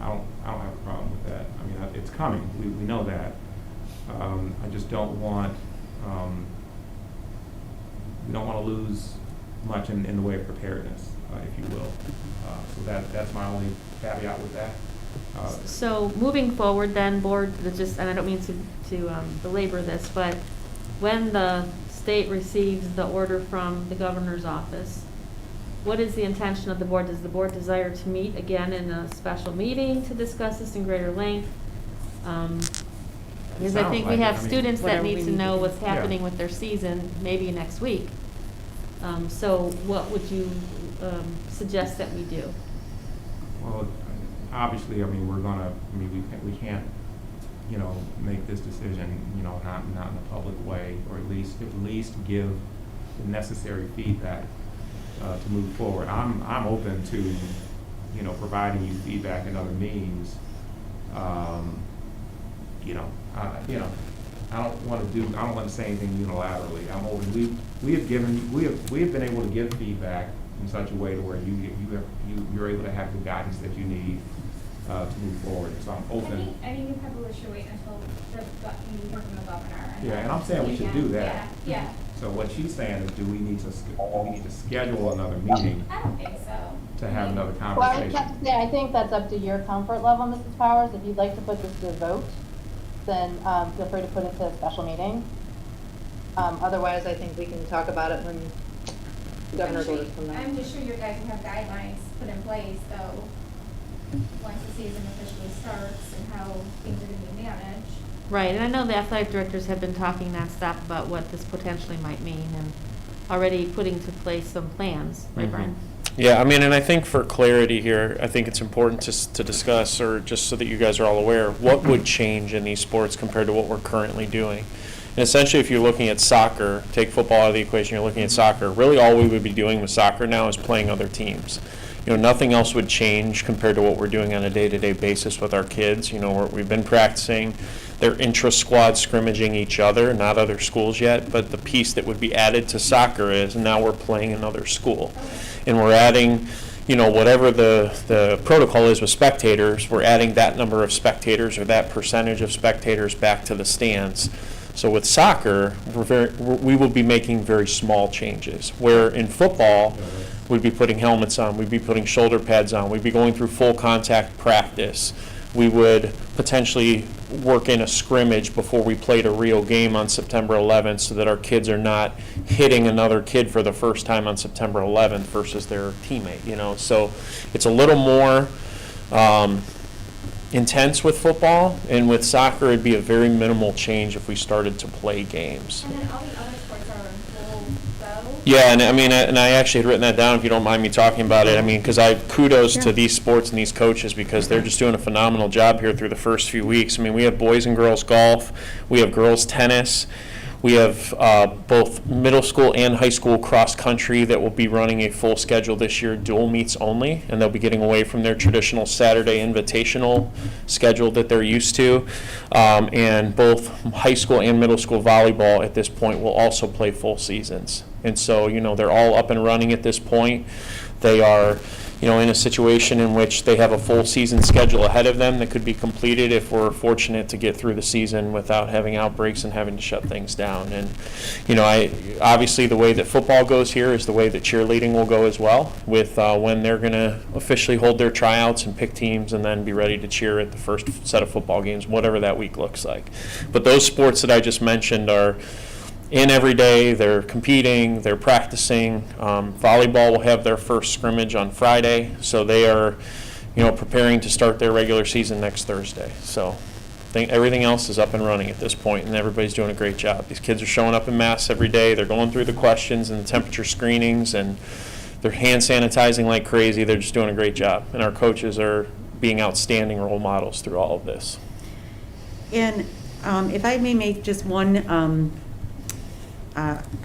have a problem with that. I mean, it's coming. We know that. I just don't want we don't want to lose much in the way of preparedness, if you will. So that's my only caveat with that. So moving forward then, board, and I don't mean to belabor this, but when the state receives the order from the governor's office, what is the intention of the board? Does the board desire to meet again in a special meeting to discuss this in greater length? Because I think we have students that need to know what's happening with their season, maybe next week. So what would you suggest that we do? Well, obviously, I mean, we can't, make this decision, not in a public way, or at least give the necessary feedback to move forward. I'm open to, providing you feedback in other means. I don't want to say anything unilaterally. I'm open. We have been able to give feedback in such a way to where you're able to have the guidance that you need to move forward. So I'm open. I think you probably should wait until you hear from the governor. Yeah, and I'm saying we should do that. Yeah. So what she's saying is, do we need to schedule another meeting I don't think so. to have another Well, I conversation? have to say, I think that's up to your comfort level, Mrs. Powers. If you'd like to put this to a vote, then feel free to put it to a special meeting. Otherwise, I think we can talk about it when the governor's orders come out. I'm just sure your guys will have guidelines put in place, though, once the season officially starts and how things are going to be managed. Right, and I know the athletic directors have been talking nonstop about what this potentially might mean and already putting to place some plans, right, Brian? Yeah, I mean, and I think for clarity here, I think it's important to discuss, or just so that you guys are all aware, what would change in these sports compared to what we're currently doing. And essentially, if you're looking at soccer, take football out of the equation, you're looking at soccer, really all we would be doing with soccer now is playing other teams. Nothing else would change compared to what we're doing on a day-to-day basis with our kids. We've been practicing their intra-squad scrimmaging each other, not other schools yet, but the piece that would be added to soccer is now we're playing another school. And we're adding, whatever the protocol is with spectators, we're adding that number of spectators or that percentage of spectators back to the stands. So with soccer, we will be making very small changes, where in football, we'd be putting helmets on, we'd be putting shoulder pads on, we'd be going through full contact practice. We would potentially work in a scrimmage before we played a real game on September 11th so that our kids are not hitting another kid for the first time on September 11th versus their teammate, So it's a little more intense with football, and with soccer it'd be a very minimal change if we started to play games. And then all the other sports are in full go? Yeah, and I actually had written that down if you don't mind me talking about it. Because kudos to these sports and these coaches because they're just doing a phenomenal job here through the first few weeks. We have boys and girls golf, we have girls tennis, we have both middle school and high school cross country that will be running a full schedule this year, dual meets only, and they'll be getting away from their traditional Saturday invitational schedule that they're used to. And both high school and middle school volleyball at this point will also play full seasons. And so, they're all up and running at this point. They are, in a situation in which they have a full season schedule ahead of them that could be completed if we're fortunate to get through the season without having outbreaks and having to shut things down. And, obviously the way that football goes here is the way that cheerleading will go as well, with when they're going to officially hold their tryouts and pick teams and then be ready to cheer at the first set of football games, whatever that week looks like. But those sports that I just mentioned are in every day, they're competing, they're practicing. Volleyball will have their first scrimmage on Friday, so they are, preparing to start their regular season next Thursday. So everything else is up and running at this point, and everybody's doing a great job. These kids are showing up in mass every day. They're going through the questions and the temperature screenings, and they're hand sanitizing like crazy. They're just doing a great job, and our coaches are being outstanding role models through all of this. And if I may make just one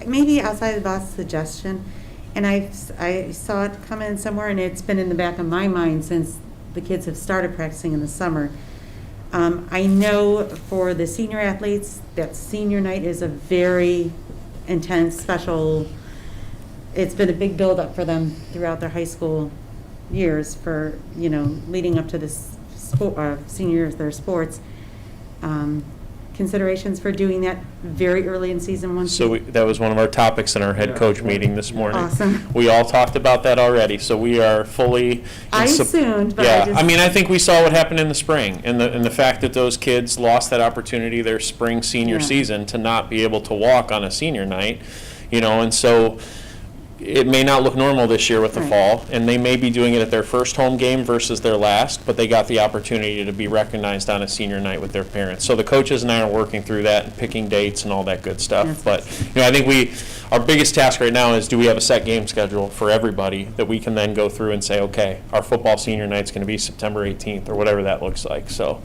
maybe outside the box suggestion, and I saw it come in somewhere, and it's been in the back of my mind since the kids have started practicing in the summer. I know for the senior athletes that senior night is a very intense, special, it's been a big build-up for them throughout their high school years for, leading up to this senior year of their sports. Considerations for doing that very early in season one? So that was one of our topics in our head coach meeting this morning. Awesome. We all talked about that already, so we are fully. I assumed, but yeah, I just. I think we saw what happened in the spring, and the fact that those kids lost that opportunity their spring senior season to not be able to walk on a senior night, and so it may not look normal this year with the fall, and they may be doing it at their first home game versus their last, but they got the opportunity to be recognized on a senior night with their parents. So the coaches and I are working through that and picking dates and all that good stuff. But I think our biggest task right now is, do we have a set game schedule for everybody that we can then go through and say, okay, our football senior night's going to be September 18th or whatever that looks like. So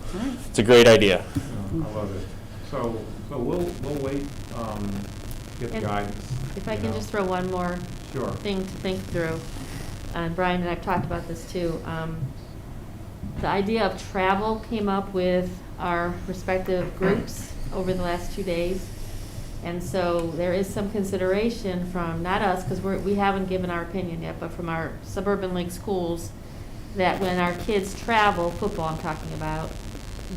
it's a great idea. I love it. So we'll wait, get guidance. If I can just throw one more thing to think through, and Brian and I've talked about this too. The idea of travel came up with our respective groups over the last 2 days, and so there is some consideration from, not us, because we haven't given our opinion yet, but from our suburban league schools, that when our kids travel, football I'm talking about,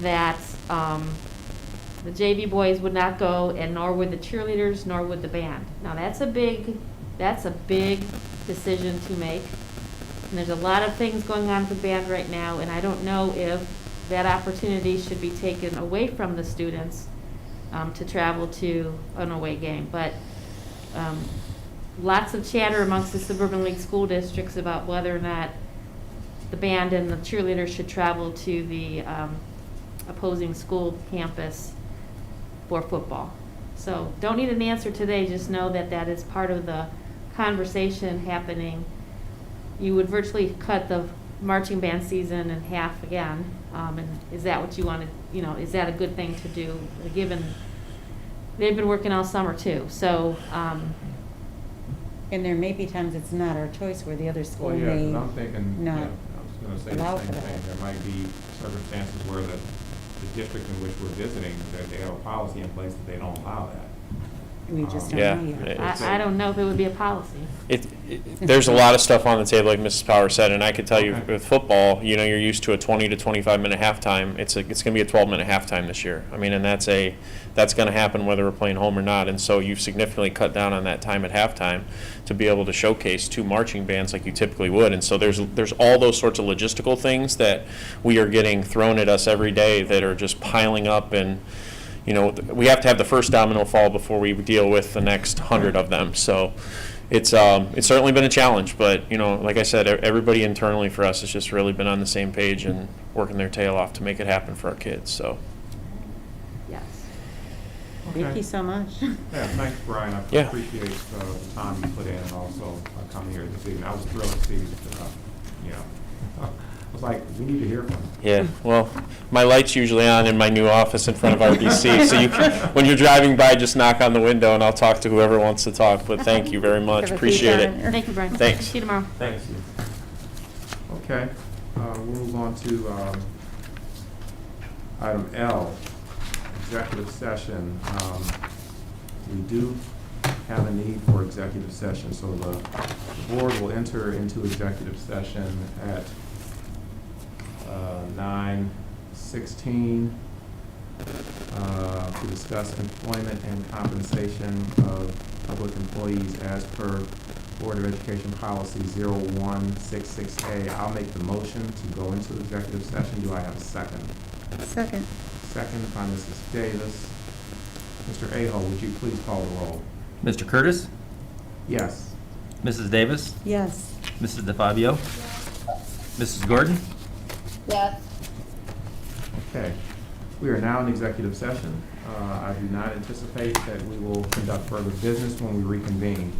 that the JV boys would not go, and nor would the cheerleaders, nor would the band. Now that's a big decision to make. And there's a lot of things going on with the band right now, and I don't know if that opportunity should be taken away from the students to travel to an away game. But lots of chatter amongst the suburban league school districts about whether or not the band and the cheerleaders should travel to the opposing school campus for football. So don't need an answer today, just know that that is part of the conversation happening. You would virtually cut the marching band season in half again, and is that what you want to, is that a good thing to do, given they've been working all summer too, so, And there may be times it's not our choice where the other school Well, yeah, may 'cause I'm thinking, yeah, not. I was gonna say allow the for same that. thing. There might be circumstances where the district in which we're visiting, that they have a policy in place that they don't allow that. We just don't Yeah. know yet. I don't know if it would be a policy. There's a lot of stuff on the table, like Mrs. Power said, and I could tell you Okay. with football, you know, you're used to a 20 to 25-minute halftime. It's going to be a 12-minute halftime this year. I mean, and that's going to happen whether we're playing home or not. And so you've significantly cut down on that time at halftime to be able to showcase 2 marching bands like you typically would. And so there's all those sorts of logistical things that we are getting thrown at us every day that are just piling up, and you know, we have to have the first domino fall before we deal with the next 100 of them. So it's certainly been a challenge, but you know, like I said, everybody internally for us has just really been on the same page and working their tail off to make it happen for our kids. So Yes. Thank Okay. you so much. Yeah, thanks, Brian. I Yeah. appreciate the time you put in and also coming here this evening. I was thrilled to see, you know, I was like, we need to hear from you. yeah, well, my light's usually on in my new office in front of RBC, so you can, when you're driving by, just knock on the window and I'll talk to whoever wants to talk. But thank you very much, Have a seat appreciate down it. there. Thank you, Brian. Thanks. See you tomorrow. Thanks. Okay, we'll move on to item L, executive session. We do have a need for executive session, so the board will enter into executive session at 9:16 to discuss employment and compensation of public employees as per Board of Education Policy 0166A. I'll make the motion to go into executive session. Do I have a second? Second. Second by Mrs. Davis. Mr. Aho, would you please call the roll? Mr. Curtis, Yes. Mrs. Davis, Yes. Mrs. DeFabio, Mrs. Gordon. Yes. Okay. We are now in executive session. I do not anticipate that we will conduct further business when we reconvene.